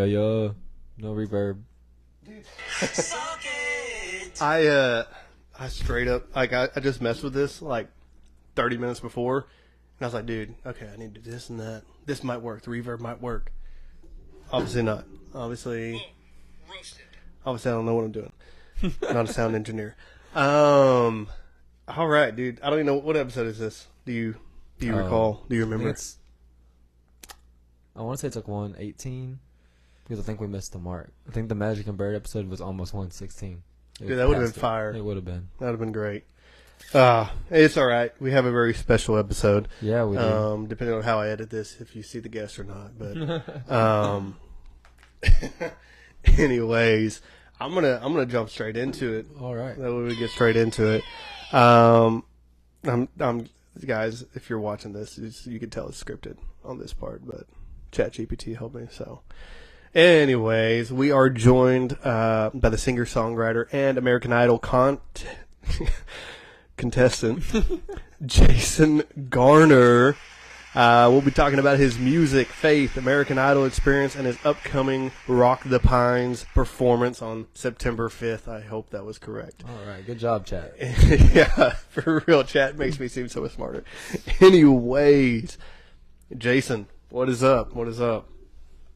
Yo. No reverb. Dude. I straight up, like, I just messed with this, like, 30 minutes before. And I was like, dude, okay, I need to do this and that. This might work. The reverb might work. Obviously not. Obviously, I don't know what I'm doing. Not a sound engineer. All right, dude. I don't even know. What episode is this? Do you recall? Do you remember? I want to say it's like 118 because I think we missed the mark. I think the Magic and Bird episode was almost 116. Dude, that would have been fire. It would have been. That would have been great. It's all right. We have a very special episode. Yeah, we do. Depending on how I edit this, if you see the guest or not. But anyways, I'm gonna jump straight into it. All right. That way we get straight into it. Guys, if you're watching this, you can tell it's scripted on this part, but ChatGPT helped me. So, anyways, we are joined by the singer-songwriter and American Idol contestant Jayson Garner. We'll be talking about his music, faith, American Idol experience, and his upcoming Rock the Pines performance on September 5th. I hope that was correct. All right. Good job, chat. Yeah, for real, chat makes me seem so much smarter. Anyways, Jayson, what is up? What is up?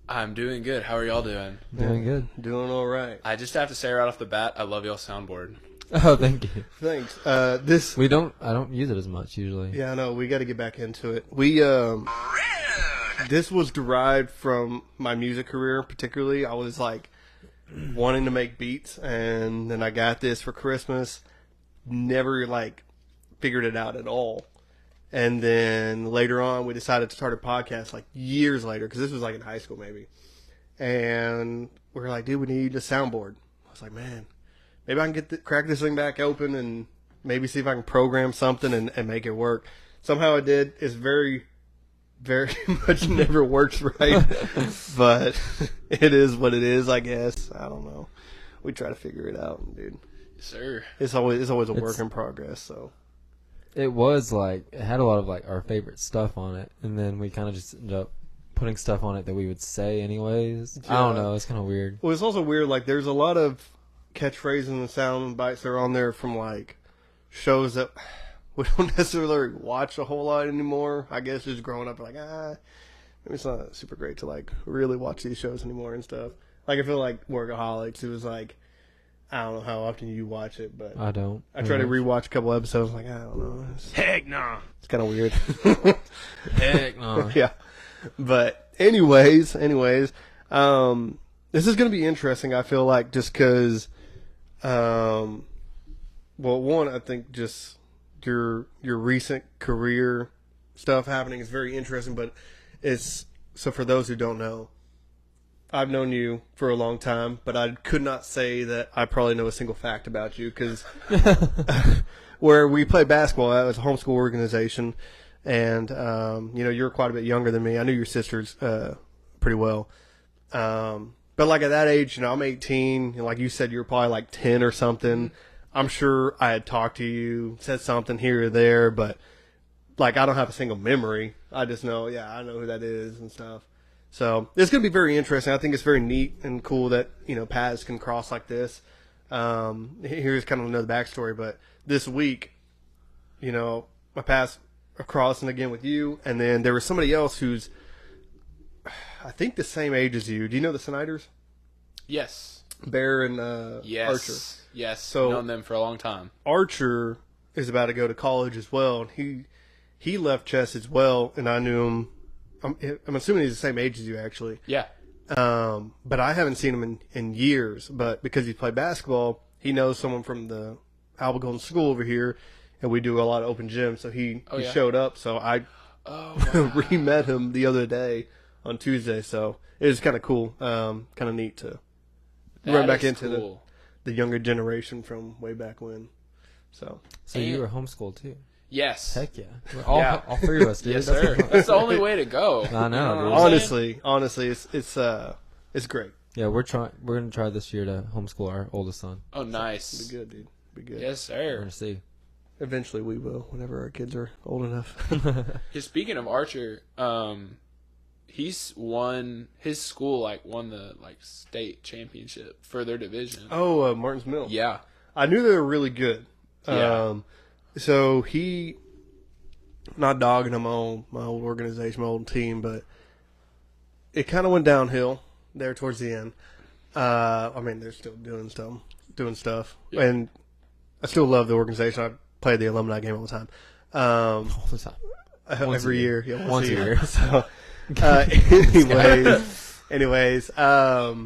I'm doing good. How are y'all doing? Doing good. Doing all right. I just have to say right off the bat, I love y'all's soundboard. Oh, thank you. Thanks. I don't use it as much usually. Yeah, I know. We got to get back into it. This was derived from my music career, particularly. I was like wanting to make beats, and then I got this for Christmas. Never like figured it out at all. And then later on, we decided to start a podcast like years later, because this was like in high school maybe. And we were like, dude, we need a soundboard. I was like, man, maybe I can crack this thing back open and maybe see if I can program something and make it work. Somehow it did. It's very, very much never works right. But it is what it is, I guess. I don't know. We try to figure it out, dude. Yes, sir. It's always a work in progress, so. It was like, it had a lot of like our favorite stuff on it, and then we kind of just ended up putting stuff on it that we would say anyways. Yeah. I don't know. It's kind of weird. Well, it's also weird. Like, there's a lot of catchphrases and sound bites that are on there from like shows that we don't necessarily watch a whole lot anymore. I guess just growing up, like, maybe it's not super great to like really watch these shows anymore and stuff. Like, I feel like Workaholics, it was like, I don't know how often you watch it, but I don't. I try to rewatch a couple episodes. Like, I don't know. Heck nah. It's kind of weird. Heck nah. Yeah. But anyways, this is going to be interesting. I feel like just because, well, one, I think just your recent career stuff happening is very interesting. But so for those who don't know, I've known you for a long time, but I could not say that I probably know a single fact about you because where we played basketball, it was a homeschool organization, and you're quite a bit younger than me. I knew your sisters pretty well, but like at that age, I'm 18, and like you said, you're probably like 10 or something. I'm sure I had talked to you, said something here or there, but like I don't have a single memory. I just know, I know who that is and stuff. So it's going to be very interesting. I think it's very neat and cool that, paths can cross like this. Here's kind of another backstory, but this week, my paths are crossing again with you. And then there was somebody else who's, I think, the same age as you. Do you know the Snyders? Yes. Bear and yes. Archer. Yes. So known them for a long time. Archer is about to go to college as well. And he left chess as well, and I knew him. I'm assuming he's the same age as you, actually. Yeah. But I haven't seen him in years. But because he played basketball, he knows someone from the Alba Golden School over here, and we do a lot of open gyms. So he showed up. So I re-met him the other day on Tuesday. So it was kind of cool, kind of neat to run back into the younger generation from way back when. So you were homeschooled too? Yes. Heck yeah. All three of us, dude. Yes, sir. That's the only way to go. I know. Honestly, it's great. Yeah, we're gonna try this year to homeschool our oldest son. Oh, nice. Be good, dude. Be good. Yes, sir. We're gonna see. Eventually, we will. Whenever our kids are old enough. Speaking of Archer, He's won his school won the state championship for their division. Oh, Martin's Mill. Yeah. I knew they were really good. Yeah. So not dogging him on my old organization, my old team, but it kind of went downhill there towards the end. I mean, they're still doing stuff, Yeah. and I still love the organization. I play the alumni game all the time. All the time. Every year. Yeah, Once a year. So, anyways, what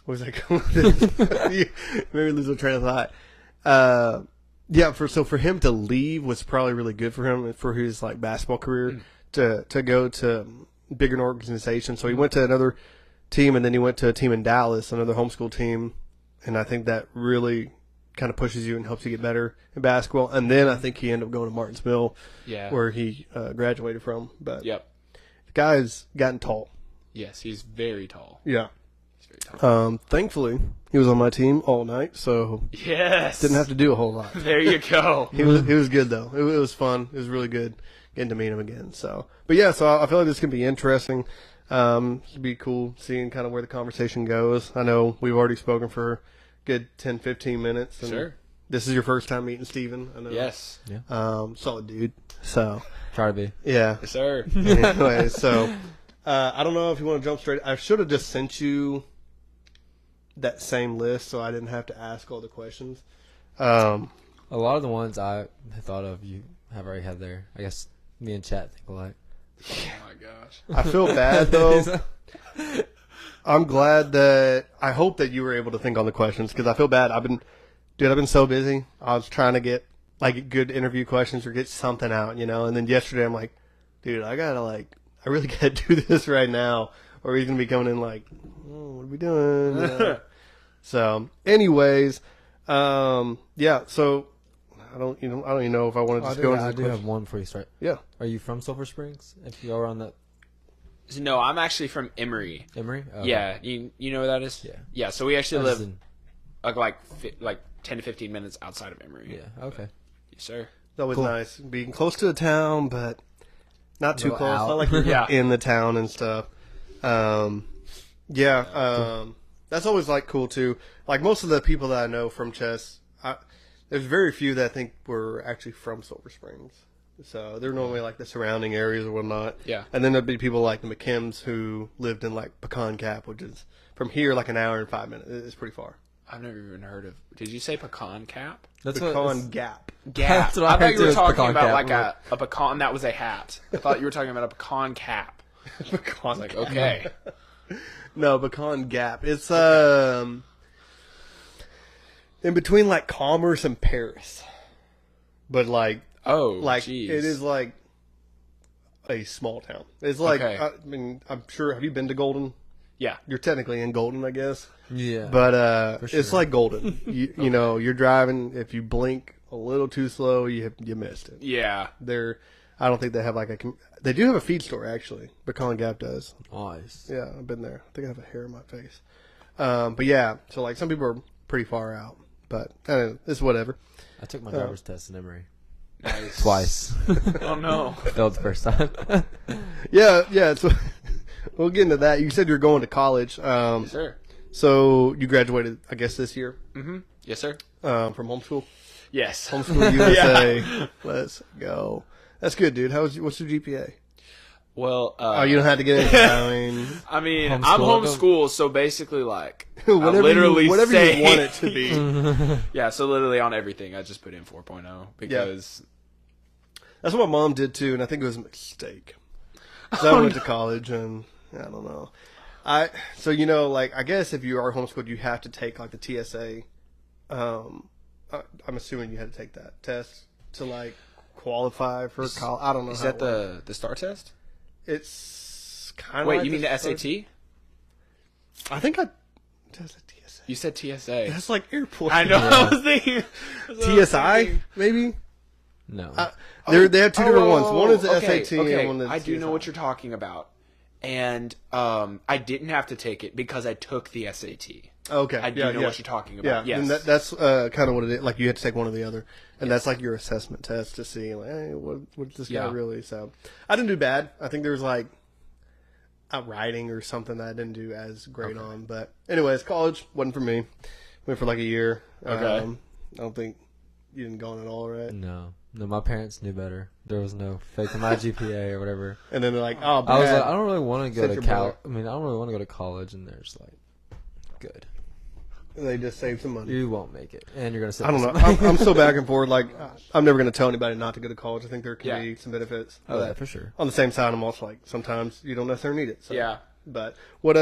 was I going with this? Maybe lose my train of thought. Yeah, for him to leave was probably really good for him for his basketball career to go to bigger organization. So he went to another team, and then he went to a team in Dallas, another homeschool team, and I think that really kind of pushes you and helps you get better in basketball. And then I think he ended up going to Martin's Mill, where he graduated from. But Yep. the guy's gotten tall. Yes, he's very tall. Yeah. He's very tall. Thankfully, he was on my team all night, so Yes. didn't have to do a whole lot. There you go. He was good though. It was fun. It was really good getting to meet him again. So, but yeah, so I feel like this could be interesting. It'd be cool seeing kind of where the conversation goes. I know we've already spoken for a good 10, 15 minutes. And Sure. This is your first time meeting Steven. I know. Yes. Solid dude. So, Try to be. yeah. Yes, sir. Anyway, so I don't know if you want to jump straight. I should have just sent you that same list so I didn't have to ask all the questions. A lot of the ones I thought of, you have already had there. I guess me and Chat think alike. Oh my gosh. I feel bad though. I'm glad I hope that you were able to think on the questions because I feel bad. I've been so busy. I was trying to get good interview questions or get something out, and then yesterday I'm like, dude, I really gotta do this right now or he's gonna be coming in like, oh, what are we doing? So anyways, yeah, so I don't even know if I want to just go into I the do have question. one before you start. Yeah. Are you from Sulphur Springs? If you are on that No, I'm actually from Emory. Emory? Oh, Yeah, you know where that is? Yeah. Yeah, so we actually I was live in- like 10 to 15 minutes outside of Emory. Yeah, okay. Yes, sir. It's always Cool. nice being close to the town, but not too Go close. out. Not like you're Yeah. in the town and stuff. That's always cool too. Like most of the people that I know from chess, there's very few that I think were actually from Silver Springs. So they're normally the surrounding areas or whatnot. Yeah. And then there'd be people like the McKims who lived in Pecan Cap, which is from here an hour and 5 minutes. It's pretty far. I've never even heard of. Did you say pecan cap? That's Pecan Gap. Gap. That's what I I thought heard you too, were is talking pecan about cap. a pecan that was a hat. I thought you were talking about a pecan cap. Pecan Like, Cap. okay. No, Pecan Gap. It's in between Commerce and Paris, but Oh, it is a small town. It's Okay. I mean, I'm sure. Have you been to Golden? Yeah. You're technically in Golden, I guess. Yeah. But For it's sure. like Golden. You know, you're driving. If you blink a little too slow, you missed it. Yeah. I don't think they have they do have a feed store actually. Pecan Gap does. Nice. Yeah, I've been there. I think I have a hair in my face. But yeah, so some people are pretty far out, but it's whatever. I took my driver's test in Emory. Nice. Twice. Oh no. Failed the first time. Yeah. So we'll get into that. You said you're going to college. Yes, sir. So you graduated, I guess, this year Mm-hmm. Yes, sir. from homeschool. Yes. Homeschool USA. Let's go. That's good, dude. What's your GPA? Well, You don't have to get into that. I mean, I'm Homeschool. homeschooled, so basically, I Whatever literally whatever say, you want it to be. Yeah, so literally on everything, I just put in 4.0 because That's what my mom did too, and I think it was a mistake. 'Cause I went to college, and I don't know. I guess if you are homeschooled, you have to take the TSA. I'm assuming you had to take that test to qualify for college. I don't know. is how that it works. the STAR test? It's kind of. Wait, you mean the SAT? I think I. That's a TSA. You said TSA. That's like airport. I know. I was thinking TSI maybe. No. They have two different ones. One is the okay, SAT, okay. and one is I do know TSI. what you're talking about, and I didn't have to take it because I took the SAT. Okay, I do know what you're talking Yeah, about. Yes. and that's kind of what it is. You had to take one or the other, and that's your assessment test to see, hey, what's this guy Yeah. really? So I didn't do bad. I think there was writing or something that I didn't do as great on. But anyways, college wasn't for me. Went for like a year. Okay. I don't think you didn't go on at all, right? No, my parents knew better. There was no faking my GPA or whatever. And then they're like, "Oh, I was Brad, like, I don't really want to go Send to your Cal. brother. I mean, I don't really want to go to college, and they're just like, good. they just saved some money." You won't make it, and you're gonna sit. I don't know. with somebody. I'm so back and forth. Like, I'm never going to tell anybody not to go to college. I think there can Yeah. be some benefits. Oh, yeah, But for sure. on the same side, I'm also like, sometimes you don't necessarily need it. So. Yeah. But what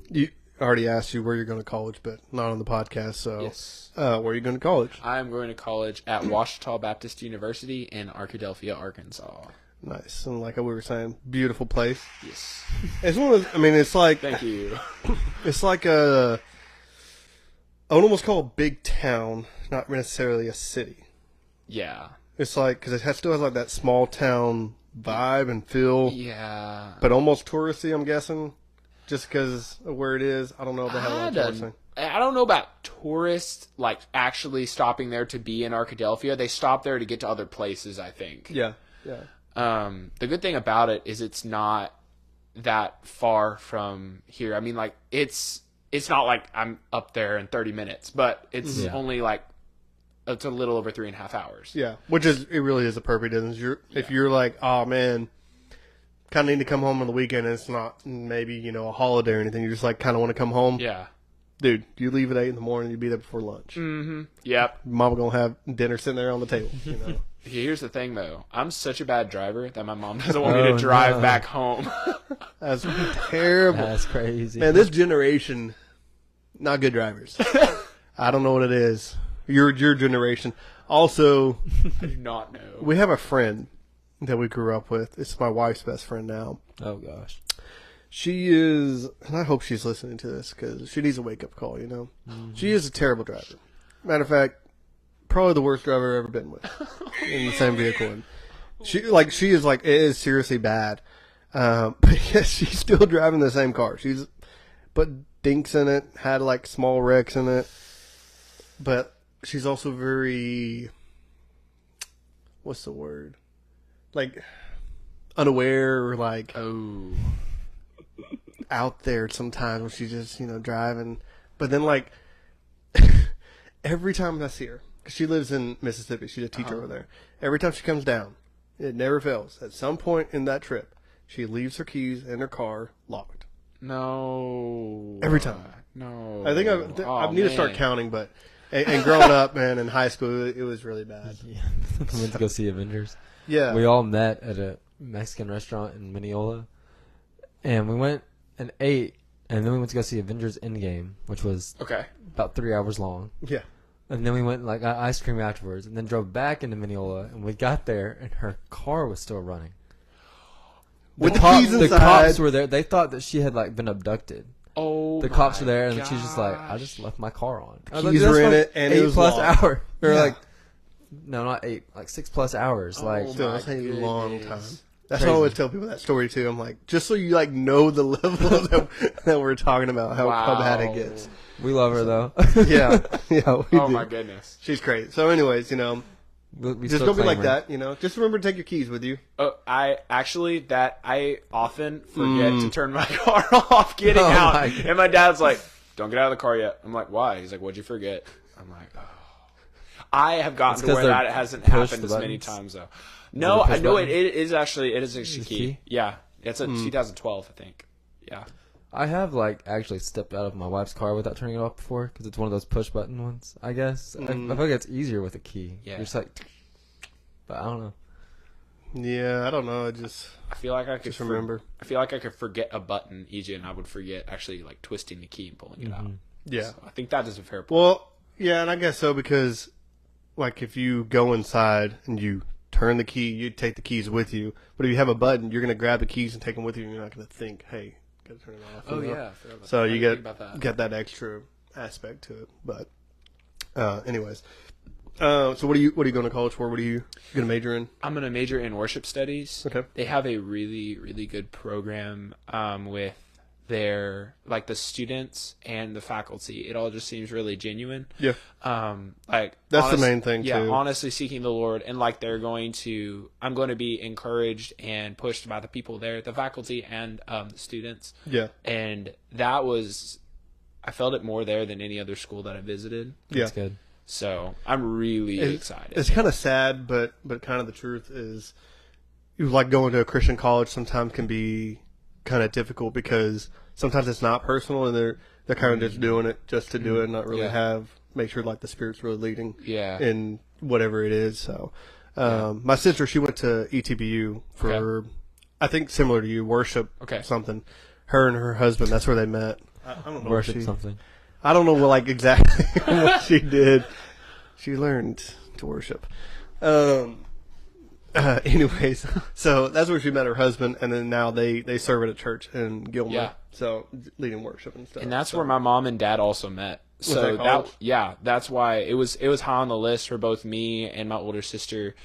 you I already asked you where you're going to college, but not on the podcast. So, Yes. where are you going to college? I'm going to college at Ouachita Baptist University in Arkadelphia, Arkansas. Nice. And like we were saying, beautiful place. Yes. It's one of those, I mean, it's like, Thank you. it's like I would almost call a big town, not necessarily a city. Yeah. It's like, because still has like that small town vibe and feel, Yeah. but almost touristy, I'm guessing, just because of where it is. I don't know if they have a lot of touristing. I don't know about tourists, like, actually stopping there to be in Arkadelphia. They stop there to get to other places, I think. Yeah, yeah. The good thing about it is it's not that far from here. I mean, like, it's not like I'm up there in 30 minutes, but it's only like, it's a little over 3.5 hours. Yeah, it really is a perfect distance. If you're like, oh man, kind of need to come home on the weekend, and it's not maybe a holiday or anything. You just like kind of want to come home. Yeah. Dude, you leave at 8 in the morning, you be there before lunch. Mm-hmm. Yep. Mama gonna have dinner sitting there on the table. Here's the thing, though. I'm such a bad driver that my mom doesn't want me to drive back home. That's terrible. That's crazy. Man, this generation, not good drivers. I don't know what it is. Your generation. Also, I do not know. we have a friend that we grew up with. It's my wife's best friend now. Oh gosh. She is, and I hope she's listening to this because she needs a wake-up call, Mm-hmm. She is a terrible driver. Matter of fact, probably the worst driver I've ever been with in the same vehicle. And she it is seriously bad. But yes, she's still driving the same car. She's put dinks in it, had like small wrecks in it. But she's also very, what's the word? Like, unaware or like Oh. out there sometimes when she's just, driving. But then like, every time I see her, because she lives in Mississippi, she's a teacher over there. Every time she comes down, it never fails. At some point in that trip, she leaves her keys in her car locked. No. Every time. No. I think I need to start counting, but and growing up, man, in high school, it was really bad. Yeah. We went to go see Avengers. Yeah. We all met at a Mexican restaurant in Mineola, and we went and ate, and then we went to go see Avengers Endgame, which was Okay. about 3 hours long. Yeah. And then we went and got ice cream afterwards, and then drove back into Mineola, and we got there, and her car was still running. With the keys The inside. cops were there. They thought that she had been abducted. Oh. The cops were my there, and she's just like, "I gosh. just left my car on." I was Keys "That's were in like it, and it was 8+ locked." hours. Or Yeah. no, not 8, 6+ hours. Oh Still, my that's a long time. goodness. That's why I always tell people that story too. I'm like, just so you know the level that we're talking about, how bad it gets. We love her though. Yeah, yeah. We Oh do. my goodness. She's great. So, anyways, We just still don't be claim like her. that. Just remember to take your keys with you. I often forget to turn my car off getting Oh out. my God. And my dad's like, "Don't get out of the car yet." I'm like, "Why?" He's like, "What'd you forget?" I'm like, "Oh." I have gotten It's to 'cause where they're that hasn't push happened the as many buttons? times though. No, push I know button? it is actually a key. key? Yeah. It's a 2012, I think. Yeah. I have actually stepped out of my wife's car without turning it off before because it's one of those push button ones. I guess I feel like it's easier with a key. Yeah. You're just but I don't know. Yeah, I don't know. I feel like I could Just remember. I feel like I could forget a button easy, and I would forget actually twisting the key and pulling it out. Yeah. So I think that is a fair point. Well, yeah, and I guess so because, if you go inside and you turn the key, you take the keys with you. But if you have a button, you're going to grab the keys and take them with you, and you're not going to think, "Hey, got to turn it off." Oh you know? yeah. Fair enough. So I you didn't think about that. get that extra aspect to it. But anyways, so what are you going to college for? What are you going to major in? I'm going to major in worship studies. Okay. They have a really, really good program with their like the students and the faculty, it all just seems really genuine. Yeah. Like that's the main thing yeah, too. honestly seeking the Lord, and like I'm going to be encouraged and pushed by the people there, the faculty and the students. Yeah. And I felt it more there than any other school that I visited. That's good. So I'm really excited. It's kind of sad, but kind of the truth is, you like going to a Christian college sometimes can be kind of difficult because sometimes it's not personal and they're kind of just doing it just to do it and not really make sure like the Spirit's really leading in whatever it is. So my sister, she went to ETBU for I think similar to you, worship something. Her and her husband, that's where they met. I don't know worship something. I don't know like exactly what she did. She learned to worship. Anyways, so that's where she met her husband, and then now they serve at a church in Gilmer. Yeah. So leading worship and stuff. And that's where my mom and dad also met. So that's why it was high on the list for both me and my older sister,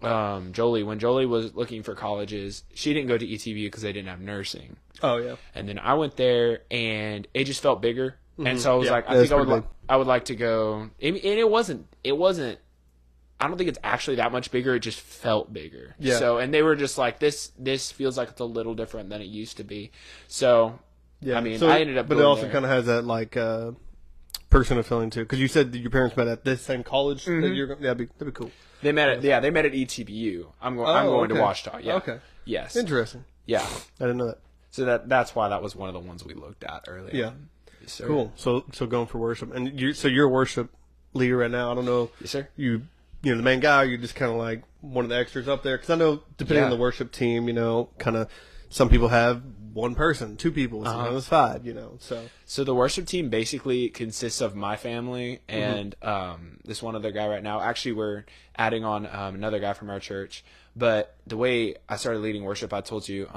Jolie. When Jolie was looking for colleges, she didn't go to ETBU because they didn't have nursing. Oh yeah. And then I went there, and it just felt bigger. And so I was like, I think I would like to go. And it wasn't. I don't think it's actually that much bigger. It just felt bigger. Yeah. So, and they were just like, this feels like it's a little different than it used to be. So, yeah. I mean, so, I ended up. But it also kind of has that like personal feeling too, because you said that your parents met at this same college. That you're that'd be cool. They met at they met at ETBU. I'm going to Ouachita. Yeah. Okay. Yes. Interesting. Yeah. I didn't know that. So that's why that was one of the ones we looked at earlier. Yeah. Yes, sir. Cool. So going for worship, and you're a worship leader right now. I don't know. Yes, sir. You know the main guy. Or you're just kind of like one of the extras up there, because I know depending on the worship team, kind of some people have one person, two people, sometimes 5. So the worship team basically consists of my family and this one other guy right now. Actually, we're adding on another guy from our church. But the way I started leading worship, I told you,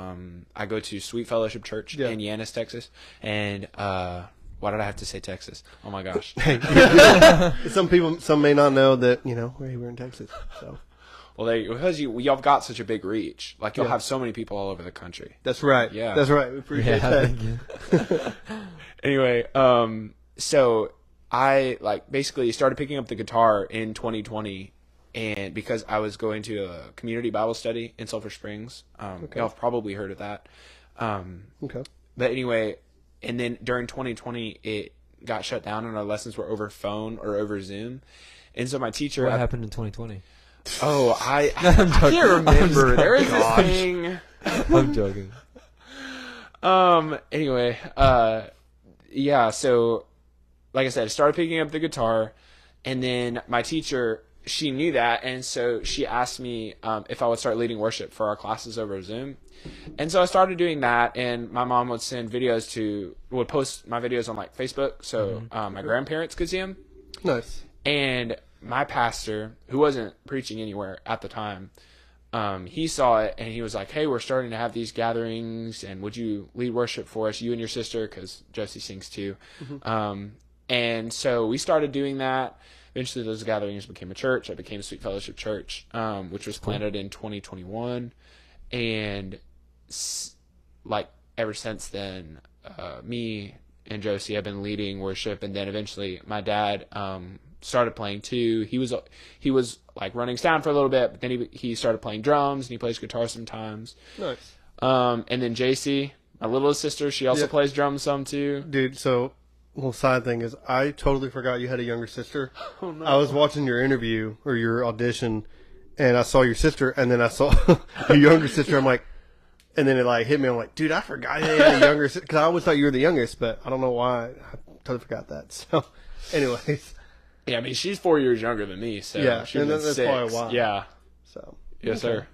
I go to Sweet Fellowship Church in Yanis, Texas. And why did I have to say Texas? Oh, my gosh. Some may not know that, we're in Texas. So. Well, because y'all got such a big reach. Like, you'll have so many people all over the country. That's right. Yeah. That's right. We appreciate that. Anyway, so I, basically started picking up the guitar in 2020. And because I was going to a community Bible study in Sulphur Springs. Y'all have probably heard of that. Okay. But anyway, and then during 2020, it got shut down and our lessons were over phone or over Zoom. And so my teacher... What happened in 2020? Oh, I can't remember. There is this thing... I'm joking. Anyway, yeah, so like I said, I started picking up the guitar, and then my teacher... She knew that, and so she asked me if I would start leading worship for our classes over Zoom. And so I started doing that, and my mom would would post my videos on Facebook, so my grandparents could see them. Nice. And my pastor, who wasn't preaching anywhere at the time, he saw it, and he was like, hey, we're starting to have these gatherings, and would you lead worship for us, you and your sister, because Josie sings too. And so we started doing that. Eventually, those gatherings became a church. I became Sweet Fellowship Church, which was planted in 2021. And, ever since then, me and Josie have been leading worship. And then eventually, my dad started playing too. He was running sound for a little bit, but then he started playing drums, and he plays guitar sometimes. Nice. And then JC, my littlest sister, she also plays drums some too. Dude, so... Well, side thing is, I totally forgot you had a younger sister. Oh, no. I was watching your interview or your audition, and I saw your sister, and then I saw your younger sister. I'm like, and then it hit me. I'm like, dude, I forgot you had a younger sister, because I always thought you were the youngest, but I don't know why. I totally forgot that. So, anyways. Yeah, I mean, she's 4 years younger than me, so yeah, and that's 6. probably why. Yeah. So. Yes, sir.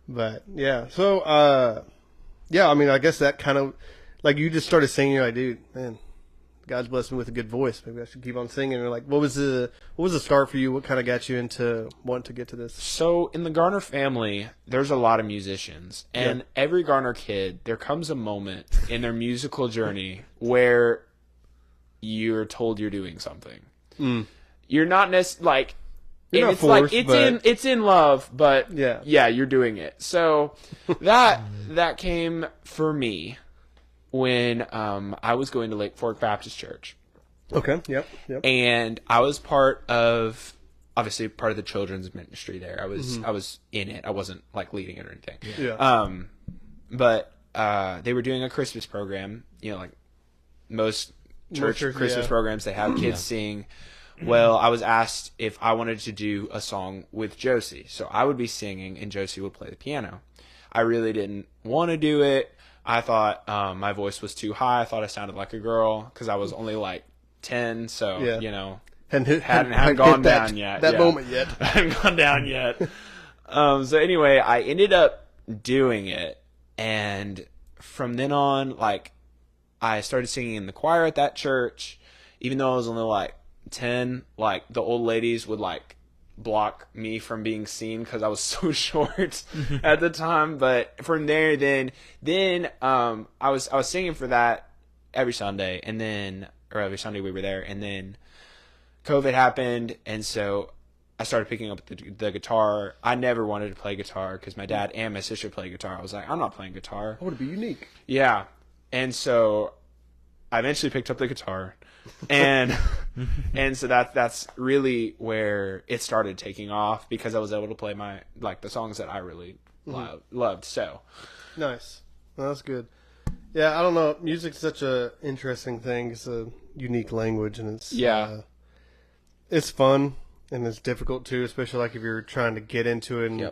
But yeah, so yeah, I mean, I guess that kind of you just started singing. You're like, dude, man. God's blessed me with a good voice. Maybe I should keep on singing. Or what was the start for you? What kind of got you into wanting to get to this? So in the Garner family, there's a lot of musicians, and every Garner kid, there comes a moment in their musical journey where you're told you're doing something. You're not necessarily You're not forced, it's in love, but yeah, you're doing it. So that came for me. when I was going to Lake Fork Baptist Church. Okay. Yep. And I was obviously part of the children's ministry there. I was in it. I wasn't like leading it or anything. Yeah. But they were doing a Christmas program, like most church Christmas programs, they have kids sing. Well, I was asked if I wanted to do a song with Josie. So I would be singing and Josie would play the piano. I really didn't want to do it. I thought my voice was too high. I thought I sounded like a girl because I was only like 10. So, hadn't gone down yet. That moment yet. I hadn't gone down yet. So anyway, I ended up doing it. And from then on, like, I started singing in the choir at that church. Even though I was only like 10, like the old ladies would like block me from being seen because I was so short at the time. But from there, then I was singing for that every Sunday, or every Sunday we were there, and then COVID happened, and so I started picking up the guitar. I never wanted to play guitar because my dad and my sister play guitar. I was like, I'm not playing guitar. I want to be unique. Yeah, and so I eventually picked up the guitar. And so that's really where it started taking off because I was able to play the songs that I really loved. So nice. Well, that's good. Yeah, I don't know. Music's such a interesting thing. It's a unique language, and it's fun and it's difficult too, especially like if you're trying to get into it and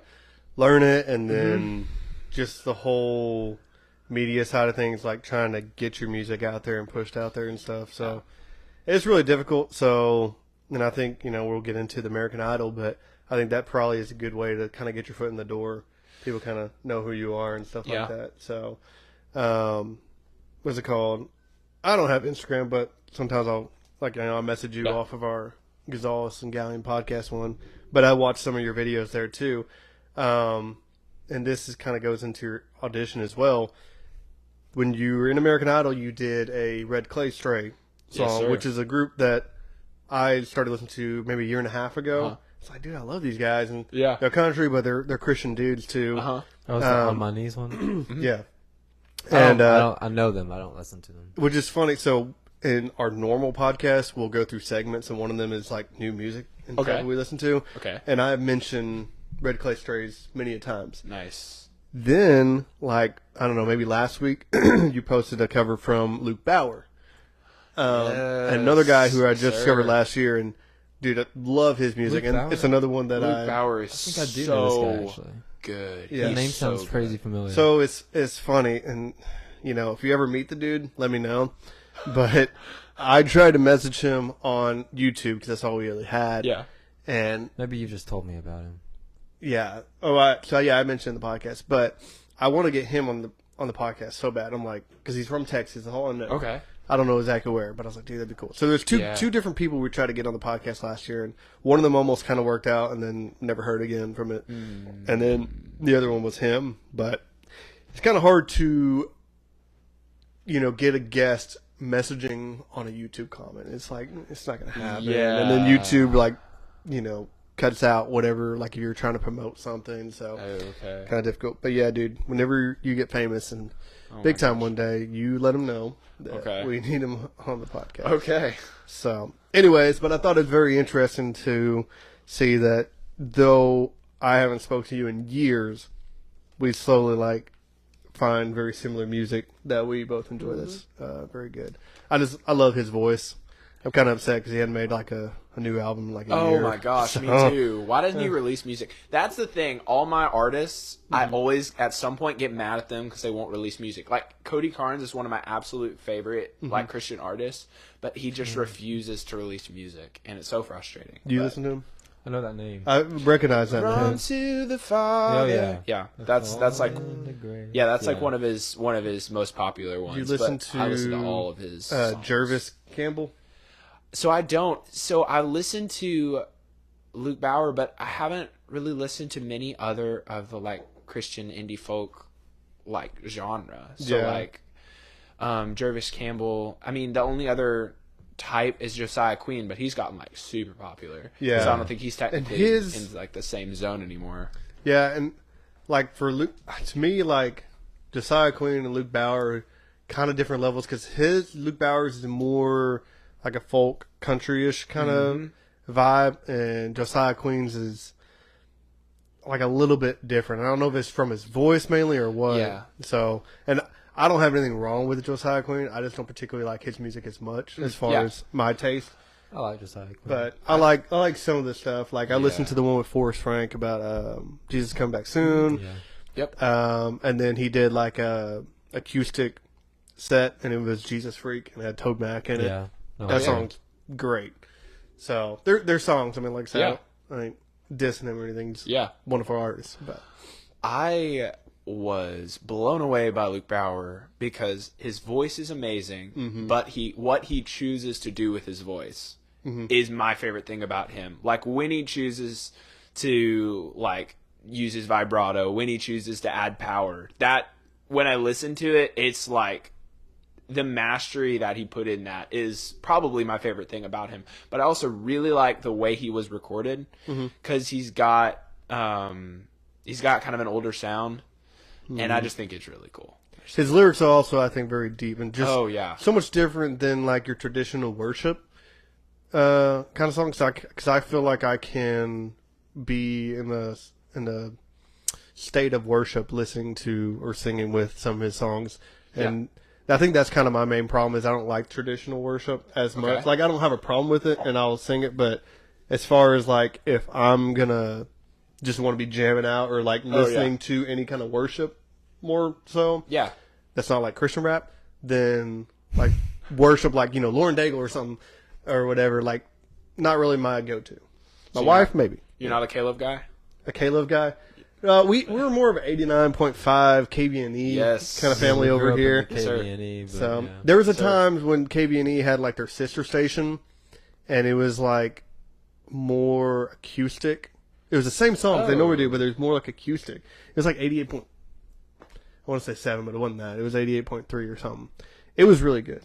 learn it, and then just the whole media side of things, like trying to get your music out there and pushed out there and stuff. So it's really difficult. So, and I think, we'll get into the American Idol, but I think that probably is a good way to kind of get your foot in the door. People kind of know who you are and stuff like that. So, what's it called? I don't have Instagram, but sometimes I'll message you off of our Gonzalez and Galyean podcast one, but I watch some of your videos there too. And this kind of goes into your audition as well. When you were in American Idol, you did a Red Clay Stray song, which is a group that I started listening to maybe a year and a half ago. It's like, dude, I love these guys, and they're country, but they're Christian dudes too. That was the On My Knees one. Yeah, and I know them. I don't listen to them. Which is funny. So in our normal podcast, we'll go through segments, and one of them is like new music and stuff we listen to. Okay, and I've mentioned Red Clay Strays many a times. Nice. Then, I don't know, maybe last week, you posted a cover from Luke Bauer. Another guy who I just discovered last year, and dude, I love his music. Luke and Bauer? It's another one that Luke Bauer is I think I do know this guy, actually. Good. Yeah. The name so sounds crazy familiar. So it's funny, and if you ever meet the dude, let me know. But I tried to message him on YouTube because that's all we really had. Yeah. And maybe you just told me about him. Yeah. I mentioned the podcast, but I want to get him on the podcast so bad. I'm like, because he's from Texas, the whole unknown. Okay. I don't know exactly where, but I was like, dude, that'd be cool. So there's two different people we tried to get on the podcast last year, and one of them almost kind of worked out, and then never heard again from it. And then the other one was him, but it's kind of hard to, get a guest messaging on a YouTube comment. It's like, it's not going to happen. Yeah. And then YouTube, cuts out whatever, like if you're trying to promote something. So kind of difficult. But yeah, dude, whenever you get famous and big time one day, you let them know that we need them on the podcast. Okay. So anyways, but I thought it was very interesting to see that though I haven't spoke to you in years, we slowly find very similar music that we both enjoy. That's very good. I love his voice. I'm kind of upset because he hadn't made a new album in a year. Oh my gosh, me too. Why doesn't he release music? That's the thing. All my artists, I always at some point get mad at them because they won't release music. Like Cody Carnes is one of my absolute favorite Christian artists, but he just refuses to release music, and it's so frustrating. Do you listen to him? I know that name. I recognize that Run name. to the Father. Oh yeah, yeah. That's one of his most popular ones. You listen to I listen to all of his songs. Jervis Campbell. So I don't. So I listen to Luke Bauer, but I haven't really listened to many other of the Christian indie folk genre. So Jervis Campbell. I mean, the only other type is Josiah Queen, but he's gotten super popular. Yeah. So I don't think he's technically in the same zone anymore. Yeah, and for Luke, to me, Josiah Queen and Luke Bauer kind of different levels because Luke Bowers is more like a folk country-ish kind of vibe, and Josiah Queen's is like a little bit different. I don't know if it's from his voice mainly or what. Yeah. So, and I don't have anything wrong with Josiah Queen. I just don't particularly like his music as much as far as my taste. I like Josiah Queen. But I like some of the stuff. Like I listened to the one with Forrest Frank about Jesus Come Back Soon. Yeah. Yep. And then he did like a acoustic set, and it was Jesus Freak, and it had Toad Mac in it. Yeah. No, That yeah. song's great. So they're songs. I mean, like I said, Yeah. I ain't dissing him or anything. He's Yeah. wonderful artist. But I was blown away by Luke Bauer because his voice is amazing, but what he chooses to do with his voice is my favorite thing about him. Like when he chooses to like use his vibrato, when he chooses to add power, that when I listen to it, it's like the mastery that he put in that is probably my favorite thing about him. But I also really like the way he was recorded because he's got kind of an older sound. And I just think it's really cool. his lyrics are also, I think, very deep and just so much different than like your traditional worship kind of songs. Because I feel like I can be in a state of worship listening to or singing with some of his songs, and I think that's kind of my main problem is I don't like traditional worship as much. Like I don't have a problem with it, and I'll sing it, but as far as like if I'm gonna just want to be jamming out or like listening to any kind of worship more so. Yeah. That's not like Christian rap. Then like worship like, Lauren Daigle or something or whatever, like not really my go-to. My wife, maybe. You're not a Caleb guy? A Caleb guy? We're more of an 89.5 KBNE kind of family over here. KBNE, so there was a time when KBNE had like their sister station and it was like more acoustic. It was the same songs they normally do, but there's more like acoustic. It was like 88. I want to say 7, but it wasn't that. It was 88.3 or something. It was really good.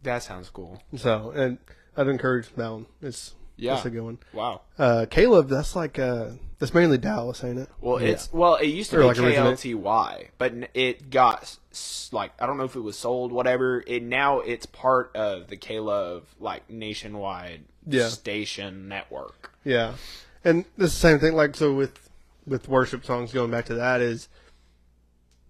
That sounds cool. So, and I'd encourage that one. It's a good one. Wow. Caleb, that's like that's mainly Dallas, ain't it? Well, it used to be like KLTY, but it got like I don't know if it was sold, whatever. Now it's part of the Caleb like nationwide station network. Yeah. And it's the same thing, like, so with worship songs, going back to that, is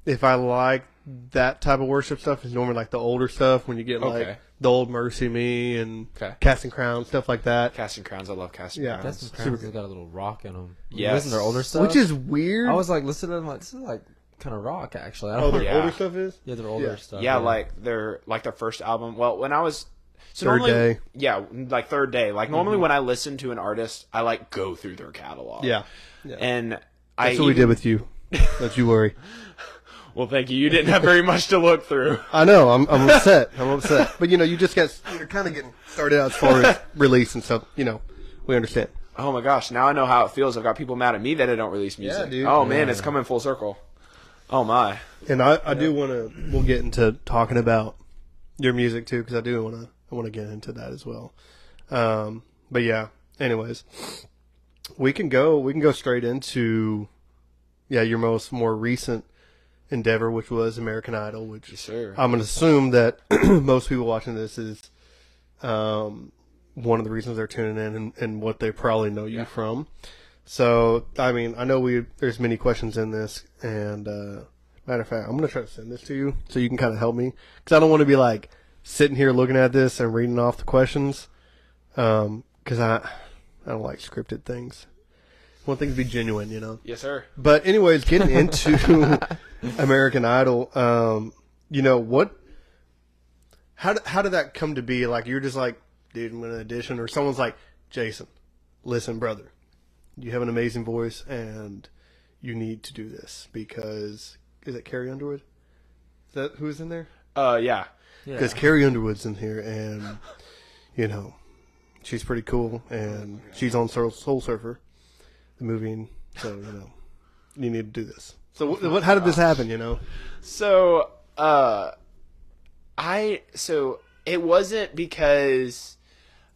if I like that type of worship stuff, it's normally like the older stuff when you get like the old Mercy Me and Casting Crowns, stuff like that. Casting Crowns, I love Casting Crowns. Casting Crowns has got a little rock in them. Yeah. Listen to their older stuff. Which is weird. I was like, listening to them, like, this is like kind of rock, actually. Their older stuff is? Yeah, their older stuff. Yeah, like their first album. Well, when I was... So Third Day. Yeah, like Third Day. Like normally when I listen to an artist, I like go through their catalog. Yeah. And that's what we did with you. Don't you worry. Well, thank you. You didn't have very much to look through. I know. I'm upset. But you're kind of getting started out as far as release, and so we understand. Oh my gosh! Now I know how it feels. I've got people mad at me that I don't release music. Yeah, dude. Oh man, it's coming full circle. Oh my. And I do want to. We'll get into talking about your music too, because I want to get into that as well. But yeah. Anyways, we can go straight into your more recent endeavor, which was American Idol, which I'm going to assume that most people watching this is one of the reasons they're tuning in and what they probably know you from. So, I mean, I know there's many questions in this, and matter of fact, I'm going to try to send this to you so you can kind of help me, because I don't want to be like sitting here looking at this and reading off the questions, because I don't like scripted things. I want things to be genuine, Yes, sir. But anyways, getting into American Idol, how did that come to be? Like, you're just like, dude, I'm going to audition, or someone's like, Jayson, listen, brother, you have an amazing voice, and you need to do this, because, is it Carrie Underwood? Is that who's in there? Yeah. Because Carrie Underwood's in here, and, she's pretty cool, and she's on Soul Surfer, the movie, and so, you need to do this. So how did this happen, So, it wasn't because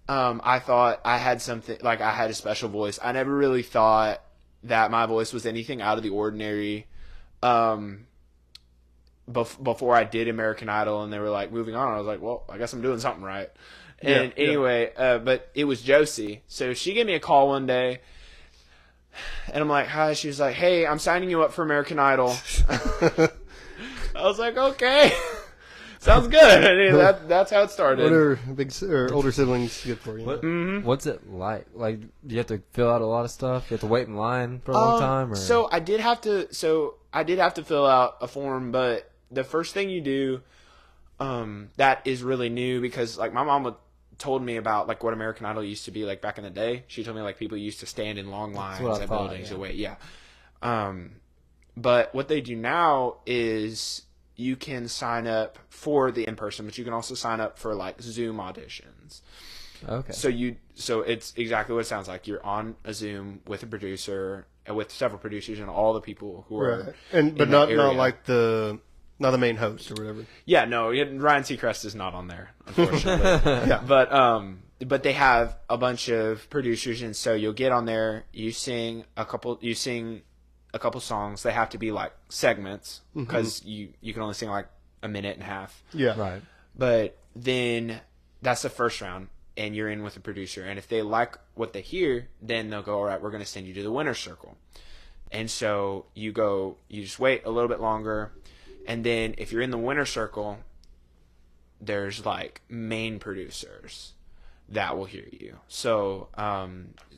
I thought I had something, like I had a special voice. I never really thought that my voice was anything out of the ordinary. before I did American Idol, and they were like moving on. I was like, well, I guess I'm doing something right. And anyway, but it was Josie. So she gave me a call one day, and I'm like, hi. She was like, hey, I'm signing you up for American Idol. I was like, okay. Sounds good. I mean, that's how it started. What are older siblings good for you? What's it like? Like, do you have to fill out a lot of stuff? You have to wait in line for a long time? Or? So I did have to fill out a form, but the first thing you do, that is really new, because like my mom told me about like what American Idol used to be like back in the day. She told me like people used to stand in long lines at buildings and wait. Yeah. But what they do now is you can sign up for the in-person, but you can also sign up for like Zoom auditions. Okay. So it's exactly what it sounds like. You're on a Zoom with a producer, with several producers and all the people who are but not like the main host or whatever. Yeah, no, Ryan Seacrest is not on there, unfortunately. But they have a bunch of producers, and so you'll get on there. You sing a couple songs. They have to be like segments, because you can only sing like a minute and a half. Yeah, right. But then that's the first round, and you're in with a producer. And if they like what they hear, then they'll go, all right, we're going to send you to the winner's circle. And so you just wait a little bit longer. And then if you're in the winner's circle, there's like main producers that will hear you. So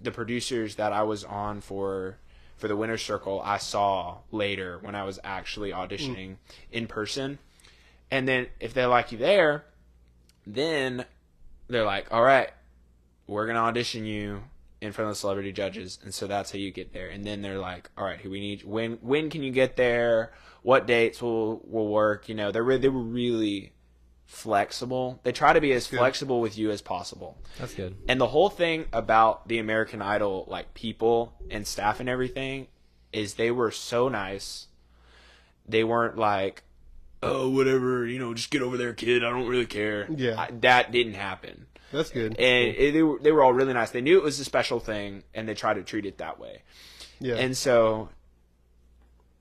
the producers that I was on for the winner's circle, I saw later when I was actually auditioning in person. And then if they like you there, then they're like, all right, we're going to audition you in front of the celebrity judges. And so that's how you get there. And then they're like, all right, when can you get there? What dates will work? You know, they were really flexible. They try to be as flexible with you as possible. That's good. And the whole thing about the American Idol, like people and staff and everything, is they were so nice. They weren't like, oh, whatever, just get over there, kid. I don't really care. Yeah. That didn't happen. That's good. And they were all really nice. They knew it was a special thing, and they tried to treat it that way. Yeah. And so,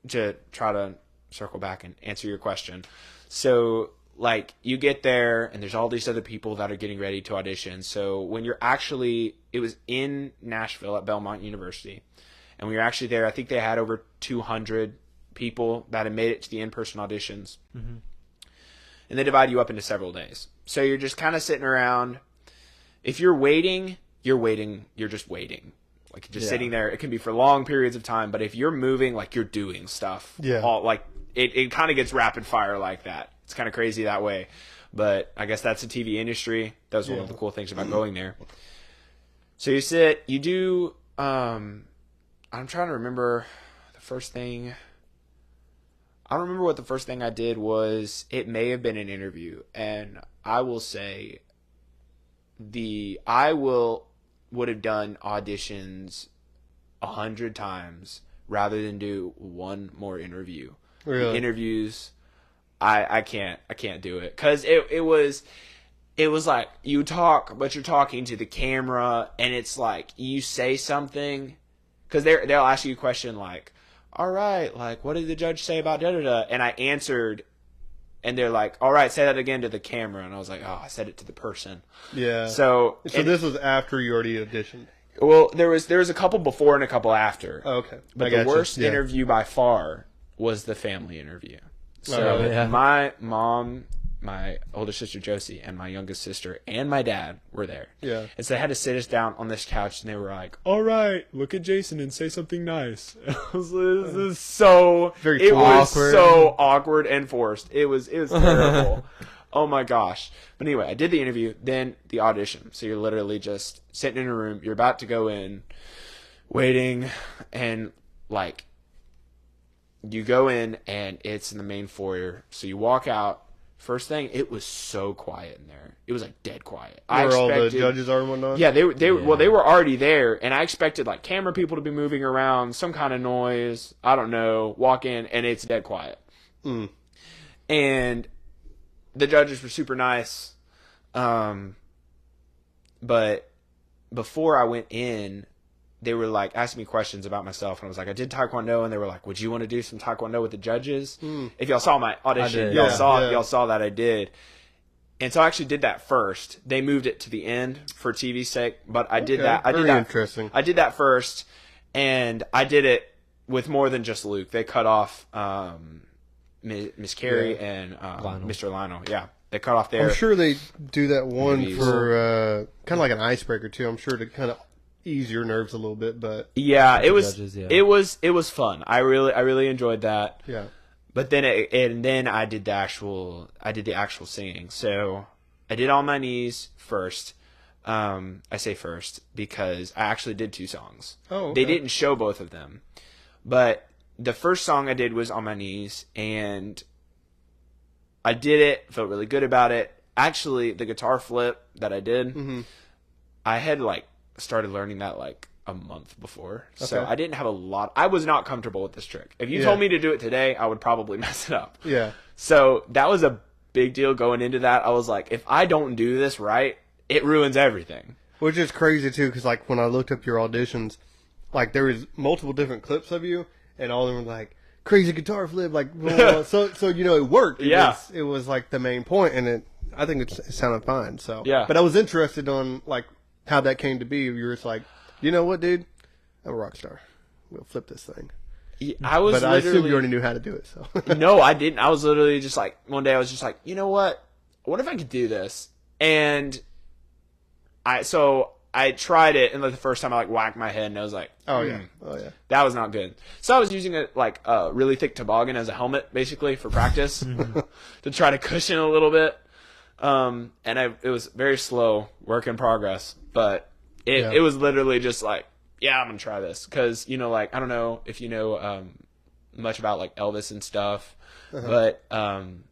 to try to circle back and answer your question, so like you get there, and there's all these other people that are getting ready to audition. So when it was in Nashville at Belmont University, and we were actually there. I think they had over 200 people that had made it to the in-person auditions. And they divide you up into several days. So you're just kind of sitting around. If you're waiting, you're just waiting. Like just sitting there. It can be for long periods of time, but if you're moving, like you're doing stuff. Yeah. Like it kind of gets rapid fire like that. It's kind of crazy that way. But I guess that's the TV industry. That was one of the cool things about going there. So you sit, you do, I'm trying to remember the first thing. I don't remember what the first thing I did was. It may have been an interview, and I will say would have done auditions 100 times rather than do one more interview. Really? The interviews, I can't do it, because it was like you talk, but you're talking to the camera, and it's like you say something, because they'll ask you a question like, all right, like, what did the judge say about da-da-da? And I answered, and they're like, all right, say that again to the camera. And I was like, oh, I said it to the person. Yeah. So this was after you already auditioned? Well, there was a couple before and a couple after. Oh, okay. But the worst interview by far was the family interview. So my mom, my older sister Josie, and my youngest sister and my dad were there. Yeah. And so they had to sit us down on this couch, and they were like, all right, look at Jayson and say something nice. I was like, this is so very awkward. So awkward and forced. It was terrible. Oh my gosh. But anyway, I did the interview, then the audition. So you're literally just sitting in a room, you're about to go in, waiting, and like you go in and it's in the main foyer. So you walk out. First thing, it was so quiet in there. It was like dead quiet. Where all the judges are and whatnot? Yeah, they were already there, and I expected like camera people to be moving around, some kind of noise. I don't know. Walk in, and it's dead quiet. And the judges were super nice. But before I went in, they were like asking me questions about myself, and I was like, I did Taekwondo, and they were like, would you want to do some Taekwondo with the judges? If y'all saw my audition, y'all saw that I did. And so I actually did that first. They moved it to the end for TV's sake, but I did that. Interesting. I did that first, and I did it with more than just Luke. They cut off Miss Carrie and Mr. Lionel. Yeah, they cut off there. I'm sure they do that one for kind of like an icebreaker too. I'm sure to kind of ease your nerves a little bit, but yeah, it was fun. I really enjoyed that. Yeah. But then I did the actual singing. So I did On My Knees first. I say first because I actually did 2 songs. Oh, okay. They didn't show both of them. But the first song I did was On My Knees, and I did it, felt really good about it. Actually, the guitar flip that I did, I had started learning that a month before. So I didn't have I was not comfortable with this trick. If you told me to do it today, I would probably mess it up. Yeah. So that was a big deal going into that. I was like, if I don't do this right, it ruins everything. Which is crazy too, because when I looked up your auditions, there was multiple different clips of you, and all of them were crazy guitar flip, so it worked. It was the main point, and I think it sounded fine. So yeah. But I was interested on how that came to be. You were just you know what, dude? I'm a rock star. We'll flip this thing. Yeah, but I assumed you already knew how to do it. So no, I didn't. I was literally just one day I was just you know what? What if I could do this? And I tried it, and the first time I whacked my head, and I was like, oh yeah, that was not good. So I was using it a really thick toboggan as a helmet, basically for practice, to try to cushion a little bit. And it was very slow, work in progress, but it was literally just I'm gonna try this because I don't know if you know much about Elvis and stuff, but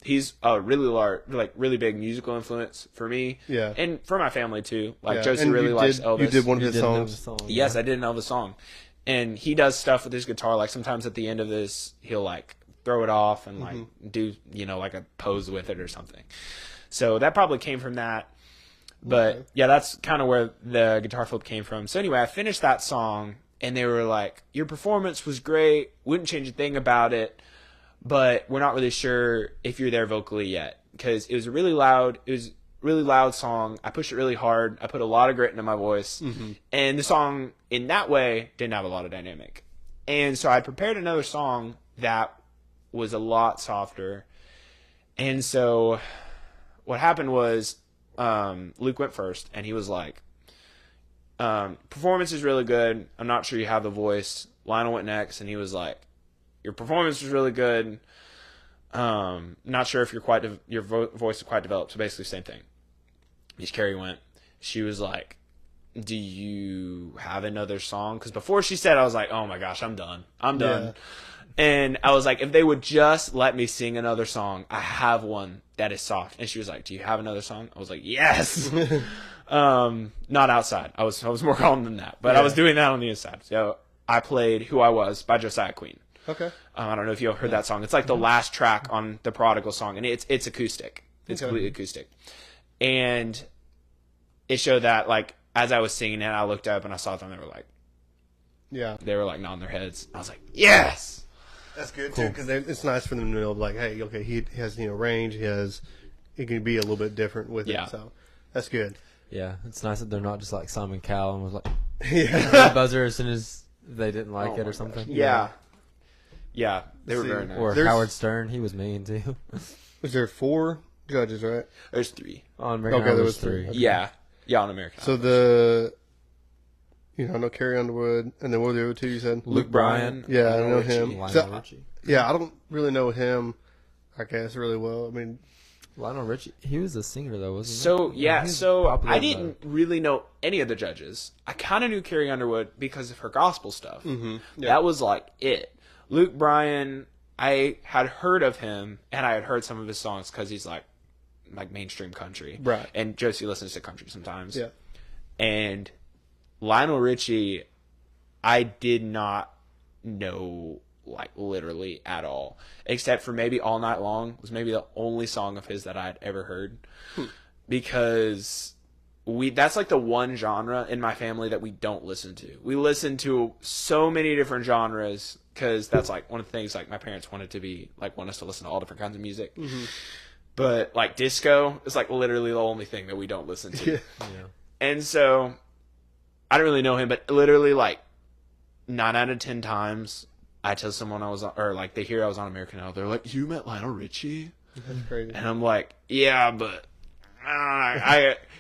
he's a really large, really big musical influence for me, and for my family too. Josie really likes Elvis. You did one of his songs. Yes, I did an Elvis song, and he does stuff with his guitar. Sometimes at the end of this, he'll throw it off and do a pose with it or something. So that probably came from that. But yeah, that's kind of where the guitar flip came from. So anyway, I finished that song, and they were like, your performance was great. Wouldn't change a thing about it, but we're not really sure if you're there vocally yet, because it was a really loud song. I pushed it really hard. I put a lot of grit into my voice, and the song in that way didn't have a lot of dynamic. And so I prepared another song that was a lot softer. And so what happened was, Luke went first, and he was like, performance is really good. I'm not sure you have the voice. Lionel went next, and he was like, your performance was really good. Not sure if your voice is quite developed. So basically same thing. Miss Carrie went. She was like, do you have another song? Because before she said, I was like, oh my gosh, I'm done. Yeah. And I was like, if they would just let me sing another song, I have one that is soft. And she was like, do you have another song? I was like, yes. Not outside. I was more calm than that, but I was doing that on the inside. So I played Who I Was by Josiah Queen. Okay. I don't know if you've heard that song. It's the last track on the Prodigal song, and it's acoustic. It's completely acoustic. And it showed that as I was singing it, I looked up and I saw them. They were nodding their heads. I was like, yes. That's good too, because it's nice for them to know, hey, okay, he has range. He can be a little bit different with it. So that's good. Yeah, it's nice that they're not just like Simon Cowell and was buzzer as soon as they didn't like it or something. Yeah, they were very nice. Or Howard Stern, he was mean too. Was there 4 judges, right? There's 3 on American. There was 3. Okay. Yeah, on American. So I know Carrie Underwood, and then what were the other 2 you said? Luke Bryan. Yeah, I know him. Lionel Richie. Yeah, I don't really know him, I guess, really well. I mean, Lionel Richie, he was a singer though, wasn't he? So I didn't really know any of the judges. I kind of knew Carrie Underwood because of her gospel stuff. That was it. Luke Bryan, I had heard of him, and I had heard some of his songs because he's like mainstream country, right? And Josie listens to country sometimes. Yeah, and Lionel Richie, I did not know literally at all, except for maybe All Night Long was maybe the only song of his that I had ever heard, because that's like the one genre in my family that we don't listen to. We listen to so many different genres because that's like one of the things like my parents want us to listen to all different kinds of music. Mm-hmm. But like disco is like literally the only thing that we don't listen to. Yeah. And so I don't really know him, but literally like 9 out of 10 times I tell someone they hear I was on American Idol, they're like, "You met Lionel Richie?" That's crazy. And I'm like, "Yeah, but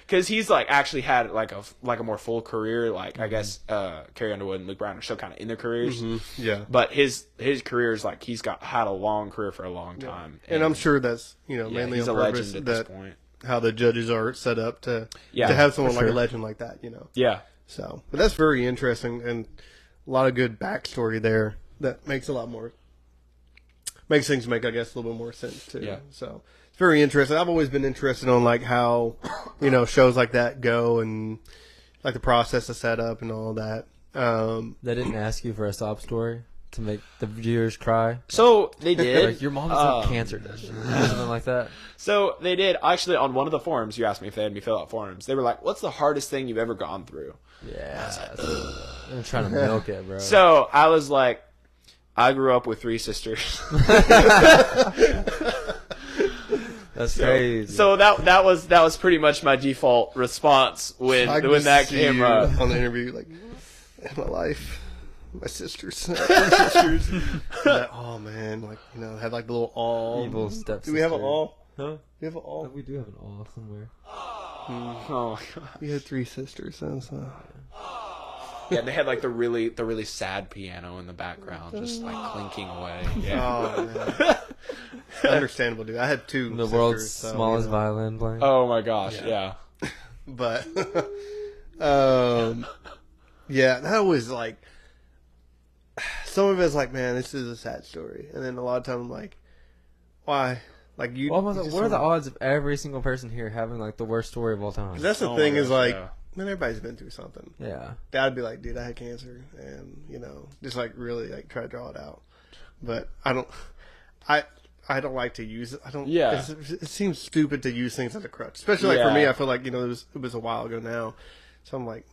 because he's like actually had like a more full career. Like I guess Carrie Underwood and Luke Bryan are still kind of in their careers. Mm-hmm. Yeah, but his career is like he's had a long career for a long time. And I'm sure that's mainly he's on a purpose legend at this point. How the judges are set up to have someone like a legend like that. Yeah. So, but that's very interesting and a lot of good backstory there that makes things make, I guess, a little bit more sense too. Yeah. So it's very interesting. I've always been interested on like how, shows like that go and like the process of setup and all that. They didn't ask you for a sob story to make the viewers cry. So they did. Like your mom has cancer, something like that. So they did actually on one of the forums. You asked me if they had me fill out forms. They were like, "What's the hardest thing you've ever gone through?" Yeah, I'm trying to milk it, bro. So I was like, I grew up with 3 sisters. That's crazy. So that was pretty much my default response when that came up on the interview. Like, in my life, my sisters, oh man, like had like the little awl. Evil stepsister. Do we have an awl? Huh? We have an awl. We do have an awl somewhere. Oh my god. We had 3 sisters. So. Yeah, they had like the really sad piano in the background, just like clinking away. Yeah. Oh man. Understandable, dude. I had 2 The sisters, world's so, smallest violin playing. Oh my gosh, yeah. But yeah, that was like some of it's like, man, this is a sad story, and then a lot of times I'm like, why? Like you. What are the odds of every single person here having like the worst story of all time? That's the thing is like, man, everybody's been through something. Yeah. Dad'd be like, dude, I had cancer, and just like really like try to draw it out, but I don't like to use it. I don't. Yeah. It seems stupid to use things as a crutch, especially like for me. I feel like it was a while ago now, so I'm like,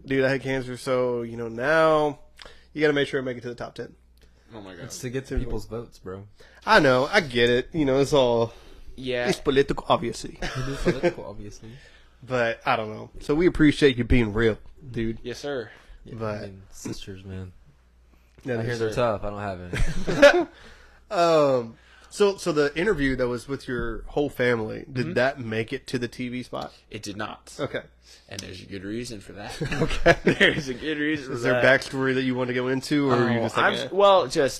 dude, I had cancer, so now you got to make sure I make it to the top 10. Oh my god. It's to get people's votes, bro. I know, I get it. It's all it's political, obviously. It is political, obviously. But I don't know. So we appreciate you being real, dude. Yes, sir. Yeah, But sisters, man. Yeah, I hear they're tough. I don't have any. So the interview that was with your whole family, did that make it to the TV spot? It did not. Okay. And there's a good reason for that. Okay. There's a good reason for that. Is there backstory that you want to go into, or are you just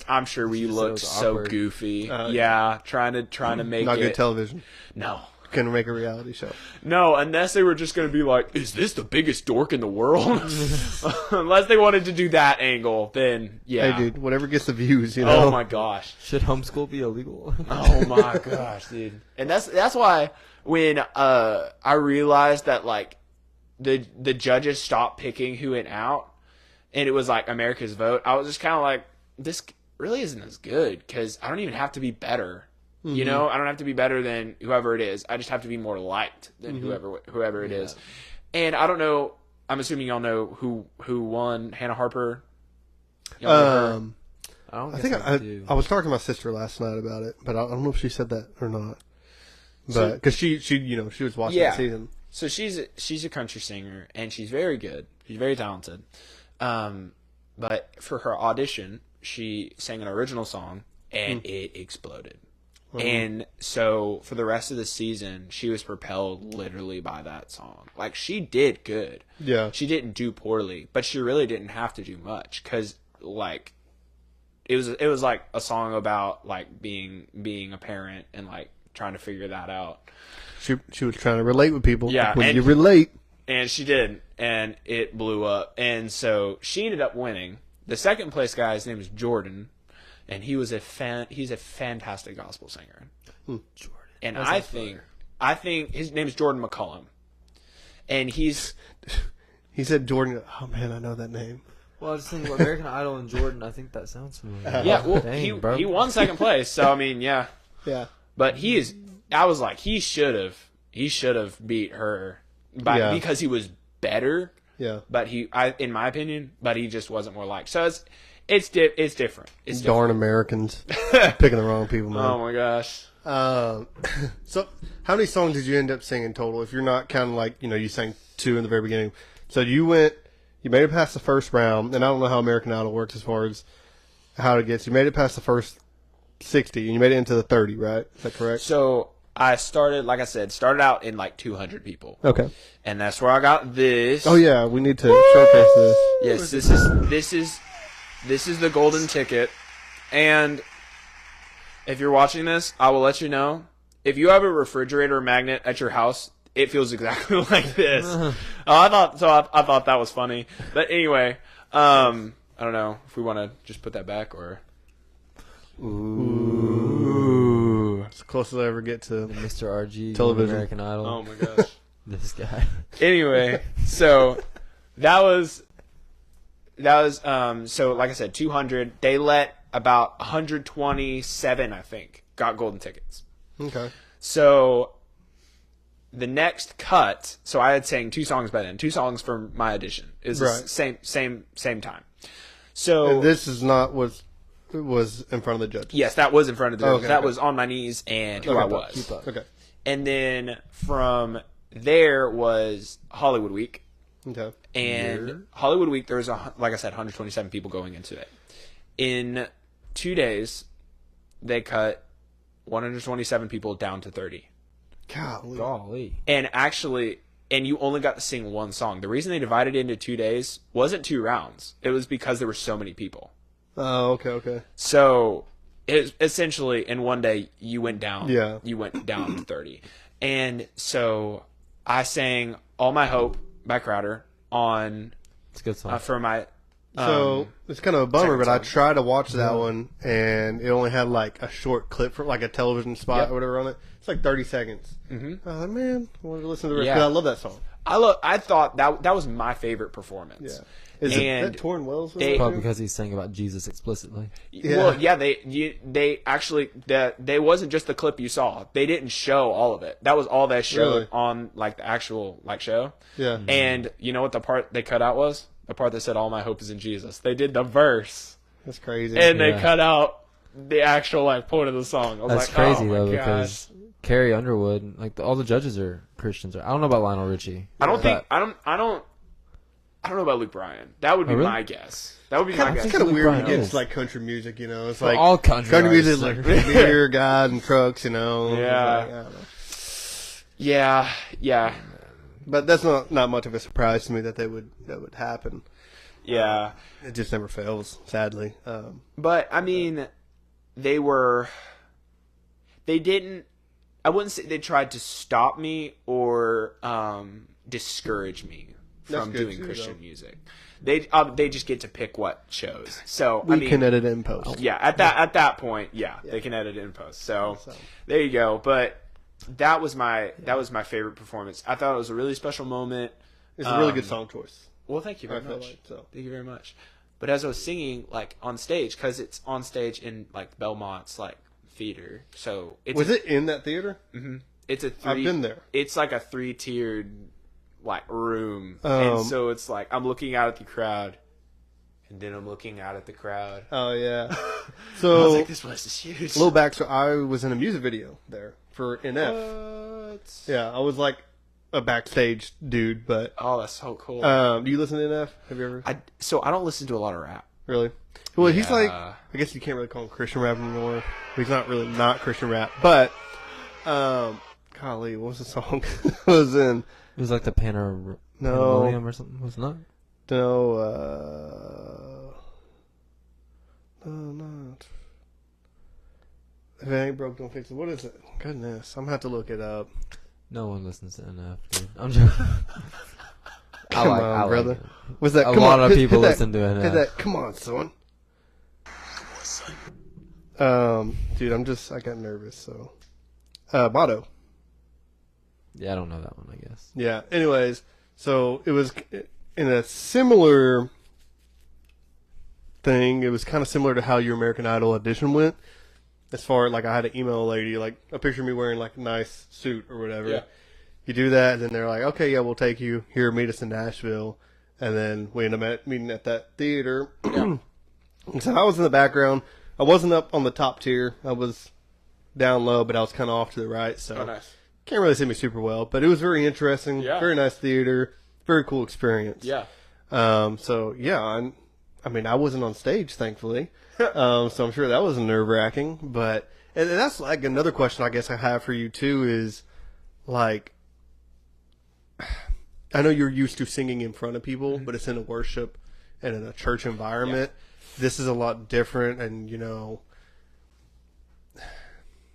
like, I'm sure we looked so goofy. Trying to make not it good television? No. Couldn't make a reality show. No, unless they were just going to be like, is this the biggest dork in the world? Unless they wanted to do that angle, then yeah. Hey, dude, whatever gets the views, Oh my gosh. Should homeschool be illegal? Oh my gosh, dude. And that's why when I realized that like the judges stopped picking who went out, and it was like America's vote, I was just kind of like, this really isn't as good because I don't even have to be better. I don't have to be better than whoever it is. I just have to be more liked than whoever it is. And I don't know. I'm assuming y'all know who won. Hannah Harper. I think I was talking to my sister last night about it, but I don't know if she said that or not. But because she was watching the season. So she's a country singer and she's very good. She's very talented. But for her audition, she sang an original song and it exploded. And so for the rest of the season, she was propelled literally by that song. Like, she did good. Yeah. She didn't do poorly, but she really didn't have to do much because, like, it was like a song about, like, being a parent and, like, trying to figure that out. She was trying to relate with people. Yeah. When you relate. And she did, and it blew up. And so she ended up winning. The second place guy, his name is Jordan. And he's a fantastic gospel singer. Jordan. And I think his name is Jordan McCullum. And he said Jordan. Oh man, I know that name. Well, I just think American Idol and Jordan. I think that sounds familiar. Yeah, well, Dang, he won second place. So I mean, yeah. Yeah. But I was like, he should have beat her. because he was better. Yeah. But in my opinion, he just wasn't more liked. So it's different. It's Darn different. Americans picking the wrong people, man. Oh my gosh. So how many songs did you end up singing total? If you're not counting, like, you sang 2 in the very beginning. So you made it past the first round, and I don't know how American Idol works as far as how it gets. You made it past the first 60, and you made it into the 30, right? Is that correct? So I started out in like 200 people. Okay. And that's where I got this. Oh yeah, we need to showcase this. Yes, this is the golden ticket. And if you're watching this, I will let you know. If you have a refrigerator magnet at your house, it feels exactly like this. I thought that was funny. But anyway, I don't know if we want to just put that back or. Ooh. It's the closest I ever get to Mr. RG television. American Idol. Oh my gosh. This guy. Anyway, so that was so like I said, 200. They let about 127, I think, got golden tickets. Okay. So the next cut, so I had sang 2 songs by then, 2 songs for my audition. Is right. same time. So And this is not what was in front of the judges. yes, that was in front of the judges. Okay, That okay. was On My Knees and Who I Was. Okay. And then from there was Hollywood Week. Okay. And Hollywood Week, there was, like I said, 127 people going into it. In 2 days, they cut 127 people down to 30. Golly. And actually, you only got to sing 1 song. The reason they divided it into 2 days wasn't 2 rounds. It was because there were so many people. Oh, okay. So, essentially, in 1 day, you went down. Yeah. You went down to 30. And so, I sang All My Hope by Crowder on It's a good song. for my. So it's kind of a bummer, second but I song. tried to watch that one, and it only had like a short clip for like a television spot Yep. or whatever on it. It's like 30 seconds. Mm-hmm. I was like, man, I wanted to listen to the rest. Yeah. 'Cause I love that song. I thought that was my favorite performance. Yeah. Is And that Torrin Wells? they- Probably because he's saying about Jesus explicitly. Yeah. Well, yeah, they actually they wasn't just the clip you saw. They didn't show all of it. That was all they showed Really? on like the actual like show. Yeah. And you know what the part they cut out was? The part that said "All my hope is in Jesus." They did the verse, That's crazy. and they Yeah. cut out the actual like point of the song. I was That's like, crazy oh though, my gosh. because Carrie Underwood, like all the judges are Christians. I don't know about Lionel Richie. I don't think but- I don't know about Luke Bryan. That would be really? my guess. That would be my it's guess. kind of Luke weird when Bryan you get is. into like country music, you know. It's Well, like all country music, artists like are- beer, God, and trucks, you know. It's Yeah. like, I don't know. Yeah. But that's not much of a surprise to me that that would happen. Yeah. It just never fails, sadly. But I mean, they didn't. I wouldn't say they tried to stop me or discourage me That's from good doing too, Christian though. music. They just get to pick what shows. So We I mean, can edit it in post. yeah, at that point, yeah, they can edit it in post. So there you go. But that was my favorite performance. I thought it was a really special moment. It's a really good song choice. Well, thank you I very feel much. like so. Thank you very much. But as I was singing, like on stage, because it's on stage in like Belmont's like theater, so it's Was it in that theater? it's a I've been there. It's like a 3-tiered like room, and so it's like I'm looking out at the crowd, and then I'm looking out at the crowd. Oh yeah. I So was like, this place is huge. a little back. So I was in a music video there for NF. What? Yeah, I was like a backstage dude, but Oh, that's so cool. do you listen to NF? Have you ever? So I don't listen to a lot of rap. Really? Well, he's like, Yeah. I guess you can't really call him Christian rap anymore. He's not really not Christian rap, but golly, what was the song? It was in It was like the Pandemonium or something. Was it not? no. If it ain't broke, don't fix it. What is it? Goodness, I'm gonna have to look it up. No one listens to NF, dude. I'm joking. Come on, brother. it. Was that? A come lot on, of hit- people hit listen to that, NF. Hit that. Come on, son. Dude, I got nervous. So, Motto. Yeah, I don't know that one, I guess. Yeah. Anyways, so it was in a similar thing. It was kind of similar to how your American Idol audition went. As far like I had to email a lady like a picture of me wearing like a nice suit or whatever, Yeah. you do that, and then they're like, okay, yeah, we'll take you here, meet us in Nashville, and then we end up meeting at that theater. And so I was in the background. I wasn't up on the top tier. I was down low, but I was kind of off to the right, so nice. Can't really see me super well. But it was very interesting. Yeah. Very nice theater. Very cool experience. Yeah. So yeah, I mean, I wasn't on stage, thankfully. So I'm sure that was nerve wracking. But and that's like another question I guess I have for you too is like, I know you're used to singing in front of people, but it's in a worship and in a church environment. Yeah. This is a lot different, and you know,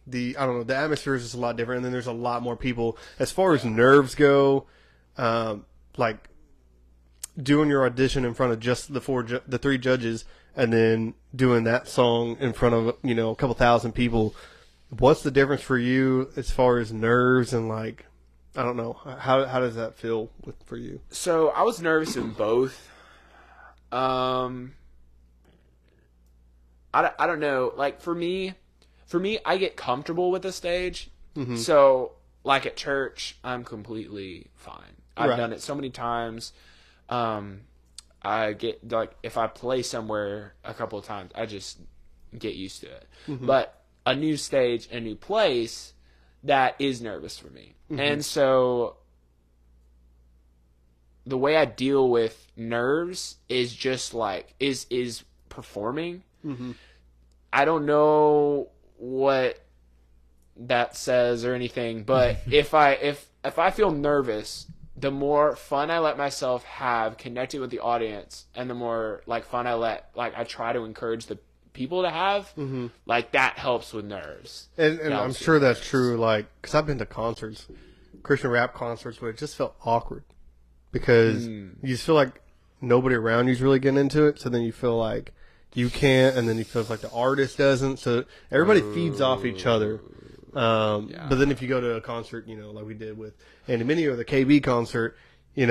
the atmosphere is just a lot different, and then there's a lot more people. As far as nerves go, like doing your audition in front of just the three judges, and then doing that song in front of a couple thousand people. What's the difference for you as far as nerves and like? I don't know. How does that feel for you? So I was nervous in both. I don't know. Like for me, I get comfortable with the stage. Mm-hmm. So like at church, I'm completely fine. I've done it so many times. I get like if I play somewhere a couple of times, I just get used to it. Mm-hmm. But a new stage, a new place, that is nervous for me. Mm-hmm. And so the way I deal with nerves is just like is performing. Mm-hmm. I don't know what that says or anything, but if I feel nervous, the more fun I let myself have connecting with the audience, and the more like fun I try to encourage the people to have, mm-hmm. like that helps with nerves. And I'm sure that's true, like, because I've been to concerts, Christian rap concerts, where it just felt awkward because you just feel like nobody around you's really getting into it. So then you feel like you can't, and then you feel like the artist doesn't. So everybody feeds off each other. But then if you go to a concert, like we did with Andy Minnie or the KB concert, they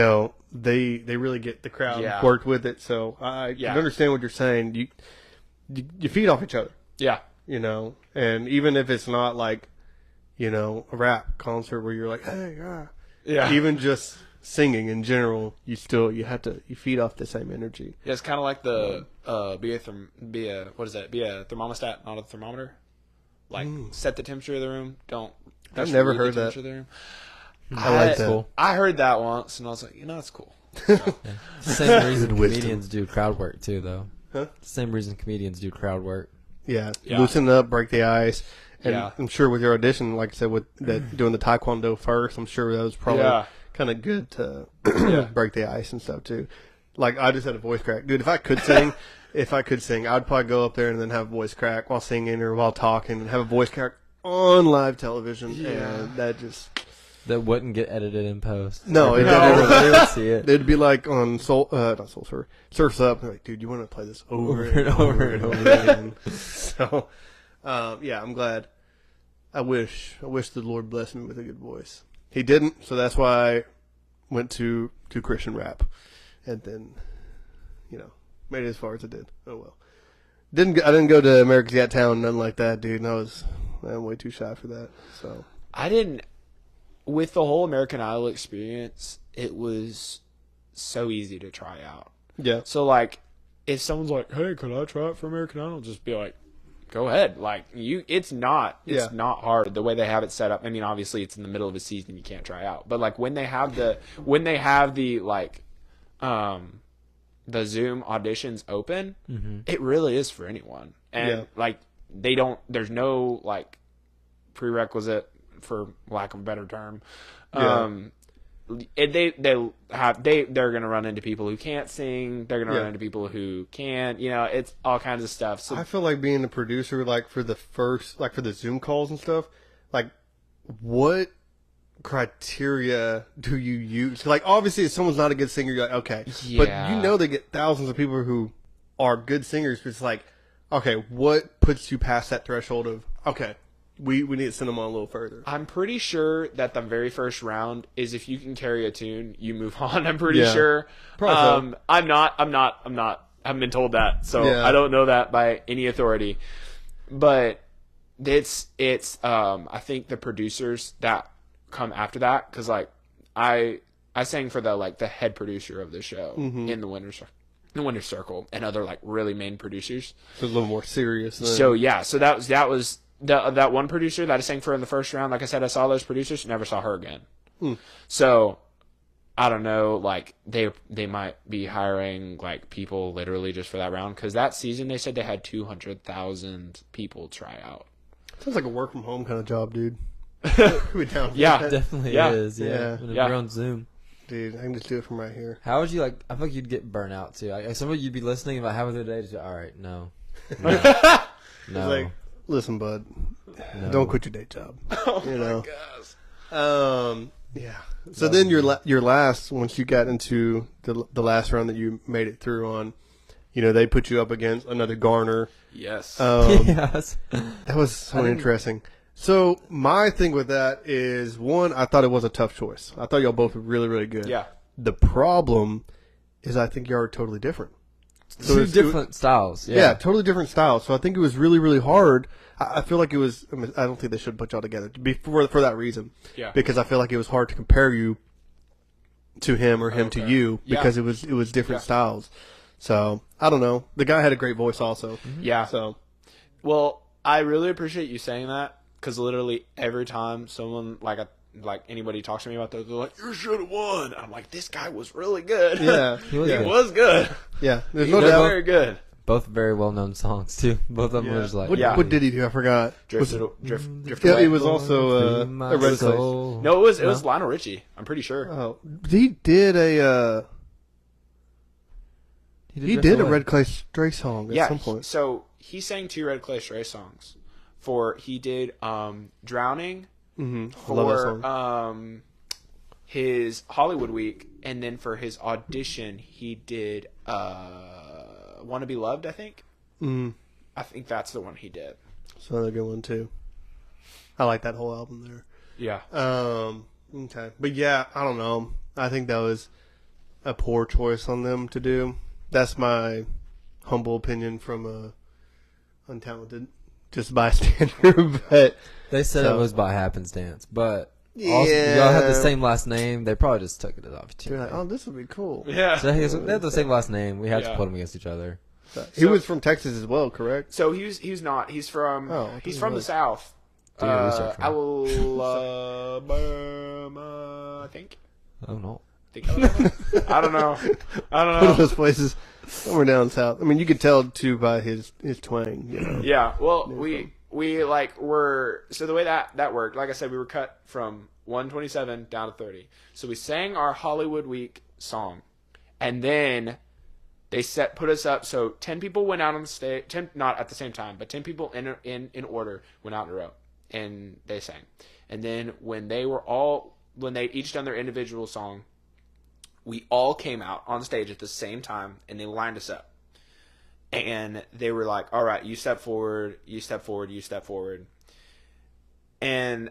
really get the crowd worked with it. So I can understand what you're saying. You feed off each other. Yeah. And even if it's not like, a rap concert where you're like, hey, even just singing in general, you feed off the same energy. Yeah, it's kind of like the be a thermostat, not a thermometer. Like set the temperature of the room. I've never heard that. I like that. I heard that once, and I was like, it's cool. So. Same reason comedians do crowd work too, though. Huh? Same reason comedians do crowd work. Yeah. Loosen up, break the ice. And I'm sure with your audition, like I said, with that doing the taekwondo first, I'm sure that was probably kind of good to break the ice and stuff too. Like I just had a voice crack, dude. If I could sing, I'd probably go up there and then have a voice crack while singing or while talking, and have a voice crack on live television, and that wouldn't get edited in post. No, they would see it. It'd be like on Surf's Up. They're like, dude, you want to play this over and over again? So, I'm glad. I wish the Lord blessed me with a good voice. He didn't, so that's why I went to Christian rap, and then, made it as far as I did. Oh well. I didn't go to America's Got Talent, nothing like that, dude. I'm way too shy for that. So I didn't. With the whole American Idol experience, it was so easy to try out. Yeah. So like, if someone's like, "Hey, could I try out for American Idol?" Just be like, "Go ahead." Like it's not hard the way they have it set up. I mean, obviously it's in the middle of a season, you can't try out. But like when they have the like, the Zoom auditions open, it really is for anyone. And like there's no like prerequisite, for lack of a better term. They're gonna run into people who can't sing. They're gonna run into people who can. It's all kinds of stuff. So I feel like being a producer, like for the Zoom calls and stuff, like what criteria do you use? Like obviously if someone's not a good singer, you're like, okay. But they get thousands of people who are good singers, but it's like, okay, what puts you past that threshold of, okay, we need to send them on a little further? I'm pretty sure that the very first round is if you can carry a tune, you move on. I'm pretty sure. So. I haven't been told that, so I don't know that by any authority. But it's I think the producers that come after that because like I sang for the head producer of the show in the Winter Circle and other like really main producers. So a little more serious. Then. So yeah, so that was that one producer that I sang for in the first round. Like I said, I saw those producers, never saw her again. So I don't know, like they might be hiring like people literally just for that round because that season they said they had 200,000 people try out. Sounds like a work from home kind of job, dude. We down Yeah, It definitely Yeah. is. Yeah. When Yeah. We're on Zoom. dude. I can just do it from right here. How would you like? I feel like you'd get burnt out too. Like somebody you'd be listening about how was their day. Just all right, no, no, It's no. like, listen, bud, No. don't quit your day job. Oh You my know. gosh. Yeah. So then your last, once you got into the last round that you made it through on, they put you up against another Garner. Yes. Yes. That was so interesting. So my thing with that is, one, I thought it was a tough choice. I thought y'all both were really, really good. Yeah. The problem is I think y'all are totally different. So Two it's- different styles. Yeah, totally different styles. So I think it was really, really hard. I feel like it was. I don't think they should put y'all together for that reason. Yeah. Because I feel like it was hard to compare you to him or him to you because it was different styles. So I don't know. The guy had a great voice also. Yeah. So Well, I really appreciate you saying that because literally every time someone like anybody talks to me about that, they're like, "You should have won." I'm like, "This guy was really good." yeah, He was He good. was good. yeah. There's He no was doubt. very good. Both very well known songs too. Both of them were just like. What did he do? I forgot. Drift Yeah, away. it was also My a Red Clay. soul. No, it was Lionel Richie. I'm pretty sure. Oh, he did a he Drift did a Away. Red Clay Stray song at some point. So he sang 2 Red Clay Stray songs. He did Drowning I love that for song. his Hollywood week, and then for his audition he did Wanna Be Loved, I think. I think that's the one he did. It's another good one too. I like that whole album there. Yeah. Okay, but yeah, I don't know. I think that was a poor choice on them to do. That's my humble opinion from a untalented, just bystander. But They said So- it was by happenstance, but yeah, also, y'all had the same last name. They probably just took it as opportunity. They're like, oh, this would be cool. Yeah. So they have the same last name. We had to Yeah. put them against each other. He was from Texas as well, correct? So he's not. He's from Oh, I he's thought from he the was. South. Do your research, man. Alabama, I think. Oh no. Alabama? I don't know. I don't One of know. those places somewhere down south. I mean, you could tell too by his twang. Yeah. Well, we like were so the way that worked. Like I said, we were cut from 127 down to 30. So we sang our Hollywood Week song, and then they put us up. So 10 people went out on the stage. 10 not at the same time, but 10 people in order went out in a row, and they sang. And then when they each done their individual song, we all came out on stage at the same time, and they lined us up. And they were like, all right, you step forward, you step forward, you step forward. And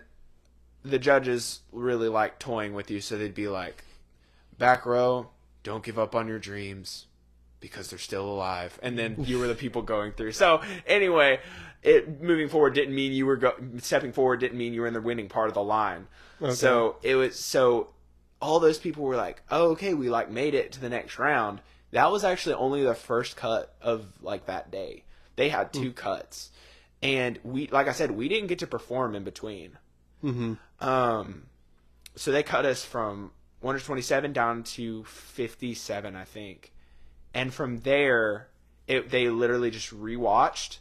the judges really like toying with you, so they'd be like, back row, don't give up on your dreams because they're still alive. And then you were the people going through. So anyway, moving forward didn't mean you were stepping forward didn't mean you were in the winning part of the line. Okay. So all those people were like, oh, okay, we like made it to the next round. That was actually only the first cut of like that day. They had 2 cuts, and like I said, we didn't get to perform in between. So they cut us from 127 down to 57, I think, and from there, they literally just rewatched,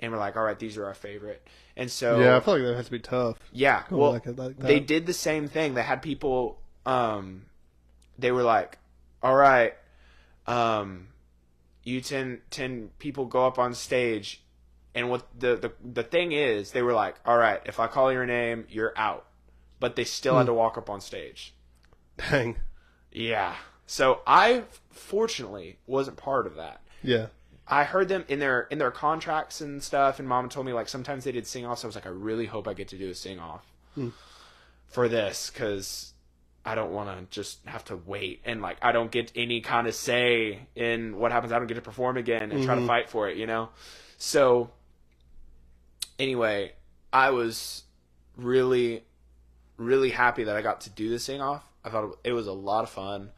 and were like, all right, these are our favorite. And so Yeah, I feel like that has to be tough. yeah, Cool, well, like that. they did the same thing. They had people. They were like, "All right, you 10 people go up on stage," and what the thing is, they were like, "All right, if I call your name, you're out," but they still had to walk up on stage. Dang. Yeah. So I fortunately wasn't part of that. Yeah. I heard them in their contracts and stuff, and Mom told me like sometimes they did sing offs. So I was like, I really hope I get to do a sing off for this, because I don't want to just have to wait and like I don't get any kind of say in what happens. I don't get to perform again and try to fight for it, you know. So anyway, I was really really happy that I got to do this sing off. I thought it was a lot of fun.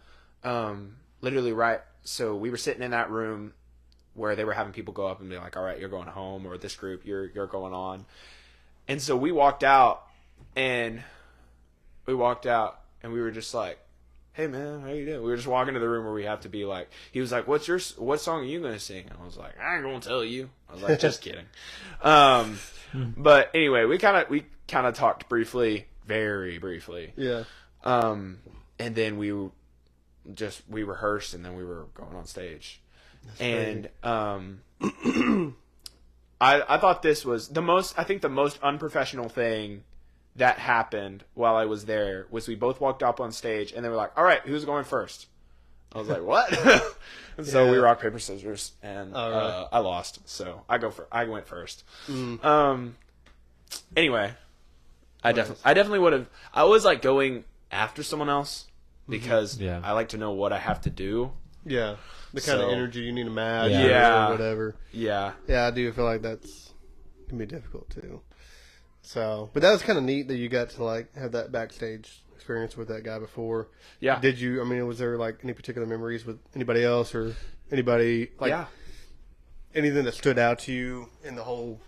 Literally right. So we were sitting in that room where they were having people go up and be like, all right, you're going home, or this group, you're going on. And so we walked out and we were just like, hey man, how you doing? We were just walking to the room where we have to be like, he was like, what song are you going to sing? And I was like, I ain't going to tell you. I was like, just kidding. But anyway, we kind of talked briefly, very briefly. Yeah. And then we rehearsed and then we were going on stage. That's and I thought this was the most unprofessional thing that happened while I was there was we both walked up on stage and they were like, all right, who's going first? I was like, what? And so we rock, paper, scissors, and I lost. So I went first. Anyway, I definitely would have. I was like going after someone else because I like to know what I have to do. Yeah, the kind of energy you need to match. Yeah, or whatever. Yeah, I do feel like that's can be difficult too. So, but that was kind of neat that you got to like have that backstage experience with that guy before. Yeah. Did you? I mean, was there like any particular memories with anybody else or anybody like anything that stood out to you in the whole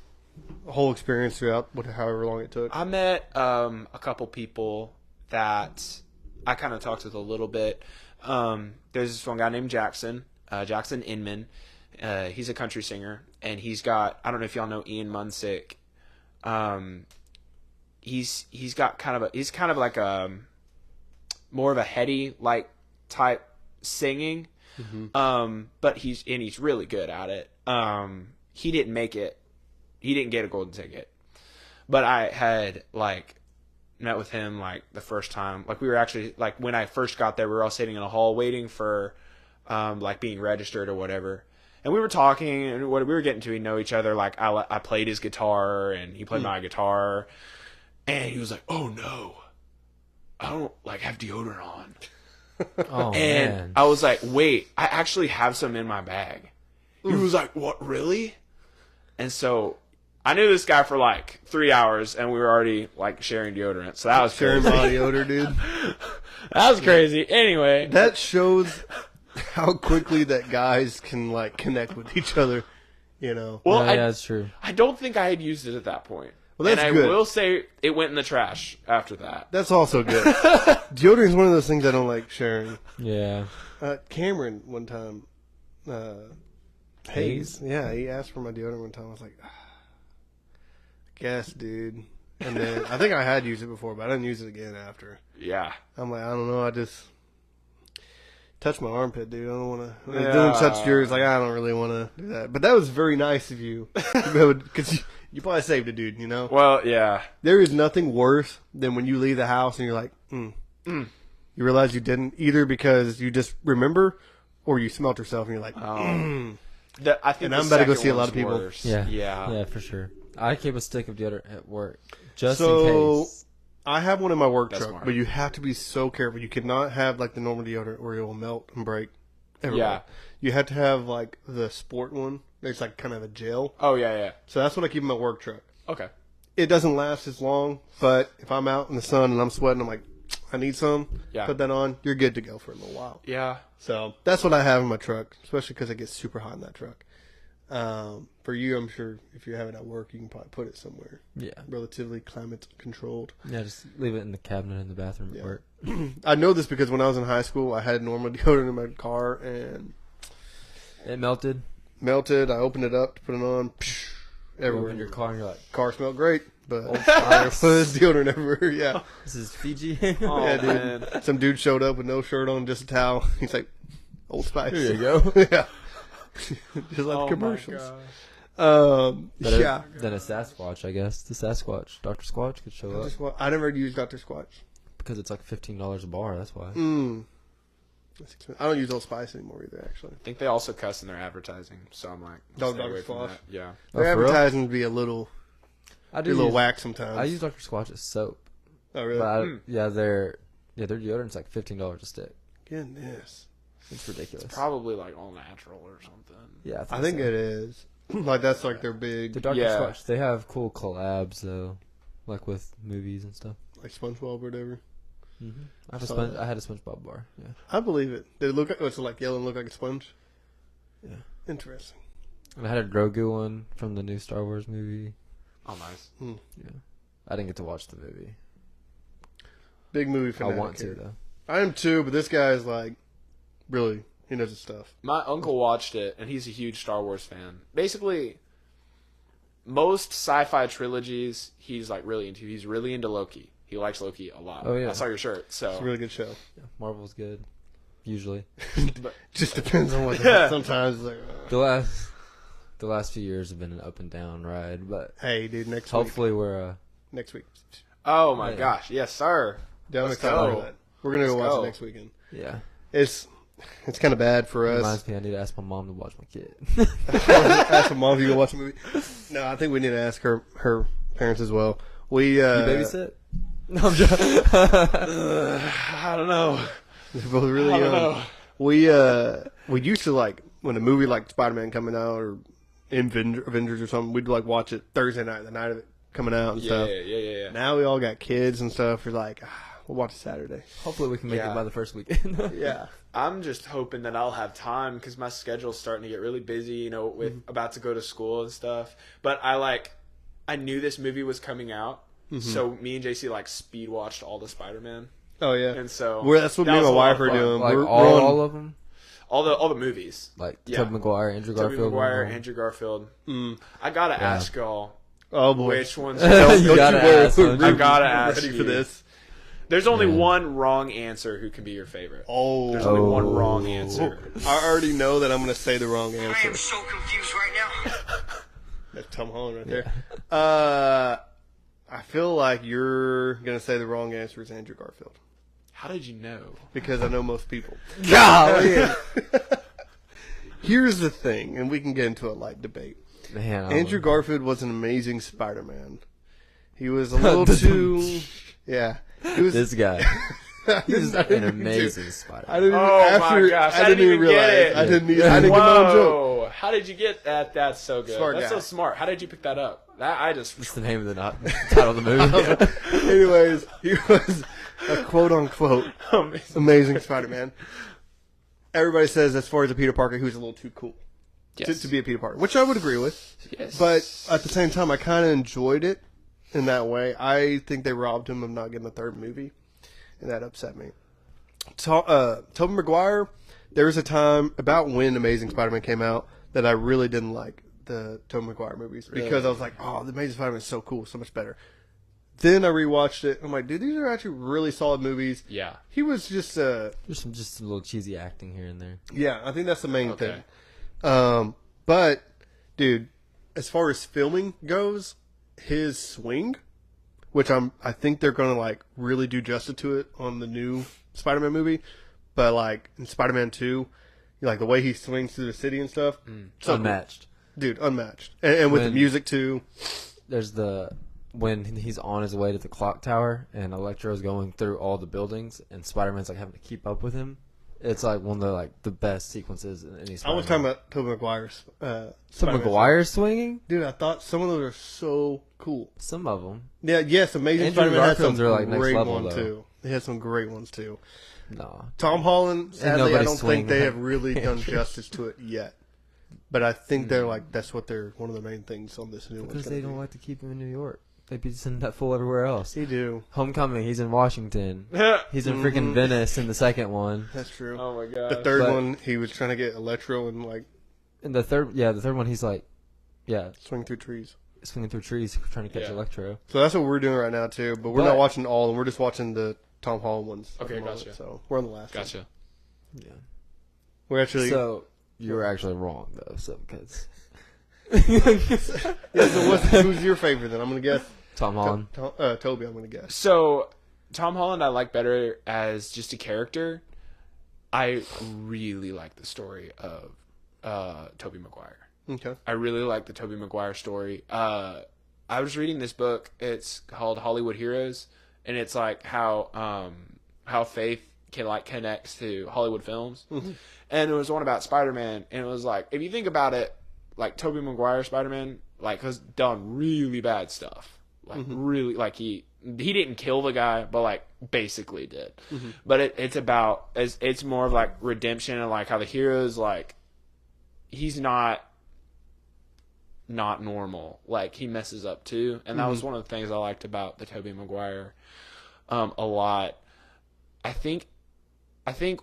experience throughout however long it took? I met a couple people that I kind of talked with a little bit. There's this one guy named Jackson Inman. He's a country singer, and he's got, I don't know if y'all know Ian Munsick. He's kind of like a more of a heady like type singing. But he's really good at it. He didn't make it. He didn't get a golden ticket. But I had like met with him like the first time. Like we were actually like when I first got there, we were all sitting in a hall waiting for like being registered or whatever. And we were talking, and we were getting to know each other. Like I played his guitar, and he played my guitar. And he was like, "Oh no, I don't like have deodorant on." Oh and man! I was like, "Wait, I actually have some in my bag." He was like, "What, really?" And so I knew this guy for like 3 hours, and we were already like sharing deodorant. So that was sharing body odor, dude. That was crazy. Anyway, that shows how quickly that guys can like connect with each other, you know. Well, yeah, that's true. I don't think I had used it at that point. Well, that's and good. I will say it went in the trash after that. That's also good. Deodorant is one of those things I don't like sharing. Yeah. Cameron one time, Hayes, yeah, he asked for my deodorant one time. I was like, I guess, dude. And then I think I had used it before, but I didn't use it again after. Yeah. I'm like, I don't know. I just touched my armpit, dude. I don't want to. Doing touch yours, like I don't really want to do that. But that was very nice of you, because you probably saved a dude, you know. Well, yeah. There is nothing worse than when you leave the house and you're like, You realize you didn't, either because you just remember, or you smelt yourself and you're like, I think and I'm about to go see a lot of people. Worse. Yeah. Yeah, for sure. I keep a stick of deodorant at work just So, in case. I have one in my work That's truck, smart. but you have to be so careful. You cannot have like the normal deodorant where it will melt and break everywhere. Yeah. You have to have like the sport one. There's like kind of a gel. Oh, yeah. So that's what I keep in my work truck. Okay. It doesn't last as long, but if I'm out in the sun and I'm sweating, I'm like, I need some. Yeah. Put that on. You're good to go for a little while. Yeah. So that's what I have in my truck, especially because it gets super hot in that truck. For you, I'm sure if you have it at work, you can probably put it somewhere. Yeah. Relatively climate controlled. Yeah, just leave it in the cabinet in the bathroom at work. I know this because when I was in high school, I had normal deodorant in my car and It melted. melted. I opened it up to put it on. You Everywhere. open your car and you're like, Car smelled great, but there was deodorant everywhere. Yeah. this is Fiji. Oh, Yeah, dude. man. Some dude showed up with no shirt on, just a towel. He's like, Old Spice. Here you go. Yeah. Just like Oh, my commercials. gosh. Better Yeah. than a Sasquatch, I guess. The Sasquatch, Dr. Squatch could show up I never used Dr. Squatch. because it's like $15 a bar. That's why. That's expensive. I don't use Old Spice anymore either, actually. I think they also cuss in their advertising, so I'm like, Dog stay Dr. away from Squatch. that. Yeah. Oh, Their for real? advertising would be a little whack sometimes. I use Dr. Squatch as soap. Oh, really? But their deodorant's like $15 a stick. Goodness. It's ridiculous. Probably like all natural or something. Yeah, I think so. it is. Like, that's like their big... The Dr. Yeah. Squatch, they have cool collabs though, like with movies and stuff. like SpongeBob or whatever. I had a SpongeBob bar. Yeah, I believe it. Did it look like, was it like yellow and look like a sponge? yeah. Interesting. And I had a Grogu one from the new Star Wars movie. Oh, nice. Yeah, I didn't get to watch the movie. Big movie fanatic. I want to here. though. I am too, but this guy's like, really, he knows his stuff. My uncle watched it, and he's a huge Star Wars fan. Basically, most sci-fi trilogies he's like really into. He's really into Loki. He likes Loki a lot. Oh, yeah. I saw your shirt. So It's a really good show. Yeah, Marvel's good, usually. Just depends on what. Sometimes it's like, The last few years have been an up and down ride, but hey, dude, next hopefully we're next week. Oh my Yeah. gosh, yes, sir. Yeah, I'm Let's excited go. for that. We're gonna go Let's watch go. it next weekend. yeah. It's kind of bad for us. Reminds me, I need to ask my mom to watch my kid. Ask my mom if you go watch a movie. No, I think we need to ask her parents as well. We You babysit? No, I'm joking. I don't know. They're both really I young. don't know. We used to like when a movie like Spider-Man coming out or Avengers or something, we'd like watch it Thursday night, the night of it coming out and stuff. Yeah. Now we all got kids and stuff. We're like, we'll watch it Saturday. Hopefully we can make Yeah. it by the first weekend. Yeah. I'm just hoping that I'll have time because my schedule's starting to get really busy, you know, with about to go to school and stuff. But I knew this movie was coming out, so me and JC like speed watched all the Spider-Man, Oh yeah. and so That's what that me and was my a lot wife of are fun. doing. Like we're all of them? all the movies. Like Yeah. Tobey Maguire, Andrew Tobey Garfield. Maguire, and Andrew Garfield. Mm. I gotta ask y'all Oh boy. which ones. You gotta ask, don't I you? gotta ask ready you. for this. There's only Yeah. one wrong answer who can be your favorite. Oh. There's only one wrong answer. I already know that I'm going to say the wrong I answer. am so confused right now. That's Tom Holland right there. I feel like you're going to say the wrong answer is Andrew Garfield How did you know? because I know most people. Golly. Here's the thing, and we can get into a light debate. Man, I Andrew love- Garfield was an amazing Spider-Man. He was a little too, yeah. He was This guy. He's I didn't an mean to. amazing spider. I didn't. Oh after, my gosh! I didn't even realize. get it. I didn't get my own joke. Whoa! How did you get that? That's so good. Smart That's guy. so smart. How did you pick that up? That I just. That's the name of the title of the movie. Anyways, he was a quote unquote amazing Spider-Man. Everybody says, as far as a Peter Parker, he was a little too cool to be a Peter Parker, which I would agree with. Yes. But at the same time, I kind of enjoyed it in that way. I think they robbed him of not getting a third movie, and that upset me. Tobey Maguire, there was a time about when Amazing Spider-Man came out that I really didn't like the Tobey Maguire movies because I was like, oh, the Amazing Spider-Man is so cool, so much better. Then I rewatched it. I'm like, dude, these are actually really solid movies. Yeah. He was just, There's just some little cheesy acting here and there. yeah, I think that's the main Okay. thing. But, dude, as far as filming goes, his swing, which I think they're gonna like really do justice to it on the new Spider-Man movie, but like in Spider-Man 2, like the way he swings through the city and stuff, so Unmatched. cool. Dude, unmatched, and with the When- music too. There's when he's on his way to the clock tower and Electro's going through all the buildings and Spider-Man's like having to keep up with him. It's like one of the best sequences in any I Spider-Man. was talking about Tobey Maguire's. Some Spider-Man. Maguire swinging? Dude, I thought some of those are so cool. Some of them. Yeah, yes, Amazing Andrew Spider-Man had some Garfield's are, like, next great level, ones though. too. They had some great ones too. No. Tom Holland, sadly, I nobody don't swing think they like have really done Andrew. justice to it yet. But I think they're like that's what they're one of the main things on this new one. Because they don't like to keep him in New York. They'd be sending that fool everywhere else. They do. Homecoming, he's in Washington. He's in freaking Mhm. Venice in the second one. That's true. Oh my god. The third But- one, he was trying to get Electro and like And the third one, he's like, swing through trees. swinging through trees trying to catch Yeah. Electro. So that's what we're doing right now too. But we're But- not watching all of them. We're just watching the Tom Holland ones. at Okay, the moment. gotcha. So we're on the last. one. Gotcha. Yeah. We're actually. So you were actually wrong though. So because Yeah. So who's your favorite then? I'm gonna guess. Tom Holland. Toby. I'm gonna guess. So, Tom Holland I like better as just a character. I really like the story of Tobey Maguire. Okay. I really like the Tobey Maguire story. I was reading this book. It's called Hollywood Heroes, and it's like how faith can like connects to Hollywood films. Mm-hmm. And it was one about Spider-Man, and it was like if you think about it, like Tobey Maguire Spider-Man like has done really bad stuff. like really, like he didn't kill the guy, but like basically did. But it's more of like redemption and like how the hero's like he's not normal, like he messes up too, and that was one of the things I liked about the Tobey Maguire a lot. I think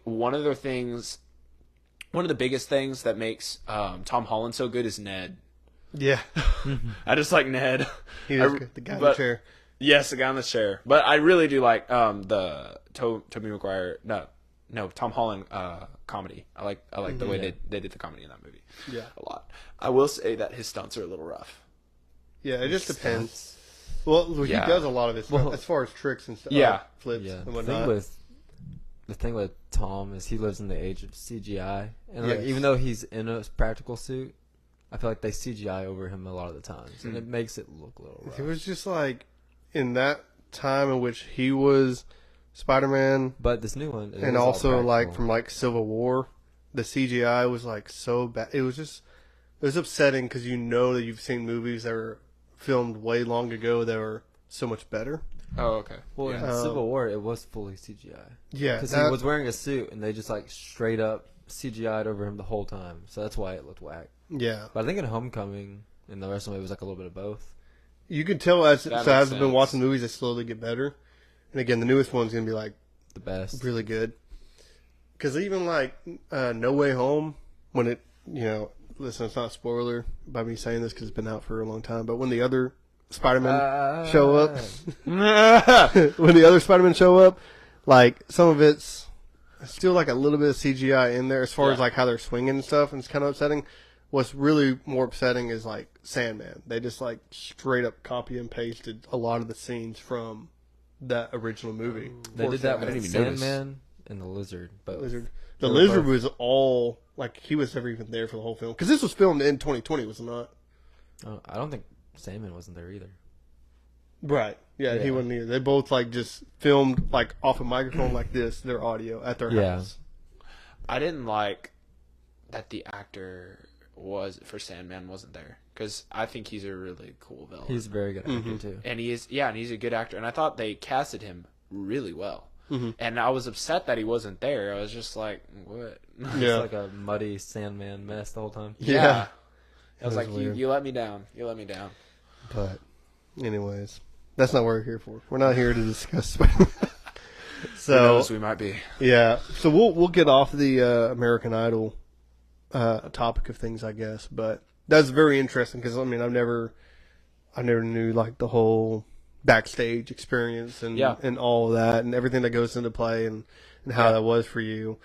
one of the biggest things that makes Tom Holland so good is Ned. Yeah. I just like Ned. He is good. The guy in the chair. Yes, the guy in the chair. But I really do like the Tobey Maguire. No, Tom Holland comedy. I like the way they did the comedy in that movie. Yeah. A lot. I will say that his stunts are a little rough. Yeah, it just depends. Well, he does a lot of it as far as tricks and stuff. Yeah. Flips Yeah. and whatnot. The thing with Tom is he lives in the age of CGI, and like Yes. even though he's in a practical suit, I feel like they CGI over him a lot of the times, and it makes it look a little rough. It was just like in that time in which he was Spider-Man, But this new one, and also like from like Civil War, the CGI was like so bad. It was upsetting because you know that you've seen movies that were filmed way long ago that were so much better. Oh, okay. Well, in Civil War, it was fully CGI. Yeah, Because he was wearing a suit, and they just like straight up CGI'd over him the whole time, so that's why it looked whack. Yeah, But I think in Homecoming and the rest of it was like a little bit of both. you can tell as That so makes as I've been sense. watching movies, they slowly get better. And again, the newest one's gonna be like The best. really good. Because even like No Way Home, when it listen, it's not a spoiler by me saying this because it's been out for a long time. But when the other Spider-Man show up, when the other Spider-Man show up, like some of it's still like a little bit of CGI in there as far as like how they're swinging and stuff, and it's kind of upsetting. What's really more upsetting is like Sandman. They just like straight up copy and pasted a lot of the scenes from that original movie. They did that didn't with even notice. Sandman and the Lizard. But The They were Lizard both- was all like he was never even there for the whole film because this was filmed in 2020, was it not? I don't think Sandman wasn't there either. Right. Yeah, he Yeah. wasn't either. They both like just filmed like off a microphone like this, their audio at their Yeah. house. I didn't like that the actor for Sandman wasn't there because I think he's a really cool villain. He's a very good actor too. And he's a good actor. And I thought they casted him really well. And I was upset that he wasn't there. I was just like, what? It's Yeah. like a muddy Sandman mess the whole time. Yeah. I was That like, was weird. you let me down. You let me down. But anyways, that's not what we're here for. We're not here to discuss Spider-Man. Who So knows, we might be. yeah, so we'll get off the American Idol topic of things, I guess. But that's very interesting because I mean I never knew like the whole backstage experience and and all of that and everything that goes into play and how that was for you.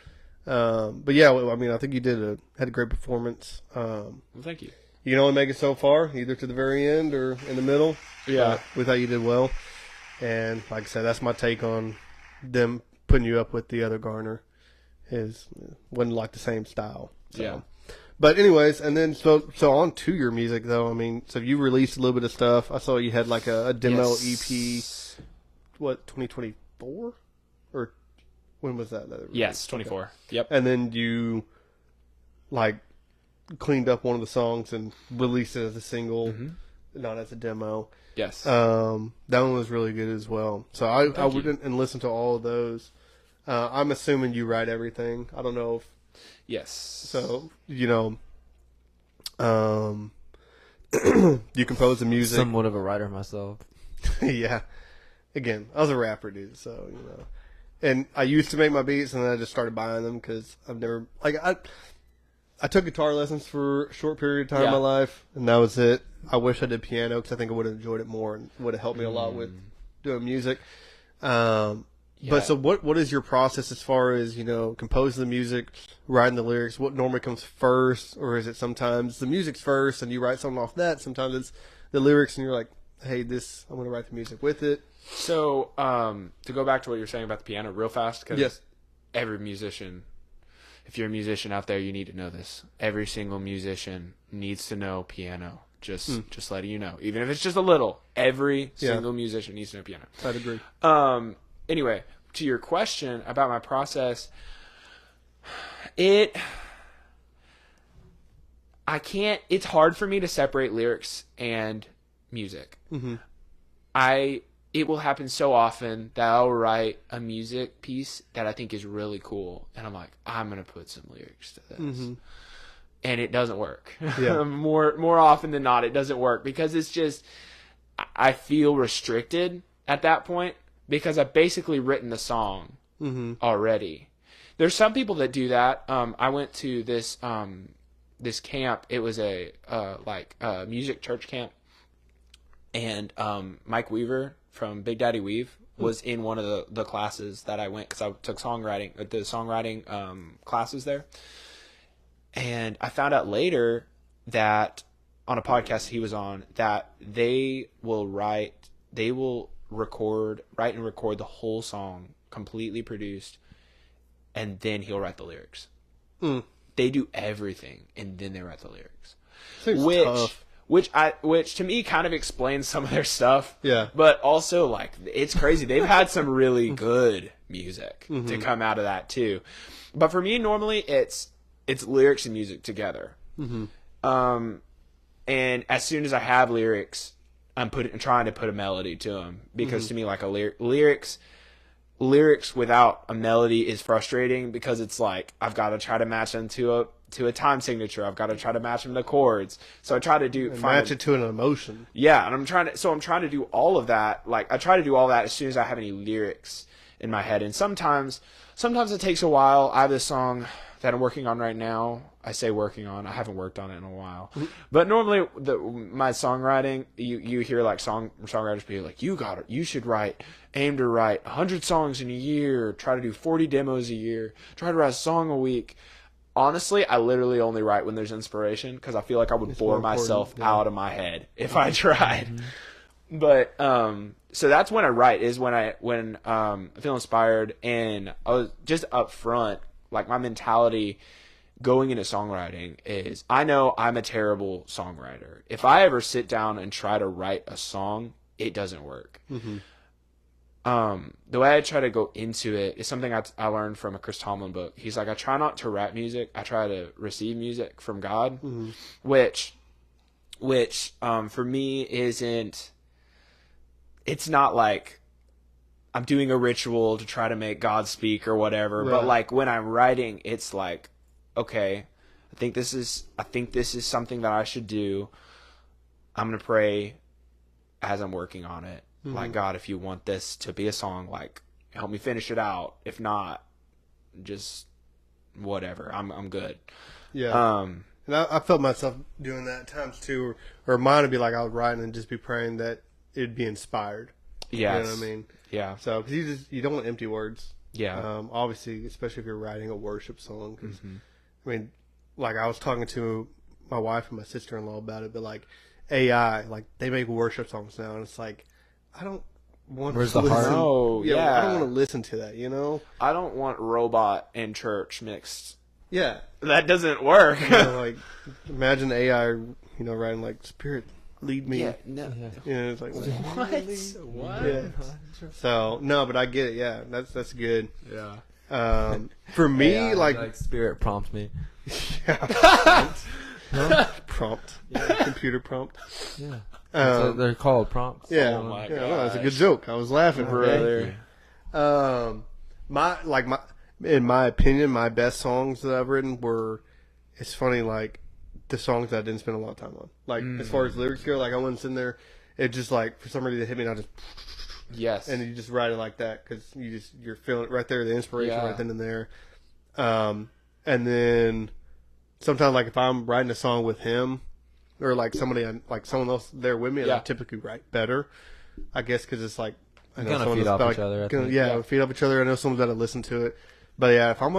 But yeah, I mean I think you had a great performance. Well, thank you. You can only make it so far, either to the very end or in the middle. Yeah. We thought you did well. And like I said, that's my take on them putting you up with the other Garner. Wasn't like the same style. So. Yeah. But anyways, and then so on to your music though. I mean, so you released a little bit of stuff. I saw you had like a demo EP. What 2024 or when was that? Yes, 24. Okay. Yep. And then you like cleaned up one of the songs and released it as a single, not as a demo. Yes. That one was really good as well. So I went and listened to all of those. I'm assuming you write everything. I don't know if yes. so. You compose the music. Somewhat of a writer myself. Yeah. Again, I was a rapper, dude. So and I used to make my beats, and then I just started buying them because I've never I took guitar lessons for a short period of time in my life, and that was it. I wish I did piano because I think I would have enjoyed it more and would have helped me a lot with doing music. But so what is your process as far as, composing the music, writing the lyrics? What normally comes first? Or is it sometimes the music's first and you write something off that? Sometimes it's the lyrics and you're like, hey, I'm going to write the music with it. So, to go back to what you're saying about the piano real fast, because every musician, if you're a musician out there, you need to know this. Every single musician needs to know piano. Just letting you know. Even if it's just a little, every single musician needs to know piano. I'd agree. Anyway, to your question about my process, it's hard for me to separate lyrics and music. it will happen so often that I'll write a music piece that I think is really cool, and I'm like, I'm gonna put some lyrics to this, and it doesn't work. Yeah. more often than not, it doesn't work because it's just I feel restricted at that point because I've basically written the song already. There's some people that do that. I went to this camp. It was a music church camp, and Mike Weaver from Big Daddy Weave was in one of the classes that I went because I took the songwriting classes there. And I found out later that on a podcast he was on that they will write and record the whole song completely produced, and then he'll write the lyrics. They do everything and then they write the lyrics. Seems tough. Which to me kind of explains some of their stuff. Yeah. But also, like, it's crazy. They've had some really good music to come out of that too. But for me, normally it's lyrics and music together. And as soon as I have lyrics, I'm trying to put a melody to them because to me, like, lyrics without a melody is frustrating because it's like I've got to try to match them to a time signature. I've got to try to match them to chords. So I try to match it to an emotion. Yeah, and I'm trying to do all of that. Like, I try to do all that as soon as I have any lyrics in my head. And sometimes it takes a while. I have this song that I'm working on right now. I say working on. I haven't worked on it in a while. But normally my songwriting, you hear like songwriters be like, you should aim to write 100 songs in a year, try to do 40 demos a year, try to write a song a week. Honestly, I literally only write when there's inspiration because I feel like I would bore myself out of my head if I tried. But so that's when I write, is when I feel inspired, and I was just up front, like my mentality going into songwriting is I know I'm a terrible songwriter. If I ever sit down and try to write a song, it doesn't work. The way I try to go into it is something I learned from a Chris Tomlin book. He's like, I try not to rap music. I try to receive music from God, which for me it's not like I'm doing a ritual to try to make God speak or whatever. Right. But like when I'm writing, it's like, okay, I think this is something that I should do. I'm going to pray as I'm working on it. Like, God, if you want this to be a song, like, help me finish it out. If not, just whatever. I'm good. Yeah. And I felt myself doing that at times too, or mine would be like I would write and just be praying that it'd be inspired. Yes. You know what I mean? Yeah. So, because you don't want empty words. Yeah. Obviously, especially if you're writing a worship song. Cause, I mean, like I was talking to my wife and my sister-in-law about it, but like AI, like they make worship songs now, and it's like, I don't want Where's to the heart? listen. Oh, yeah. I don't want to listen to that, you know? I don't want robot and church mixed. Yeah. That doesn't work. You know, like, imagine AI, writing like, Spirit, lead me. Yeah, no. Yeah, it's like, What? Yeah. So, no, but I get it, yeah. That's good. Yeah. For me, AI, like Spirit prompt me. prompt. Computer prompt. Yeah. They're called prompts. Yeah, Oh my no, that's a gosh. good joke. I was laughing, Brother. In my opinion, my best songs that I've written were. It's funny, like the songs that I didn't spend a lot of time on. Like as far as lyrics go, like I wasn't sitting there. It just like for some reason it hit me, and I just. Yes. And you just write it like that because you're feeling it right there, the inspiration right then and there. And then sometimes like if I'm writing a song with him. Or like someone else there with me, and I typically write better, I guess, because it's like I know kind of someone feed that's off each other. I think. Yeah, feed off each other. I know someone's got to listen to it, but yeah, for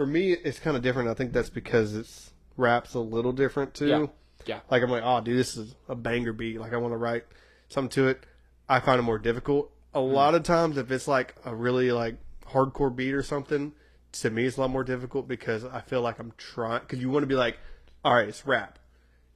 me, it's kind of different. I think that's because rap's a little different too. Yeah. Like I'm like, oh, dude, this is a banger beat. Like I want to write something to it. I find it more difficult. A lot of times, if it's like a really like hardcore beat or something, to me, it's a lot more difficult because I feel like I'm trying. Because you want to be like. All right, it's rap.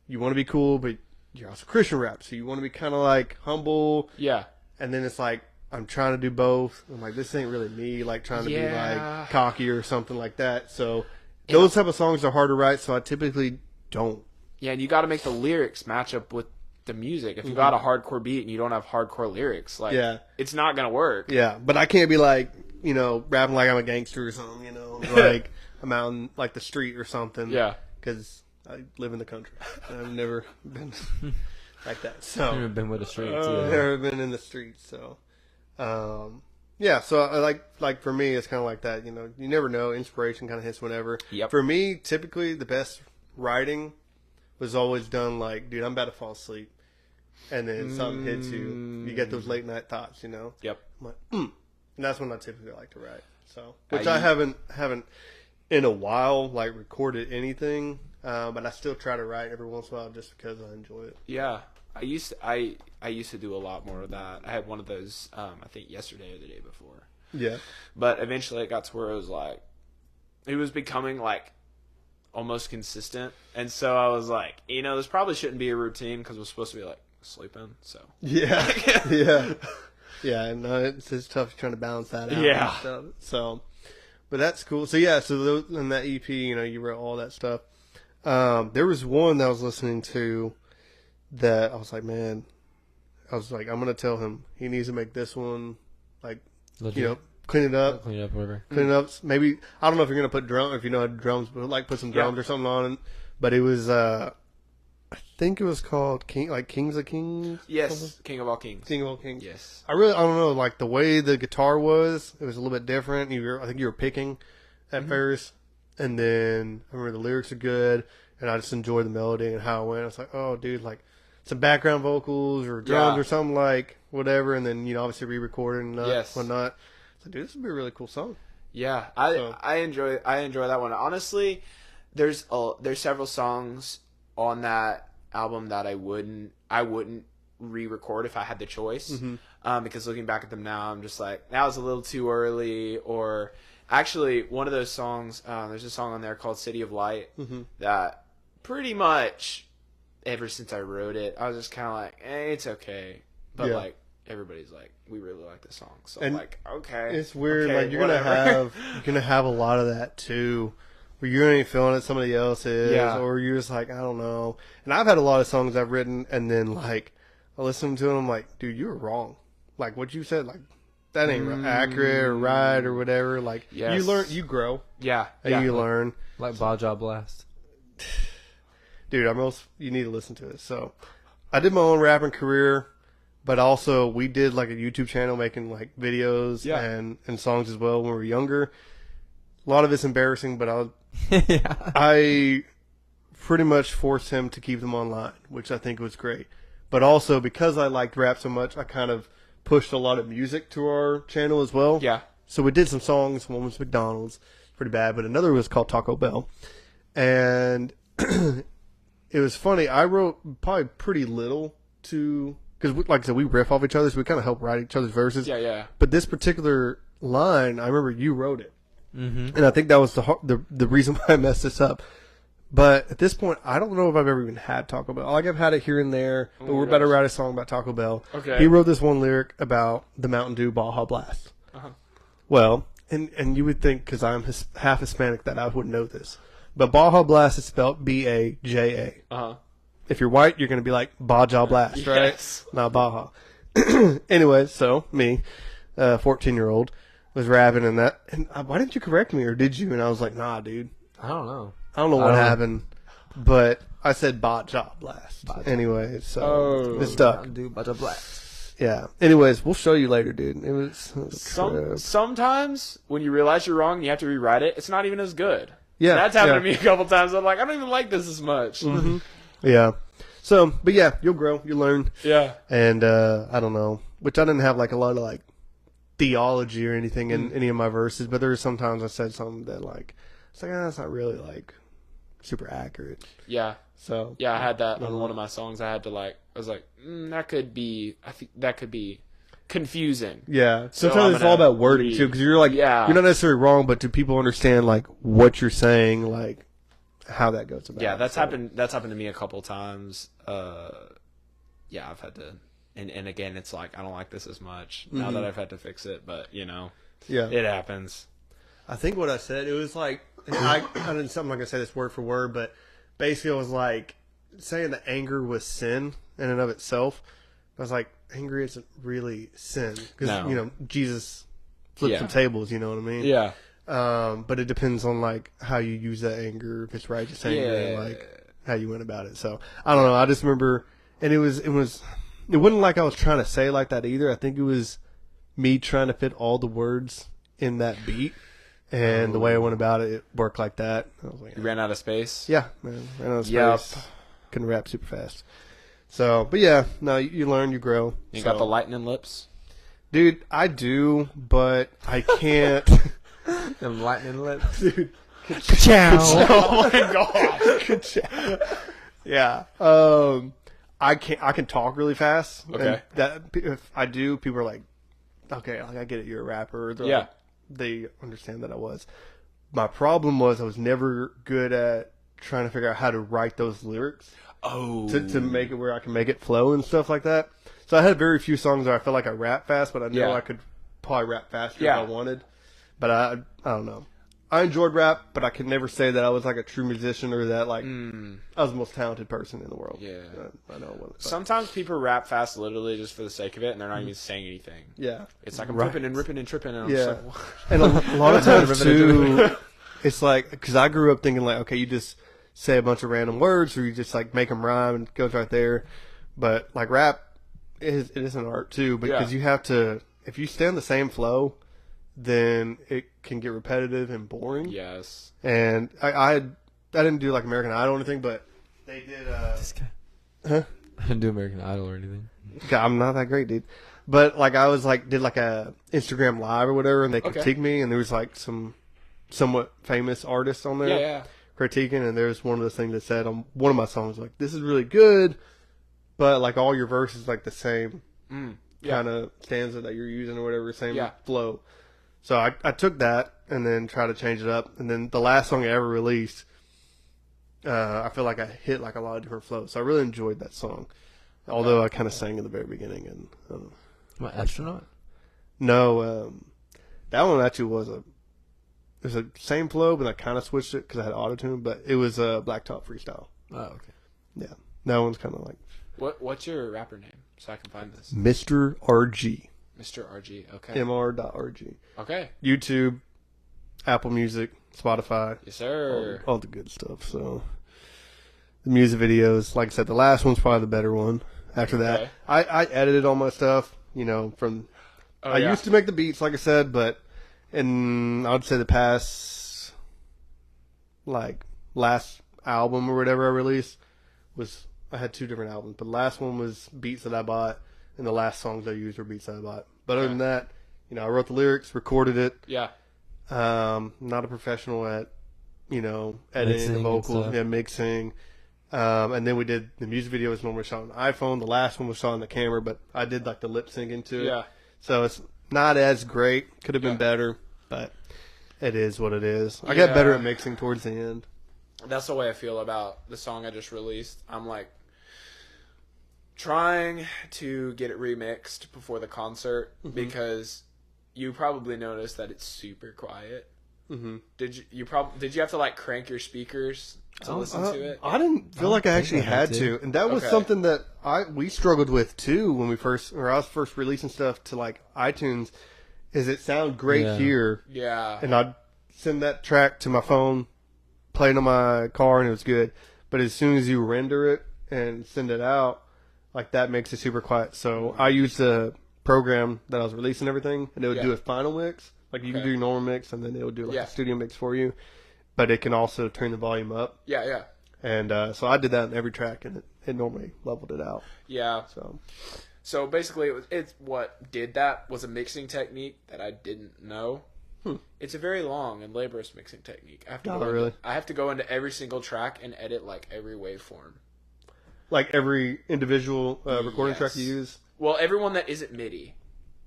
You want to be cool, but you're also Christian rap, so you want to be kind of like humble. Yeah. And then it's like I'm trying to do both. I'm like, this ain't really me. Like trying to be like cocky or something like that. So those type of songs are hard to write. So I typically don't. Yeah, and you got to make the lyrics match up with the music. If you got a hardcore beat and you don't have hardcore lyrics, like it's not gonna work. Yeah, but I can't be like, rapping like I'm a gangster or something, like I'm out in like the street or something. Yeah. Because I live in the country. I've never been like that. So I've never been with the streets. I've never been in the streets. So, so I like for me, it's kind of like that. You never know. Inspiration kind of hits whenever. Yep. For me, typically the best writing was always done like, dude, I'm about to fall asleep, and then something hits you. You get those late night thoughts. Yep. I'm like, and that's when I typically like to write. So, which I haven't in a while like recorded anything, but I still try to write every once in a while just because I enjoy it. Yeah. I used to do a lot more of that. I had one of those, I think yesterday or the day before. Yeah. But eventually it got to where it was becoming like almost consistent. And so I was like, this probably shouldn't be a routine because we're supposed to be like sleeping. So yeah, yeah, yeah. And it's tough trying to balance that out. Yeah. So, but that's cool. So yeah. So in that EP, you wrote all that stuff. There was one that I was listening to that I was like, man, I'm gonna tell him he needs to make this one like, Legit. clean it up, whatever. clean it up. Maybe I don't know if you're gonna put if you know how to drums, but like put some drums or something on it. But it was, I think it was called Kings of Kings. Yes, something? King of All Kings. King of All Kings. Yes. I don't know, like the way the guitar was, it was a little bit different. I think you were picking at first, and then I remember the lyrics are good, and I just enjoyed the melody and how it went. I was like, oh, dude, like some background vocals or drums or something like whatever, and then obviously re-recorded and whatnot. So, dude, this would be a really cool song. Yeah, I enjoy that one. Honestly, there's several songs on that album that I wouldn't re-record if I had the choice. Because looking back at them now, I'm just like, that was a little too early. Or actually, one of those songs, there's a song on there called City of Light that pretty much ever since I wrote it, I was just kind of like, it's okay. But like, everybody's like, we really like this song. So I'm like, okay. It's weird. Okay, like you're gonna have a lot of that too, where you're gonna be feeling it, somebody else is, or you're just like, I don't know. And I've had a lot of songs I've written, and then like I listen to them, I'm like, dude, you were wrong. Like what you said, like that ain't accurate or right or whatever. Like you learn, you grow, and you learn. Like Baja Blast. Dude, you need to listen to it. So, I did my own rapping career, but also we did like a YouTube channel making like videos and songs as well when we were younger. A lot of it's embarrassing, but I pretty much forced him to keep them online, which I think was great. But also because I liked rap so much, I kind of pushed a lot of music to our channel as well. Yeah. So we did some songs. One was McDonald's, pretty bad, but another was called Taco Bell, and it was funny. I wrote probably pretty little because, like I said, we riff off each other, so we kind of help write each other's verses. Yeah. But this particular line, I remember you wrote it, and I think that was the reason why I messed this up. But at this point, I don't know if I've ever even had Taco Bell. Like I've had it here and there, but we're about to write a song about Taco Bell. Okay. He wrote this one lyric about the Mountain Dew Baja Blast. Well, and you would think because I'm half Hispanic that I would know this. But Baja Blast is spelled B-A-J-A. If you're white, you're going to be like Baja Blast, right? Yes. Not Baja. Anyway, so me, 14-year-old, was rapping and that. And why didn't you correct me, or did you? And I was like, nah, dude. I don't know. I don't know what happened, but I said Baja Blast. Anyway, so it's stuck. Dude, Baja Blast. Yeah. Anyways, we'll show you later, dude. It was sometimes when you realize you're wrong, you have to rewrite it. It's not even as good. Yeah, that's happened to me a couple times. I'm like, I don't even like this as much. Yeah. So, but yeah, you'll grow, you learn. Yeah. And I don't know, which I didn't have like a lot of like theology or anything in any of my verses, but there were sometimes I said something that like it's like that's not really like super accurate. Yeah. So yeah, I had that on one of my songs. I had to I was like, that could be. I think that could be confusing. Yeah. Sometimes it's all about wording too, because you're like, you're not necessarily wrong, but do people understand like what you're saying, like how that goes about? Yeah, that's happened. That's happened to me a couple times. Yeah, I've had to, and again, it's like I don't like this as much now that I've had to fix it, but it happens. I think what I said, it was like, I'm not going to say this word for word, but basically it was like, saying that anger was sin in and of itself. I was like, anger isn't really sin because No. Jesus flipped some tables. You know what I mean? Yeah. But it depends on like how you use that anger, if it's righteous anger, and like how you went about it. So I don't know. I just remember, and it wasn't like I was trying to say like that either. I think it was me trying to fit all the words in that beat, and the way I went about it, it worked like that. I was like, You ran out of space? yeah, man, ran out of Yep. space. Couldn't rap super fast. So, but yeah, no, you learn, you grow. You So, got the lightning lips? dude. I do, but I can't. Them lightning lips. Dude, Oh my god. yeah. I can talk really fast. Okay. And that if I do, people are like, okay, like I get it, you're a rapper. They're Yeah. like, they understand that I was. My problem was I was never good at trying to figure out how to write those lyrics Oh. to make it where I can make it flow and stuff like that. So I had very few songs where I felt like I rap fast, but I know Yeah. I could probably rap faster Yeah. if I wanted. But I don't know. I enjoyed rap, but I could never say that I was like a true musician or that like I was the most talented person in the world. Yeah. I know. But, Sometimes people rap fast literally just for the sake of it, and they're not even saying anything. yeah. It's like I'm Right. ripping and ripping and tripping, and I'm Yeah. just like, what? And a lot of times too, it's like because I grew up thinking like, okay, you just say a bunch of random words or you just like make them rhyme and it goes right there. But like rap, it is an art too because Yeah. you have to if you stay on the same flow, then it can get repetitive and boring. Yes. And I didn't do like American Idol or anything, but they did. This guy. Huh? I didn't do American Idol or anything. God, I'm not that great, dude. But like I was like did like a Instagram live or whatever, and they Okay. critiqued me, and there was like some somewhat famous artists on there Yeah. critiquing, and there's one of the things that said on one of my songs like this is really good, but like all your verses like the same Yeah. kind of stanza that you're using or whatever, same Yeah. flow. So I took that and then tried to change it up, and then the last song I ever released, I feel like I hit like a lot of different flows. So I really enjoyed that song, although I kind of sang in the very beginning and. My astronaut. No, that one actually was it was the same flow, but I kind of switched it because I had autotune. But it was a Blacktop freestyle. Oh, okay. Yeah, that one's kind of like What's your rapper name so I can find this? Mr. RG, Mr. RG. Okay. Mr.RG. Okay. YouTube, Apple Music, Spotify, Yes, sir. all the good stuff. So the music videos, like I said, the last one's probably the better one. After that, Okay. I edited all my stuff. From Oh, I yeah. used to make the beats, like I said, but in I'd say the past, like last album or whatever I released was I had two different albums, but the last one was beats that I bought, and the last songs I used were beats that I bought. But other than that, I wrote the lyrics, recorded it. Yeah. Not a professional at editing Mixing the and vocals, stuff. mixing. And then we did the music video was normally shot on the iPhone. The last one was shot on the camera, but I did like the lip sync into it. Yeah. So it's not as great. Could have been Yeah. better, but it is what it is. I got better Yeah. at mixing towards the end. That's the way I feel about the song I just released. I'm like trying to get it remixed before the concert because you probably noticed that it's super quiet. Mm-hmm. Did you have to like crank your speakers to listen to it? I didn't feel like I actually think I had had to, and that was Okay. something that we struggled with too when I was first releasing stuff to like iTunes. Is it sound great Yeah. here? Yeah. And I'd send that track to my phone, play it on my car, and it was good. But as soon as you render it and send it out, like that makes it super quiet. So I used a program that I was releasing everything, and it would Yeah. do a final mix. Like you can Okay. do normal mix, and then it would do like Yeah. a studio mix for you. But it can also turn the volume up. Yeah. And so I did that on every track, and it normally leveled it out. Yeah. So So basically, it's what did that was a mixing technique that I didn't know. It's a very long and laborious mixing technique. I have to Oh, go really? into, I have to go into every single track and edit like every waveform. like every individual recording track you Yes. use. Well, everyone that isn't MIDI,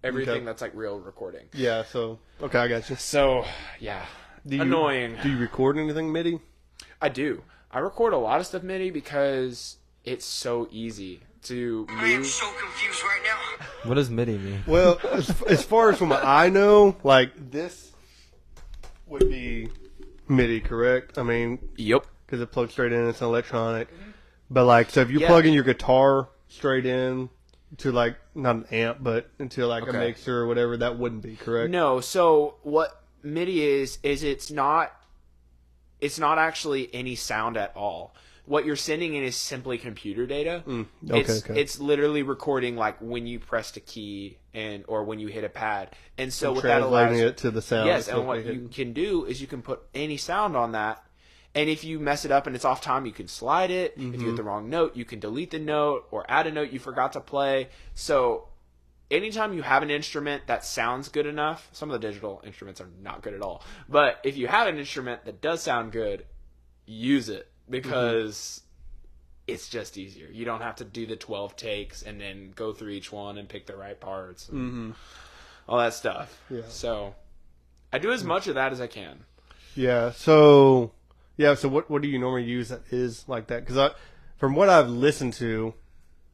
everything Okay. that's like real recording. Yeah. So okay, I got you. So yeah, annoying. Do you record anything MIDI? I do. I record a lot of stuff MIDI because it's so easy to I am move. so confused right now. What does MIDI mean? Well, as far as from what I know, like this would be MIDI, correct? I mean, Yep. because it plugs straight in. It's electronic. But like, so if you Yeah. plug in your guitar straight in to like not an amp, but into like a Okay. mixer or whatever, that wouldn't be correct. No, so what MIDI is it's not actually any sound at all. What you're sending in is simply computer data. Okay. It's literally recording like when you pressed a key or when you hit a pad. And so what that Translating allows it to the sound. Yes, it's and what hopefully you hitting. can do is you can put any sound on that. And if you mess it up and it's off time, you can slide it. If you hit the wrong note, you can delete the note or add a note you forgot to play. So anytime you have an instrument that sounds good enough, some of the digital instruments are not good at all. But if you have an instrument that does sound good, use it because it's just easier. You don't have to do the 12 takes and then go through each one and pick the right parts and all that stuff. Yeah. So I do as much of that as I can. Yeah. So what do you normally use that is like that? Because from what I've listened to,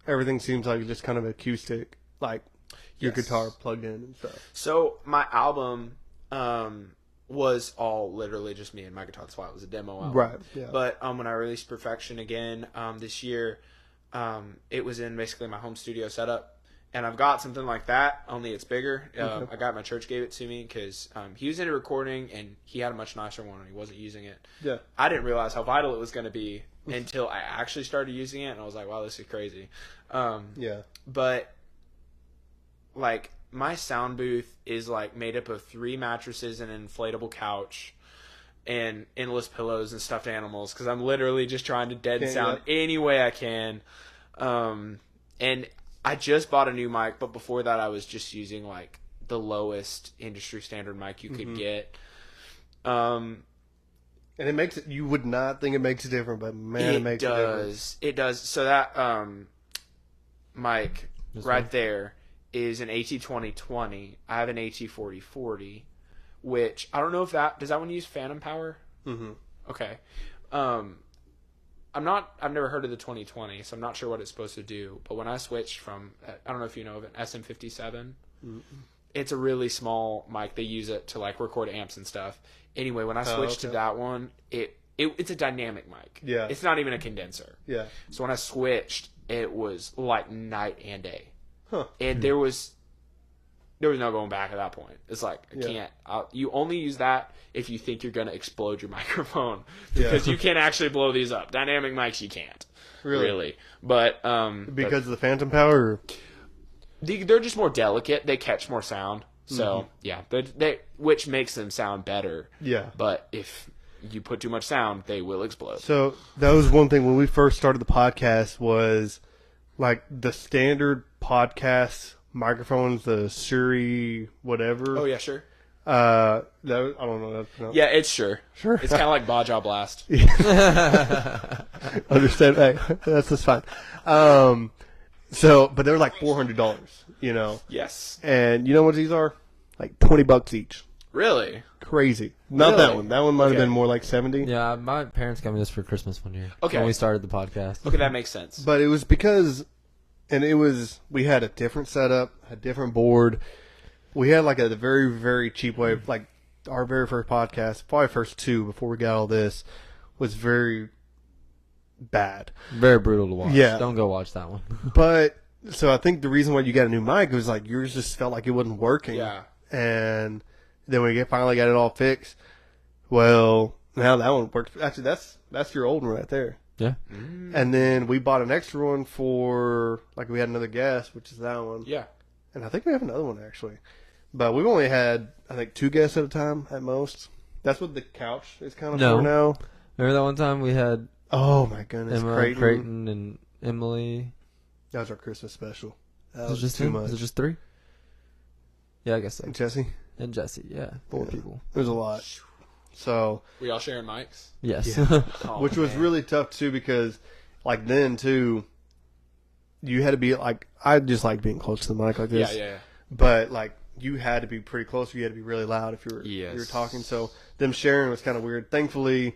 everything seems like just kind of acoustic, like your Yes. guitar plugged in and stuff. So my album was all literally just me and my guitar. That's why it was a demo album. Right. Yeah. But when I released Perfection again this year, it was in basically my home studio setup. And I've got something like that, only it's bigger. I got my church gave it to me because he was into recording and he had a much nicer one and he wasn't using it. Yeah. I didn't realize how vital it was going to be until I actually started using it, and I was like, wow, this is crazy. Yeah. But like my sound booth is like made up of 3 mattresses and an inflatable couch and endless pillows and stuffed animals because I'm literally just trying to deaden sound any way I can. And I just bought a new mic, but before that I was just using like the lowest industry standard mic you could get. And it makes it. You would not think it makes it different, but man, it makes a difference. It does. So that mic This right one? there is an AT2020. I have an AT4040, which I don't know if does that one use phantom power? Mm-hmm. Okay. I've never heard of the 2020, so I'm not sure what it's supposed to do. But when I switched from, I don't know if you know of it, SM57, it's a really small mic. They use it to like record amps and stuff. Anyway, when I switched to that one, it's a dynamic mic. Yeah. It's not even a condenser. Yeah. So when I switched, it was like night and day. Huh. And there was no going back at that point. It's like, I can't. You only use that if you think you're going to explode your microphone. Because you can't actually blow these up. Dynamic mics, you can't. Really. But Because of the phantom power? Or? they're just more delicate. They catch more sound. So, yeah. Which makes them sound better. Yeah. But if you put too much sound, they will explode. So that was one thing when we first started the podcast was like the standard podcast microphones, the Suri whatever. Oh, yeah, sure. I don't know. No. Yeah, it's sure. Sure. It's kind of like Baja Blast. Understand? Hey, that's just fine. But they're like $400, you know. Yes. And you know what these are? Like $20 each. Really? Crazy. Not that Really? one. That one might have Okay. been more like 70. Yeah, my parents got me this for Christmas one year. Okay. When we started the podcast. Okay, that makes sense. But it was because, we had a different setup, a different board. We had like a very, very cheap way of like our very first podcast, probably first 2 before we got all this, was very bad. Very brutal to watch. Yeah. Don't go watch that one. But so I think the reason why you got a new mic was like yours just felt like it wasn't working. Yeah. And then we finally got it all fixed. Well, now that one works. Actually, that's your old one right there. Yeah. And then we bought an extra one for like we had another guest, which is that one. Yeah. And I think we have another one actually. But we've only had I think 2 guests at a time at most. That's what the couch is kind of for now. Remember that one time we had Oh my goodness, Emma, Creighton. Creighton, and Emily? That was our Christmas special. That Was was it just too two? much. Was it just 3? Yeah, I guess so. And Jesse, And Jesse, yeah. 4 people. it was a lot. So, We all sharing mics? Yes. Oh, which was man. really tough too because, like then too, you had to be like I just like being close to the mic like this. Yeah. But like you had to be pretty close. You had to be really loud if you were talking. So them sharing was kind of weird. Thankfully,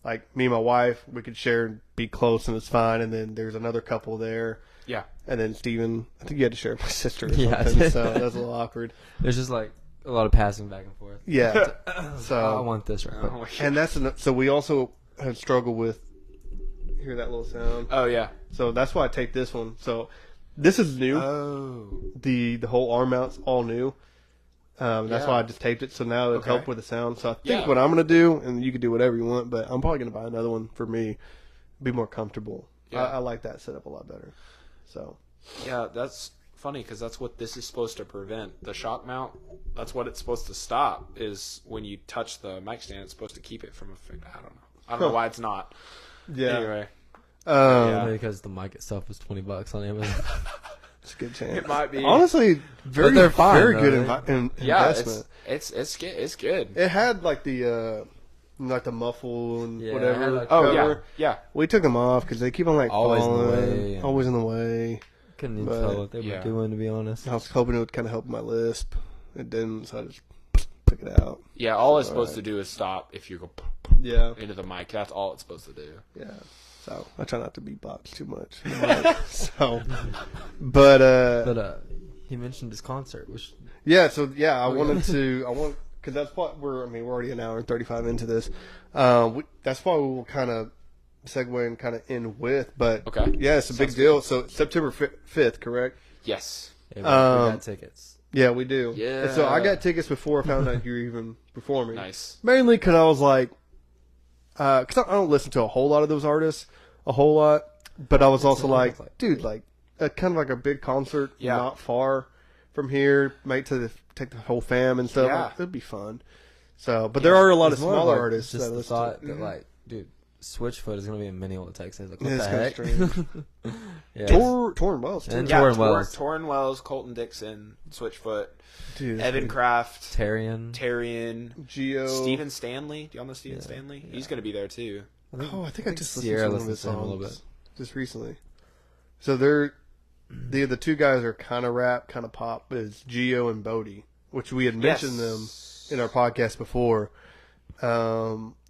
like me and my wife, we could share and be close and it's fine. And then there's another couple there. Yeah. And then Steven, I think you had to share with my sister or Yeah, I something. did. So that was a little awkward. There's just like a lot of passing back and forth. Yeah. I So want this right quick. Oh, and so we also have struggled with. hear that little sound. Oh yeah. So that's why I take this one. So this is new. Oh. The whole arm mount's all new. That's Yeah. why I just taped it. So now it'll Okay. help with the sound. So I think Yeah. what I'm going to do, and you can do whatever you want, but I'm probably going to buy another one for me. Be more comfortable. Yeah. I like that setup a lot better. So Yeah, that's funny because that's what this is supposed to prevent. The shock mount, that's what it's supposed to stop, is when you touch the mic stand, it's supposed to keep it from I don't know why it's not. yeah. Anyway, Yeah. Maybe because the mic itself was $20 on Amazon. It's a good chance. it might be. Honestly, very, they're fine, very though, good Yeah, investment. it's good. It had like the muffle and Yeah, it whatever. had, like, Oh cover. yeah. We took them off because they keep on like Always in the falling, way and- always in the way. Couldn't even But- tell what they Yeah. were doing, to be honest. I was hoping it would kind of help my lisp. It didn't, so I just took it out. Yeah, all it's All supposed right. to do is stop if you go Yeah, into the mic. That's all it's supposed to do. yeah. So I try not to beatbox too much. So, but He mentioned his concert, which yeah. So yeah, I Oh, yeah. wanted to. Because that's what we're already an hour and 35 into this. That's why we'll kind of segue and kind of end with. But Okay. yeah, it's a big Sounds deal. So September 5th, correct? Yes. yeah, we got tickets. Yeah, we do. Yeah. And so I got tickets before I found out you were even performing. Nice. Mainly because I was like, because I don't listen to a whole lot of those artists, a whole lot. But I was also a lot like, of, like- dude, like kind of like a big concert, Yeah. not far from here, take the whole fam and stuff. Yeah. Like, it'd be fun. So, but there are a lot of It's more smaller like artists Just that the listen thought to it. that, like, dude, Switchfoot is gonna be in Mineola, Texas. Like, what Yeah, the it's heck? kinda Yeah. Torn Wells, too. And Yeah, Torrin Wells. Torrin Wells, Colton Dixon, Switchfoot, Dude, Evan Kraft, Tarian. Terrian, Geo. Steven Stanley. Do y'all know Steven Yeah. Stanley? He's going to be there too. Oh, I think I just listened Sierra to one of his listens to him a little songs just recently. So the two guys are kind of rap, kind of pop. Is Geo and Bodie, which we had mentioned them in our podcast before.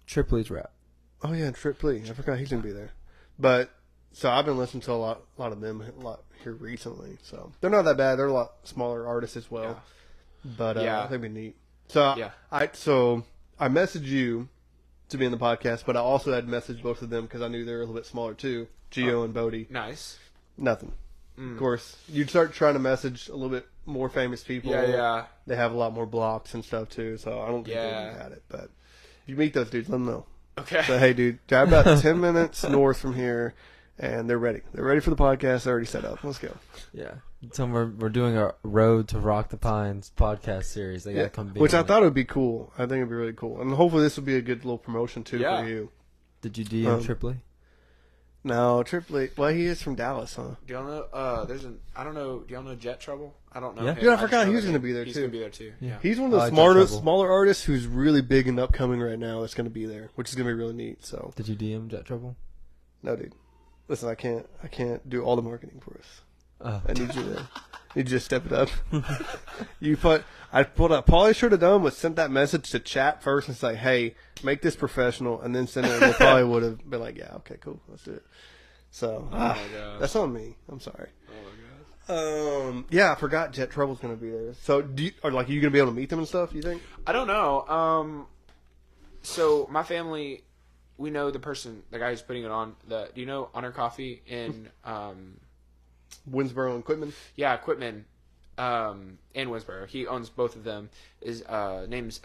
Tripley's rap. Oh yeah, and Trip Lee. I forgot he's gonna be there. But so I've been listening to a lot of them a lot here recently. So they're not that bad. They're a lot smaller artists as well. But Yeah. I think it'd be neat. So Yeah. I messaged you to be in the podcast, but I also had messaged both of them because I knew they were a little bit smaller too. Geo and Bodie. Nice. Nothing. Of course, you'd start trying to message a little bit more famous people. Yeah. They have a lot more blocks and stuff too, so I don't think they Yeah. had it. But if you meet those dudes, let them know. Okay. So, hey, dude, drive about 10 minutes north from here, and they're ready. They're ready for the podcast. They're already set up. Let's go. Yeah. So we're doing a Road to Rock the Pines podcast series. They gotta come. Be Which on I it. thought would be cool. I think it'd be really cool. And hopefully this will be a good little promotion, too, Yeah. for you. Did you DM Um, Tripley? No, Triple. Well, he is from Dallas, huh? Do y'all know, I don't know, do y'all know Jet Trouble? I don't know. Yeah. him. Dude, I just forgot know he was that gonna be there, He's too. going to be there too. Yeah. He's one of I the like Jet Trouble. smaller artists who's really big and upcoming right now that's going to be there, which is going to be really neat. So, Did you DM Jet Trouble? no, dude. Listen, I can't do all the marketing for us. Oh. I need you to step it up. I probably should have done was sent that message to chat first and say, hey, make this professional, and then send it, and they probably would have been like, yeah, okay, cool, let's do it. So, my gosh. that's on me. I'm sorry. Oh my god. Yeah, I forgot Jet Trouble's going to be there. So, are you going to be able to meet them and stuff, you think? I don't know. So my family, we know the guy who's putting it on. Do you know Honor Coffee in Winsboro and Quitman? Yeah, Quitman, and Winsboro. He owns both of them. His name's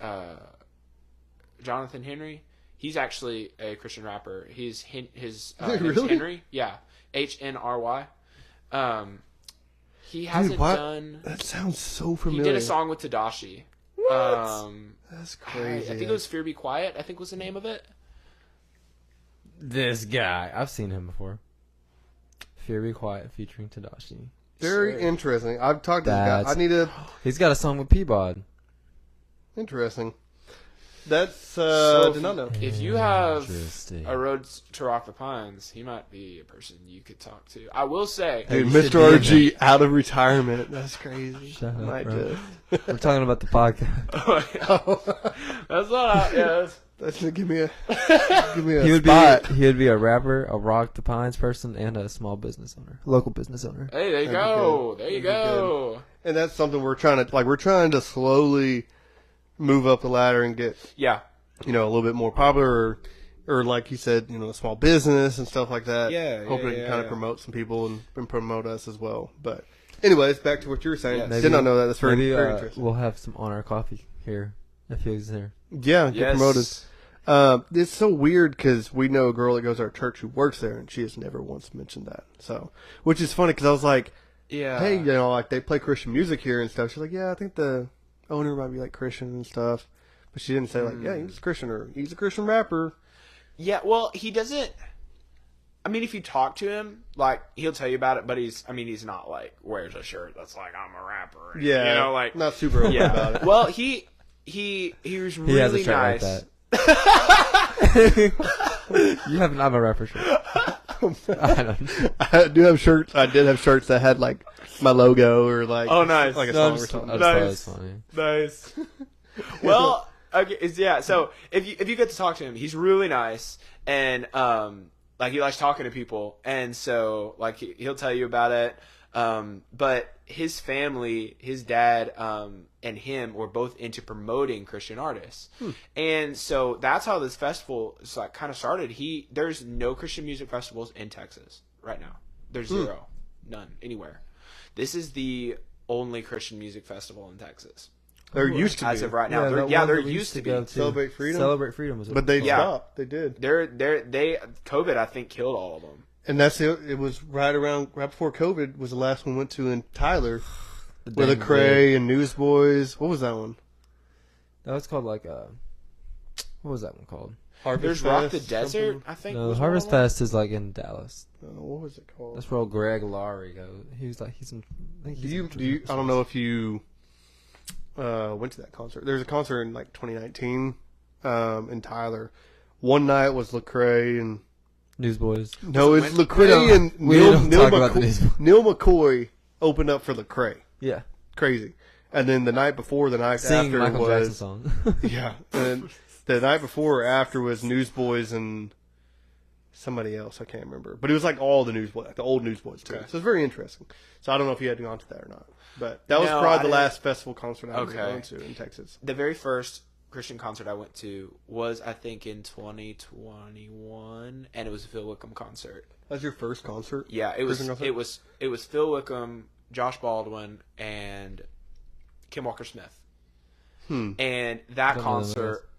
Jonathan Henry. He's actually a Christian rapper. His name's Really? Henry. Yeah, HNRY. He hasn't done. That sounds so He familiar. did a song with Tadashi. What? That's I crazy. think it was Fear Be Quiet. I think was the name of it. This guy. I've seen him before. Fear Be Quiet featuring Tadashi. Very interesting. I've talked to this guy. That's- I need to... He's got a song with Peabod. Interesting. That's, So did not know. If you have Interesting. a Road to Rock the Pines, he might be a person you could talk to. I will say, Dude, you should Mr. be RG out of retirement. That's crazy. Shut up, Might bro. just. We're talking about the podcast. that's not. Yeah, That's gonna give me a He would spot. be a rapper, a Rock the Pines person, and a small business owner, local business owner. hey, there you That'd be go. good. There you That'd be go. And that's something we're trying to slowly move up the ladder and get, Yeah, a little bit more popular or or like he said, a small business and stuff like that. Yeah, hoping yeah, to kind of yeah. promote some people and promote us as well. But anyways, back to what you were saying. Yes. Did not know that. That's very, Maybe very interesting. we'll have some on our coffee here if he's here. Yeah, get promoted. It's so weird because we know a girl that goes to our church who works there, and she has never once mentioned that. So, which is funny because I was like, Yeah. hey, like they play Christian music here and stuff. She's like, yeah, I think the owner might be like Christian and stuff. But she didn't say like, yeah, he's a Christian or he's a Christian rapper. Yeah, well, he doesn't. I mean, if you talk to him, like he'll tell you about it, but he's not like wears a shirt that's like I'm a rapper. Yeah, like not super open about it. Well, he was really He has a shirt nice. like that. You have an I'm a rapper shirt. I don't know. I do have shirts. I did have shirts that had like my logo or like nice. like a No, song I or something. just thought it Nice. was funny. Nice. Well, okay, yeah. So if you get to talk to him, he's really nice, and like he likes talking to people, and so like he'll tell you about it. But his family, his dad, and him were both into promoting Christian artists, and so that's how this festival is like kind of started. There's no Christian music festivals in Texas right now. There's zero, none anywhere. This is the only Christian music festival in Texas. There used to be. As of right now, that there one that we used to be. go Celebrate Freedom? Celebrate Freedom was But they Yeah. stopped. They did. COVID, I think, killed all of them. And that's it. It was right before COVID was the last one we went to in Tyler with Dang Lecrae and Newsboys. What was that one? That was called like what was that one called? Harvest There's Rock the Fest, Desert, something? I think. No, was Harvest one of them. Fest is like in Dallas. What was it called? That's where old Greg Laurie goes. He was like I think he's Do you? I don't know if you went to that concert. There's a concert in like 2019 in Tyler. One night was Lecrae and Newsboys. no, it's when? Lecrae and We Neil, don't talk about the Newsboys. Neil McCoy opened up for Lecrae. Yeah, Crazy. And then the night before, the night sing after Michael was Jackson song. yeah. And the night before or after was Newsboys and somebody else. I can't remember, but it was like all the Newsboys, like the old Newsboys too. Okay. So it's very interesting. So I don't know if you had gone to that or not, but that was No, I probably the didn't. last festival concert I was Okay. going to in Texas. The very first Christian concert I went to was, I think, in 2021, and it was a Phil Wickham concert. That was your first concert? Yeah, it was. Christian concert? It was Phil Wickham, Josh Baldwin, and Kim Walker Smith. And that Don't know them concert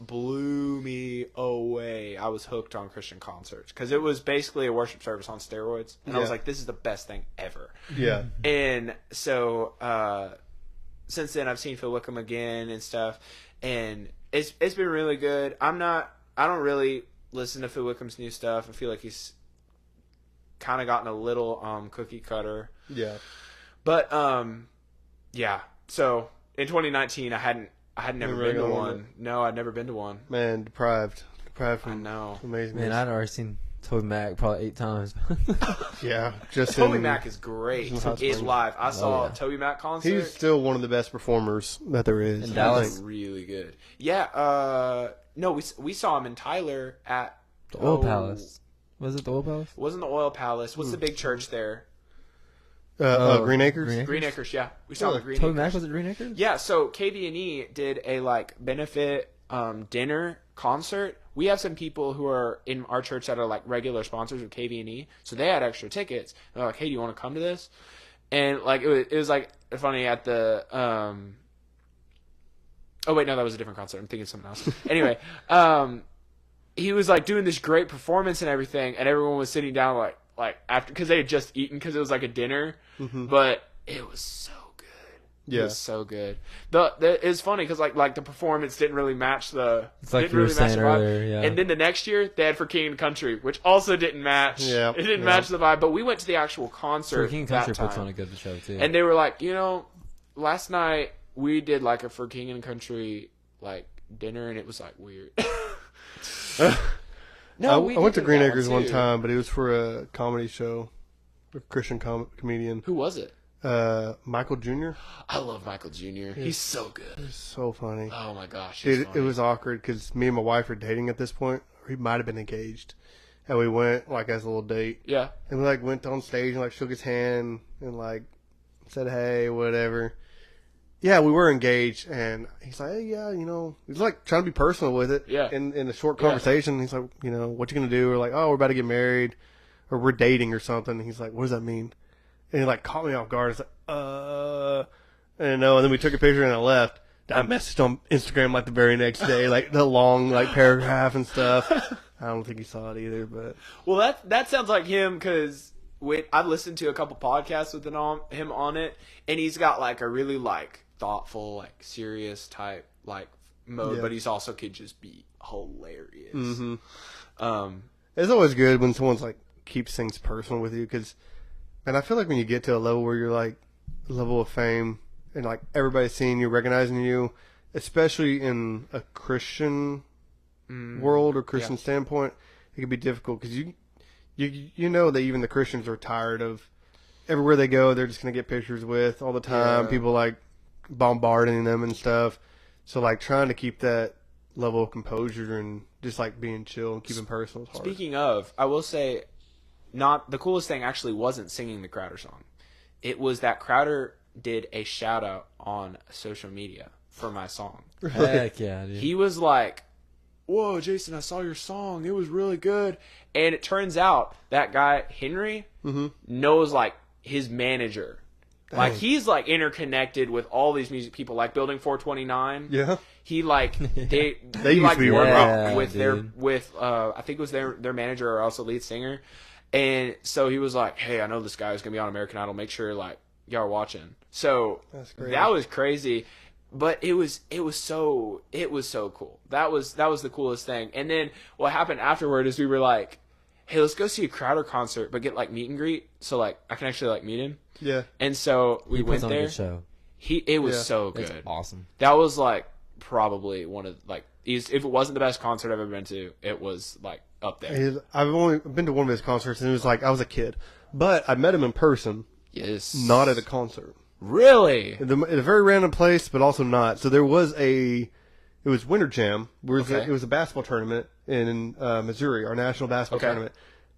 blew me away. I was hooked on Christian concerts because it was basically a worship service on steroids, and I was Yeah. like, "This is the best thing ever." Yeah. And so since then, I've seen Phil Wickham again and stuff, and it's been really good. I don't really listen to Phil Wickham's new stuff. I feel like he's kind of gotten a little cookie cutter. Yeah. But yeah. So in 2019, I hadn't never really been to gone on one. No, I'd never been to one. Man, deprived I from know. amazing. Man, I'd already seen Toby Mac probably 8 times. yeah, just Toby in- Mac is great. in Hot It's Springs. live. I saw yeah. a Toby Mac concert. He's still one of the best performers that there is. In I Dallas? think. Really good. Yeah. No, we saw him in Tyler at The Oil Palace. Was it the Oil Palace? Wasn't the Oil Palace? What's the big church there? Green Acres? Green Acres? Green Acres. Yeah, we saw him at Green Toby Acres. Mac was at Green Acres? Yeah. So KBNE did a like benefit dinner concert. We have some people who are in our church that are like regular sponsors of KBNE, so they had extra tickets. And they're like, "Hey, do you want to come to this?" And like it was like funny at the oh wait, no, that was a different concert. I'm thinking of something else. Anyway, he was like doing this great performance and everything, and everyone was sitting down like after because they had just eaten because it was like a dinner, but it was so good. It Yeah. was so good. It's funny because like the performance didn't really match the. It's like didn't you were really match saying the vibe. earlier, yeah. And then the next year they had For King and Country, which also didn't match. Yeah, it didn't yeah. match the vibe. But we went to the actual concert. For King that Country puts time. on a good show too. And they were like, last night we did like a For King and Country like dinner, and it was like weird. I we went to did Green that Acres one too. time, but it was for a comedy show, a Christian comedian. Who was it? Michael Jr. I love Michael Jr. He's so good. So funny. Oh my gosh, he's It funny. was awkward because me and my wife were dating at this point, or he might have been engaged, and we went like as a little date, Yeah. and we like went on stage and like shook his hand and like said hey, whatever. yeah, we were engaged, and he's like, hey, yeah, he's like trying to be personal with it. Yeah. In a short conversation, he's like, what you gonna do? We're like, oh, we're about to get married, or we're dating or something. And he's like, what does that mean? And he like caught me off guard. It's like, and then we took a picture and I left. I messaged on Instagram like the very next day, like the long like paragraph and stuff. I don't think he saw it either, but Well, that sounds like him because I've listened to a couple podcasts with him on it, and he's got like a really like thoughtful, like serious type like mode, but he's also could just be hilarious. Mm-hmm. It's always good when someone's like keeps things personal with you, and I feel like when you get to a level where you're like a level of fame and like everybody's seeing you, recognizing you, especially in a Christian world or Christian standpoint, it can be difficult because you know that even the Christians are tired of everywhere they go, they're just going to get pictures with all the time. People like bombarding them and stuff. So like trying to keep that level of composure and just like being chill and keeping personal is hard. Speaking of, I will say, not the coolest thing actually wasn't singing the Crowder song. It was that Crowder did a shout out on social media for my song. Heck yeah, dude. He was like, whoa, Jayson, I saw your song. It was really good. And it turns out that guy, Henry, knows like his manager. Dang. Like he's like interconnected with all these music people, like Building 429. Yeah. He like they used like to be worked around. with dude. I think it was their manager or also lead singer. And so he was like, hey, I know this guy is gonna be on American Idol. Make sure like y'all are watching. So that was crazy. But it was so cool. That was the coolest thing. And then what happened afterward is we were like, hey, let's go see a Crowder concert, but get like meet and greet, so like I can actually like meet him. Yeah. And so we went puts on a there. good show. It was so good. It's awesome. That was like probably one of like if it wasn't the best concert I've ever been to, it was like up there. I've only been to one of his concerts, and it was like I was a kid, but I met him in person. Yes. Not at a concert. Really? At a very random place, but also not. So there was it was Winter Jam. It was a basketball tournament in Missouri, our national basketball tournament.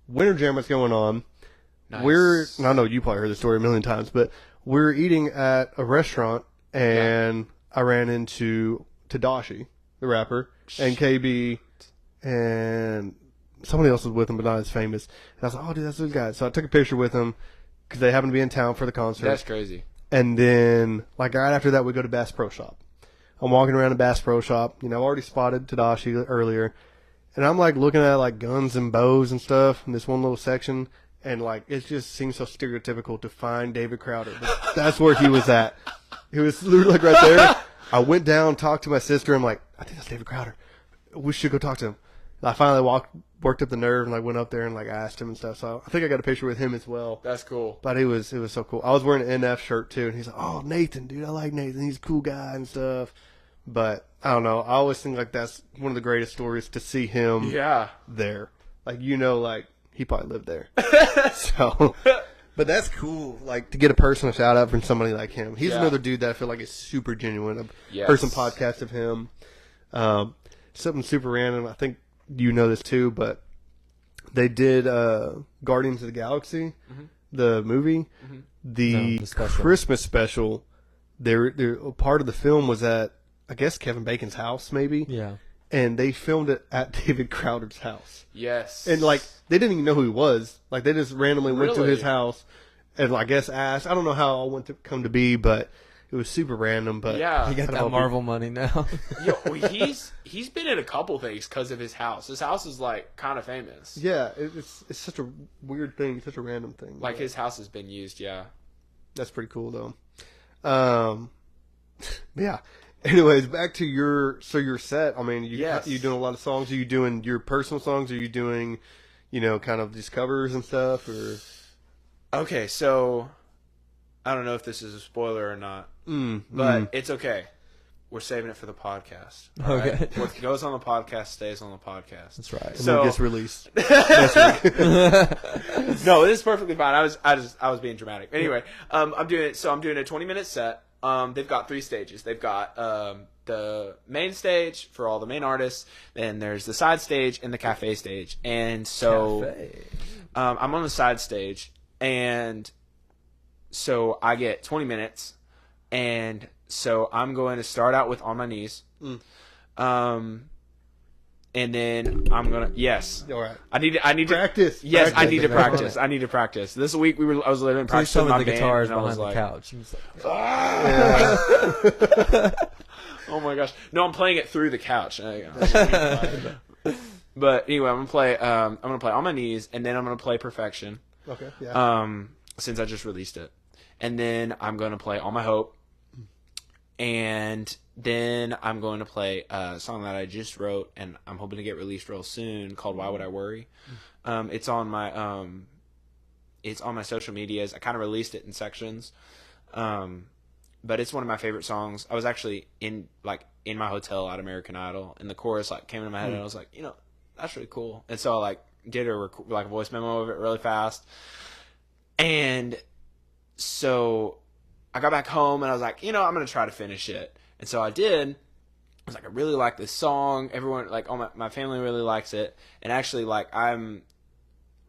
Winter Jam was going on. Nice. I know you probably heard the story a million times, but we're eating at a restaurant, and I ran into Tadashi, the rapper, and KB, and somebody else was with him, but not as famous. And I was like, oh, dude, that's those guys. So I took a picture with them because they happened to be in town for the concert. That's crazy. And then, like, right after that, we go to Bass Pro Shop. I'm walking around a Bass Pro Shop. I've already spotted Tadashi earlier. And I'm, like, looking at, like, guns and bows and stuff in this one little section. And, like, it just seems so stereotypical to find David Crowder. But that's where he was at. He was literally, like, right there. I went down, talked to my sister. I'm like, I think that's David Crowder. We should go talk to him. And I finally worked up the nerve and like went up there and like asked him and stuff. So I think I got a picture with him as well. That's cool. But it was so cool. I was wearing an NF shirt too, and he's like, "Oh, Nathan, dude, I like Nathan. He's a cool guy and stuff." But I don't know. I always think like that's one of the greatest stories to see him there. Like like he probably lived there. So, but that's cool. Like to get a personal shout out from somebody like him. He's another dude that I feel like is super genuine. I've heard some podcasts of him. Something super random. I think you know this too, but they did Guardians of the Galaxy, the movie, the Christmas special. They're part of the film was at I guess Kevin Bacon's house, maybe. Yeah. And they filmed it at David Crowder's house. Yes. And like they didn't even know who he was. Like they just randomly went to Really? his house and I guess asked. I don't know how it all went to come to be, but it was super random. But Yeah. He got that Marvel money now. Yo, he's been in a couple things because of his house. His house is like kind of famous. yeah, it's such a weird thing, such a random thing. Like but his house has been used. Yeah. that's pretty cool though. Yeah. Anyways, back to your set. I mean, you doing a lot of songs. Are you doing your personal songs? Are you doing, kind of these covers and stuff? Or Okay, so I don't know if this is a spoiler or not, but it's okay. We're saving it for the podcast. all Okay. right? What goes on the podcast stays on the podcast. That's right. and So- then it gets released next week. No, this is perfectly fine. I was being dramatic. Anyway, I'm doing a 20-minute set. They've got 3 stages. They've got the main stage for all the main artists. Then there's the side stage and the cafe stage. And so I'm on the side stage, and so I get 20 minutes, and So I'm going to start out with On My Knees. And then I'm gonna All right. I need to Practice. Yes, I Practice. need to practice. I need to practice. This week I was literally Please practicing show me my the band, guitars and I was behind the like, couch. He was like, oh my gosh, no, I'm playing it through the couch. But anyway, I'm gonna play On My Knees, and then I'm gonna play Perfection. Okay. Yeah. Since I just released it, and then I'm gonna play All My Hope, and then I'm going to play a song that I just wrote, and I'm hoping to get released real soon, called "Why Would I Worry." It's on my social medias. I kind of released it in sections, but it's one of my favorite songs. I was actually in my hotel at American Idol, and the chorus came into my head, and I was like, that's really cool. And so I did a voice memo of it really fast, and so I got back home, and I was like, I'm gonna try to finish it. And so I did. I was like, I really like this song. Everyone, all my family really likes it. And actually, right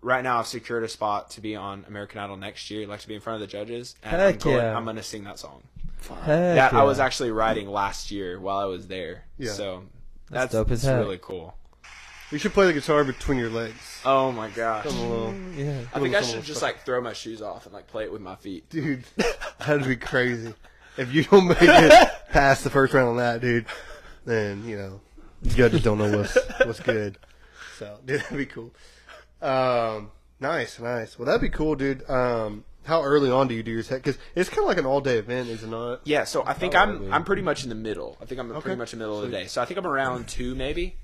now I've secured a spot to be on American Idol next year, to be in front of the judges. And I'm going to sing that song. I was actually writing last year while I was there. Yeah. So that's dope as heck. really cool. You should play the guitar between your legs. Oh my gosh. yeah. I think I should just throw my shoes off and play it with my feet. Dude, that'd be crazy. If you don't make it past the first round on that, dude, then, the judges don't know what's good. So, dude, that'd be cool. Nice. Well, that'd be cool, dude. How early on do you do your set? Because it's kind of like an all-day event, is it not? Yeah, so I think I'm pretty much in the middle. I think I'm pretty much in the middle of the day. So I think I'm around 2 maybe.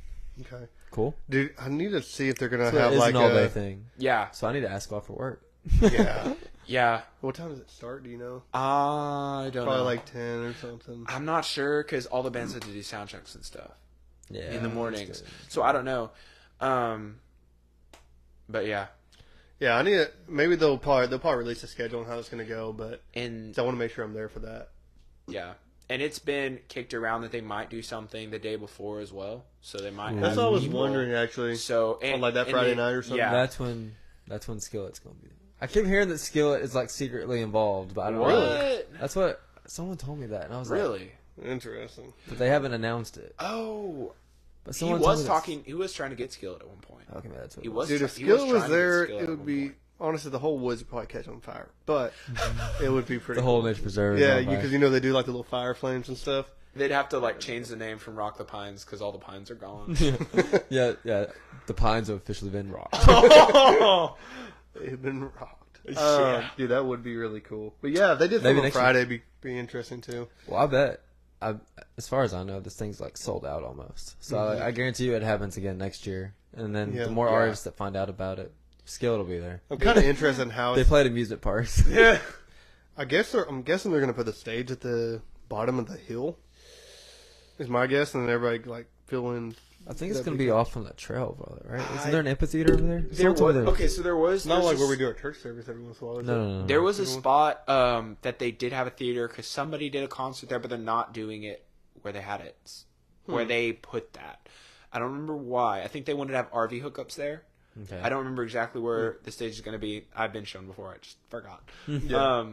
Okay. Cool. Dude, I need to see if they're going to So have it is an all-day thing. Yeah. So I need to ask off for work. Yeah. Yeah. What time does it start? Do you know? I don't know. Probably 10 or something. I'm not sure because all the bands have to do sound checks and stuff in the mornings. So I don't know. But yeah. Yeah, I need to. Maybe they'll probably release a schedule on how it's going to go, but so I want to make sure I'm there for that. Yeah. And it's been kicked around that they might do something the day before as well. So they might. That's what I was wondering, actually. So on that Friday night or something. Yeah. That's when Skillet's going to be there. I keep hearing that Skillet is secretly involved, but I don't know. What? That's what someone told me that, and I was really interesting. But they haven't announced it. Oh, but he was talking. He was trying to get Skillet at one point. Okay, that's what he was. Dude, if Skillet was there, it would be honestly the whole woods would probably catch on fire. But it would be pretty. The whole cool. nature preserve. Yeah, because they do the little fire flames and stuff. They'd have to change the name from Rock the Pines because all the pines are gone. yeah. The pines have officially been rocked. They've been rocked. Yeah. Dude, that would be really cool. But yeah, if they did film on Friday, it'd be interesting too. Well, I bet. As far as I know, this thing's sold out almost. So I guarantee you it happens again next year. And then the more artists that find out about it, Skillet will be there. I'm kind of interested in how they played amusement parks. Yeah. I'm guessing they're gonna put the stage at the bottom of the hill. Is my guess, and then everybody fill in. I think it's going to be off from that trail, brother, right? Isn't there an amphitheater over there? Okay, so there was... Not like where we do our church service every once in a while. No. There was a spot that they did have a theater because somebody did a concert there, but they're not doing it where they had it. Where they put that. I don't remember why. I think they wanted to have RV hookups there. Okay. I don't remember exactly where the stage is going to be. I've been shown before. I just forgot. Yeah.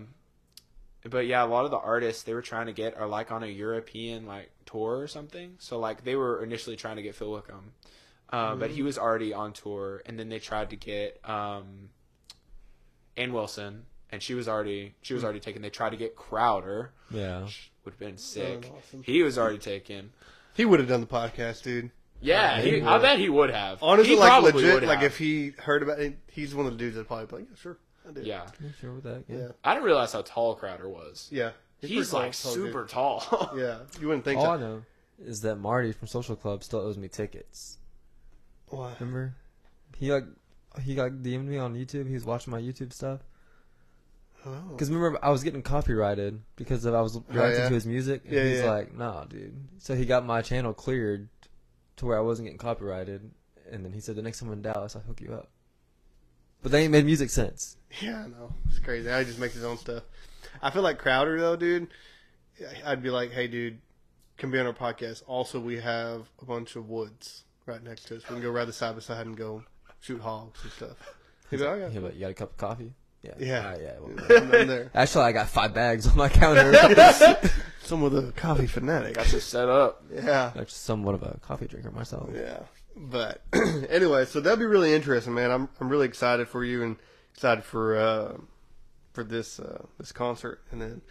But yeah, a lot of the artists they were trying to get are on a European tour or something. So they were initially trying to get Phil Wickham, but he was already on tour. And then they tried to get Ann Wilson, and she was already taken. They tried to get Crowder, which would have been sick. Awesome. He was already taken. He would have done the podcast, dude. Yeah, I bet he would have. Honestly, he probably legit, would have. if he heard about it, he's one of the dudes that probably be like, yeah, sure, I do. Yeah. I'm sure with that. Yeah. I didn't realize how tall Crowder was. Yeah. He's super tall. Yeah. You wouldn't think All so. I know is that Marty from Social Club still owes me tickets. What? Remember? He DM'd me on YouTube. He was watching my YouTube stuff. Oh. Because remember, I was getting copyrighted because I was reacting to his music. And he's like, nah, dude. So he got my channel cleared to where I wasn't getting copyrighted. And then he said, the next time I'm in Dallas, I'll hook you up. But they ain't made music since. Yeah, I know. It's crazy. Now he just makes his own stuff. I feel like Crowder, though, dude, I'd be like, hey, dude, come be on our podcast. Also, we have a bunch of woods right next to us. We can go ride the side by side and go shoot hogs and stuff. He'd be like, Yeah, but you got a cup of coffee? Yeah. Yeah. Well, I'm there. actually, I got 5 bags on my counter. Some of the coffee fanatic. Got you set up. Yeah. I'm somewhat of a coffee drinker myself. Yeah. But anyway, so that'll be really interesting, man. I'm really excited for you and excited for this concert. And then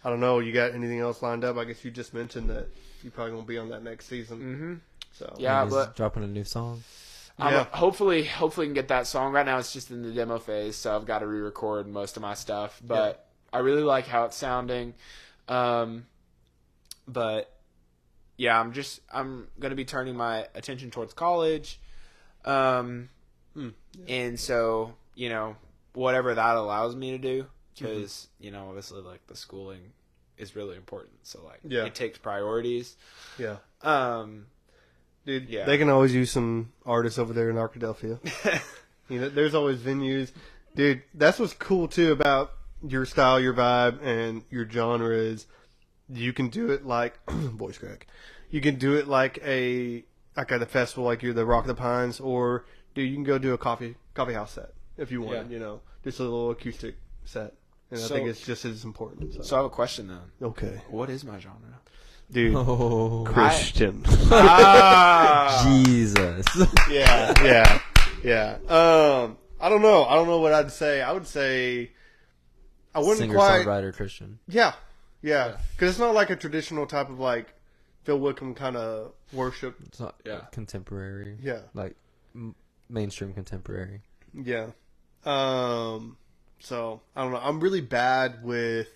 I don't know, you got anything else lined up? I guess you just mentioned that you probably won't be on that next season. Mm-hmm. So yeah, He's but dropping a new song. Yeah. Hopefully can get that song. Right now it's just in the demo phase, so I've got to re-record most of my stuff. But I really like how it's sounding. But yeah, I'm gonna be turning my attention towards college. And so, whatever that allows me to do, because, obviously, like, the schooling is really important. So, like, it takes priorities. Yeah. Dude, yeah. They can always use some artists over there in Arkadelphia. There's always venues. Dude, that's what's cool, too, about your style, your vibe, and your genre is you can do it like, voice crack, you can do it like at a festival, like you're the Rock of the Pines, or, dude, you can go do a coffee house set if you want, just a little acoustic set. And I think it's just as important. So I have a question, then. Okay. What is my genre? Dude, Christian. Jesus. Yeah. I don't know. I don't know what I'd say. I would say I wouldn't Singer-songwriter Christian. Yeah. Because it's not like a traditional type of like Phil Wickham kind of worship. It's not contemporary. Yeah. Like mainstream contemporary. Yeah. So I don't know. I'm really bad with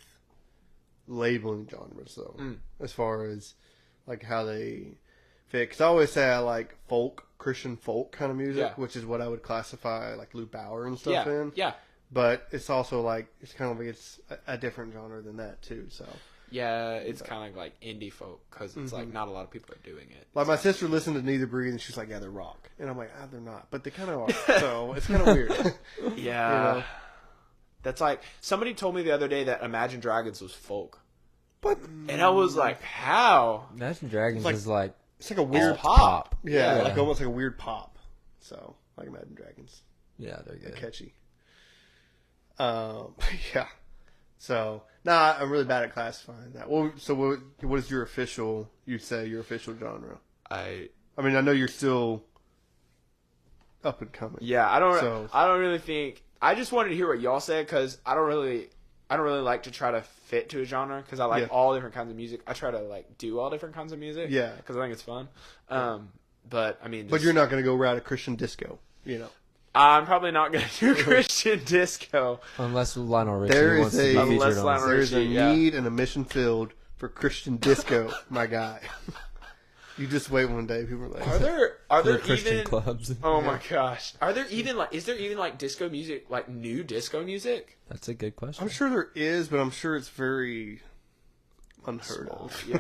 labeling genres though, as far as like how they fit. Because I always say I like Christian folk kind of music, which is what I would classify like Lou Bauer and stuff in. Yeah. But it's also like it's kind of like it's a different genre than that too. So yeah, it's kind of like indie folk because it's like not a lot of people are doing it. Like my sister listened to Neither Breed and she's like, yeah, they're rock, and I'm like, they're not, but they kind of are. So it's kind of weird. Yeah. That's like, somebody told me the other day that Imagine Dragons was folk. But and I was like, how? Imagine Dragons is like... It's like a weird pop. Yeah, like almost like a weird pop. So, like Imagine Dragons. Yeah, they're good. They're catchy. Yeah. So, I'm really bad at classifying that. Well, so what is your official genre? I mean, I know you're still up and coming. Yeah, I don't really think... I just wanted to hear what y'all said because I don't really like to try to fit to a genre because I like all different kinds of music. I try to like do all different kinds of music. Yeah, because I think it's fun. But I mean, but you're not going to go route a Christian disco, I'm probably not going to do Christian disco unless Lionel Richie wants to be featured on it. There's a need and a mission filled for Christian disco, my guy. You just wait one day. People are like, are there Christian even clubs? Oh my gosh! Are there even is there even like disco music, like new disco music? That's a good question. I'm sure there is, but I'm sure it's very unheard of. Yeah,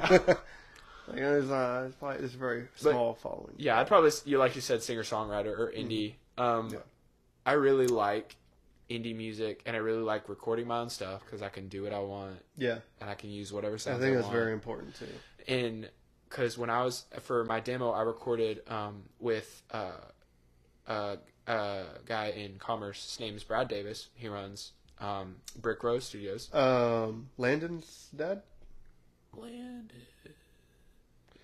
like, it's a very small following. Yeah, I'd probably like you said, singer songwriter or indie. I really like indie music, and I really like recording my own stuff because I can do what I want. Yeah, and I can use whatever sounds I think that's very important too. And because when I was for my demo, I recorded with a guy in Commerce. His name is Brad Davis. He runs Brick Rose Studios. Landon's dad. Landon.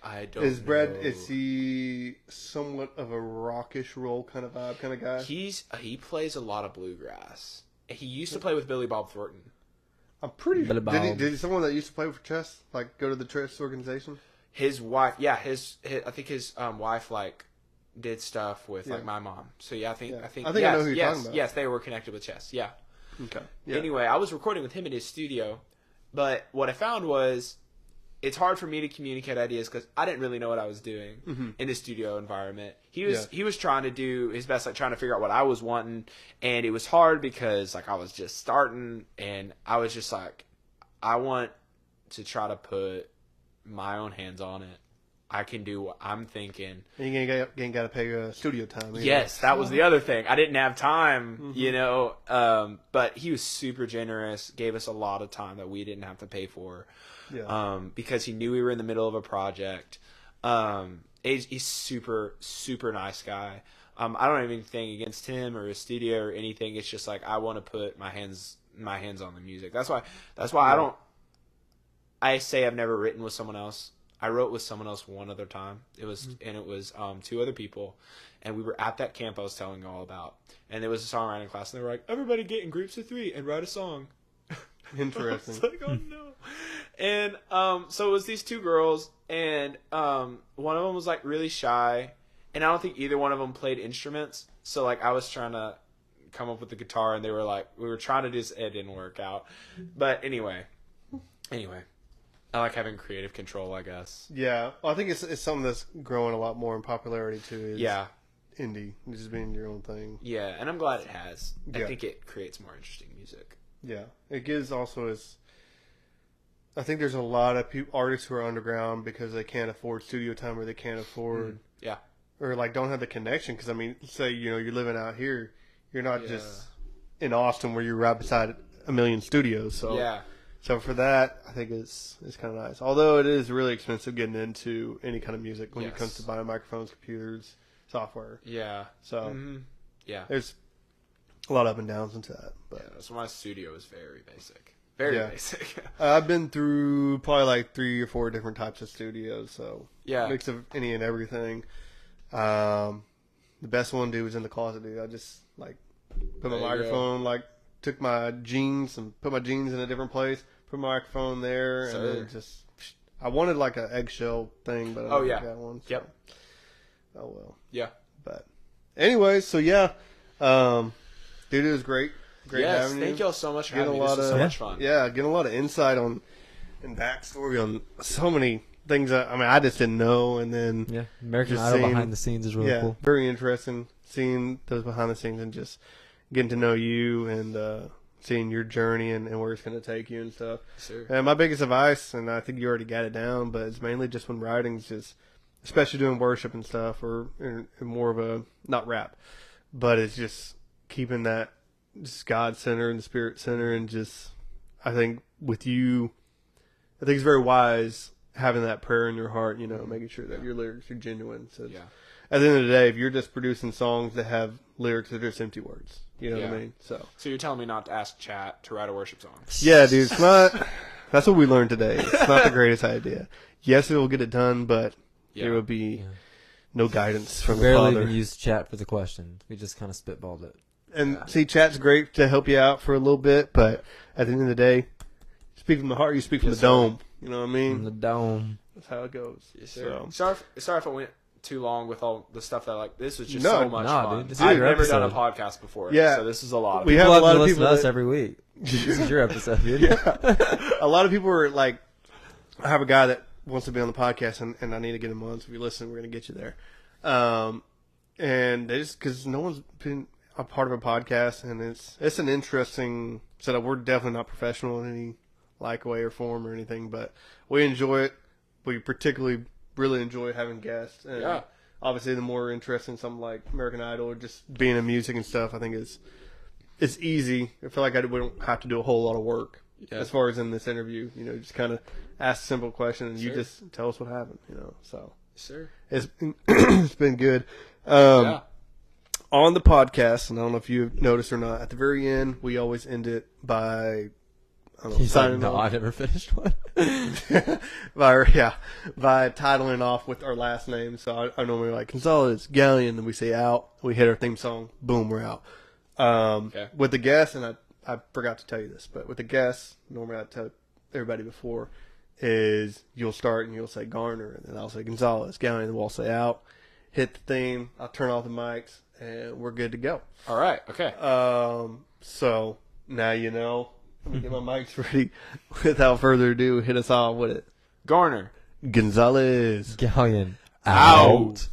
I don't. Is Brad? Is he somewhat of a rockish roll kind of vibe kind of guy? He plays a lot of bluegrass. He used to play with Billy Bob Thornton. I'm pretty sure. Did someone that used to play with chess like go to the chess organization? His wife, I think his wife like did stuff with like my mom. So I think I know who you're talking about. Yes, they were connected with chess. Yeah. Okay. Yeah. Anyway, I was recording with him in his studio, but what I found was it's hard for me to communicate ideas because I didn't really know what I was doing in the studio environment. He was trying to do his best, like trying to figure out what I was wanting, and it was hard because like I was just starting, and I was just like, I want to try to put my own hands on it. I can do what I'm thinking. And you ain't got to pay studio time. Yes, that was the other thing. I didn't have time, but he was super generous, gave us a lot of time that we didn't have to pay for. Yeah. Because he knew we were in the middle of a project. He's super, super nice guy. I don't have anything against him or his studio or anything. It's just like I want to put my hands on the music. That's why I don't. I say I've never written with someone else. I wrote with someone else one other time. It was 2 other people, and we were at that camp I was telling you all about. And there was a songwriting class, and they were like, "Everybody get in groups of 3 and write a song." Interesting. I was like, oh no. And so it was these 2 girls, and one of them was like really shy, and I don't think either one of them played instruments. So like I was trying to come up with the guitar, and they were like, we were trying to do this, it didn't work out. But anyway, I like having creative control, I guess. Yeah, well, I think it's something that's growing a lot more in popularity too. Yeah. Indie, just being your own thing. Yeah, and I'm glad it has. Yeah. I think it creates more interesting music. Yeah, it gives also I think there's a lot of artists who are underground because they can't afford studio time or they can't afford or like don't have the connection. Because I mean, say you're living out here, you're not just in Austin where you're right beside a million studios. So yeah. So for that, I think it's kind of nice. Although it is really expensive getting into any kind of music when it comes to buying microphones, computers, software. Yeah. So yeah, there's a lot of up and downs into that. But yeah, so my studio is very basic. Very basic. I've been through probably like 3 or 4 different types of studios. So mix of any and everything. The best one, dude, was in the closet, dude. I just like put my microphone took my jeans and put my jeans in a different place, put my microphone there, and then just I wanted like an eggshell thing, but I don't got one. So. Yep. Oh well. Yeah. But anyways, so dude, it was great. Great having you. Thank y'all so much for having me. This was so much fun. Yeah, getting a lot of insight on and backstory on so many things that I just didn't know, and then American Idol behind the scenes is really cool. Very interesting seeing those behind the scenes and just getting to know you and seeing your journey and where it's going to take you and stuff. Sure. And my biggest advice, and I think you already got it down, but it's mainly just when writing, just especially doing worship and stuff, or more of a not rap, but it's just keeping that just God center and the Spirit center, and just I think with you, I think it's very wise having that prayer in your heart, making sure that your lyrics are genuine. So at the end of the day, if you're just producing songs that have lyrics that are just empty words, you know what I mean? So you're telling me not to ask Chat to write a worship song? Yeah, dude, it's not. That's what we learned today. It's not the greatest idea. Yes, it will get it done, but there will be no guidance from the Father. Barely even used Chat for the question. We just kind of spitballed it. And see, Chat's great to help you out for a little bit, but at the end of the day, speak from the heart, you speak from the dome. You know what I mean? From the dome. That's how it goes. Yes, sir. So. Sorry if I went too long with all the stuff that this was just so much fun. Dude, I've never done a podcast before, so this is a lot. We have a lot of people to us every week. This is your episode, dude. A lot of people are like, I have a guy that wants to be on the podcast, and I need to get him on. So if you listen, we're going to get you there. And they just because no one's been a part of a podcast, and it's an interesting setup. We're definitely not professional in any way or form or anything, but we enjoy it. We particularly really enjoy having guests, and obviously the more interesting something like American Idol or just being in music and stuff, I think it's easy. I feel like we don't have to do a whole lot of work as far as in this interview. Just kind of ask a simple question and you just tell us what happened. So it's it's been good. On the podcast, and I don't know if you've noticed or not, at the very end we always end it by signing off. I never finished one. by titling off with our last name. So I normally like Gonzalez Galyean, and we say out. We hit our theme song. Boom, we're out. With the guests, and I forgot to tell you this, but with the guests, normally I tell everybody before is you'll start and you'll say Garner, and then I'll say Gonzalez Galyean, and we'll say out. Hit the theme. I'll turn off the mics, and we're good to go. All right. Okay. So now you know. Let me get my mics ready. Without further ado, hit us off with it. Garner. Gonzalez Galyean. Out.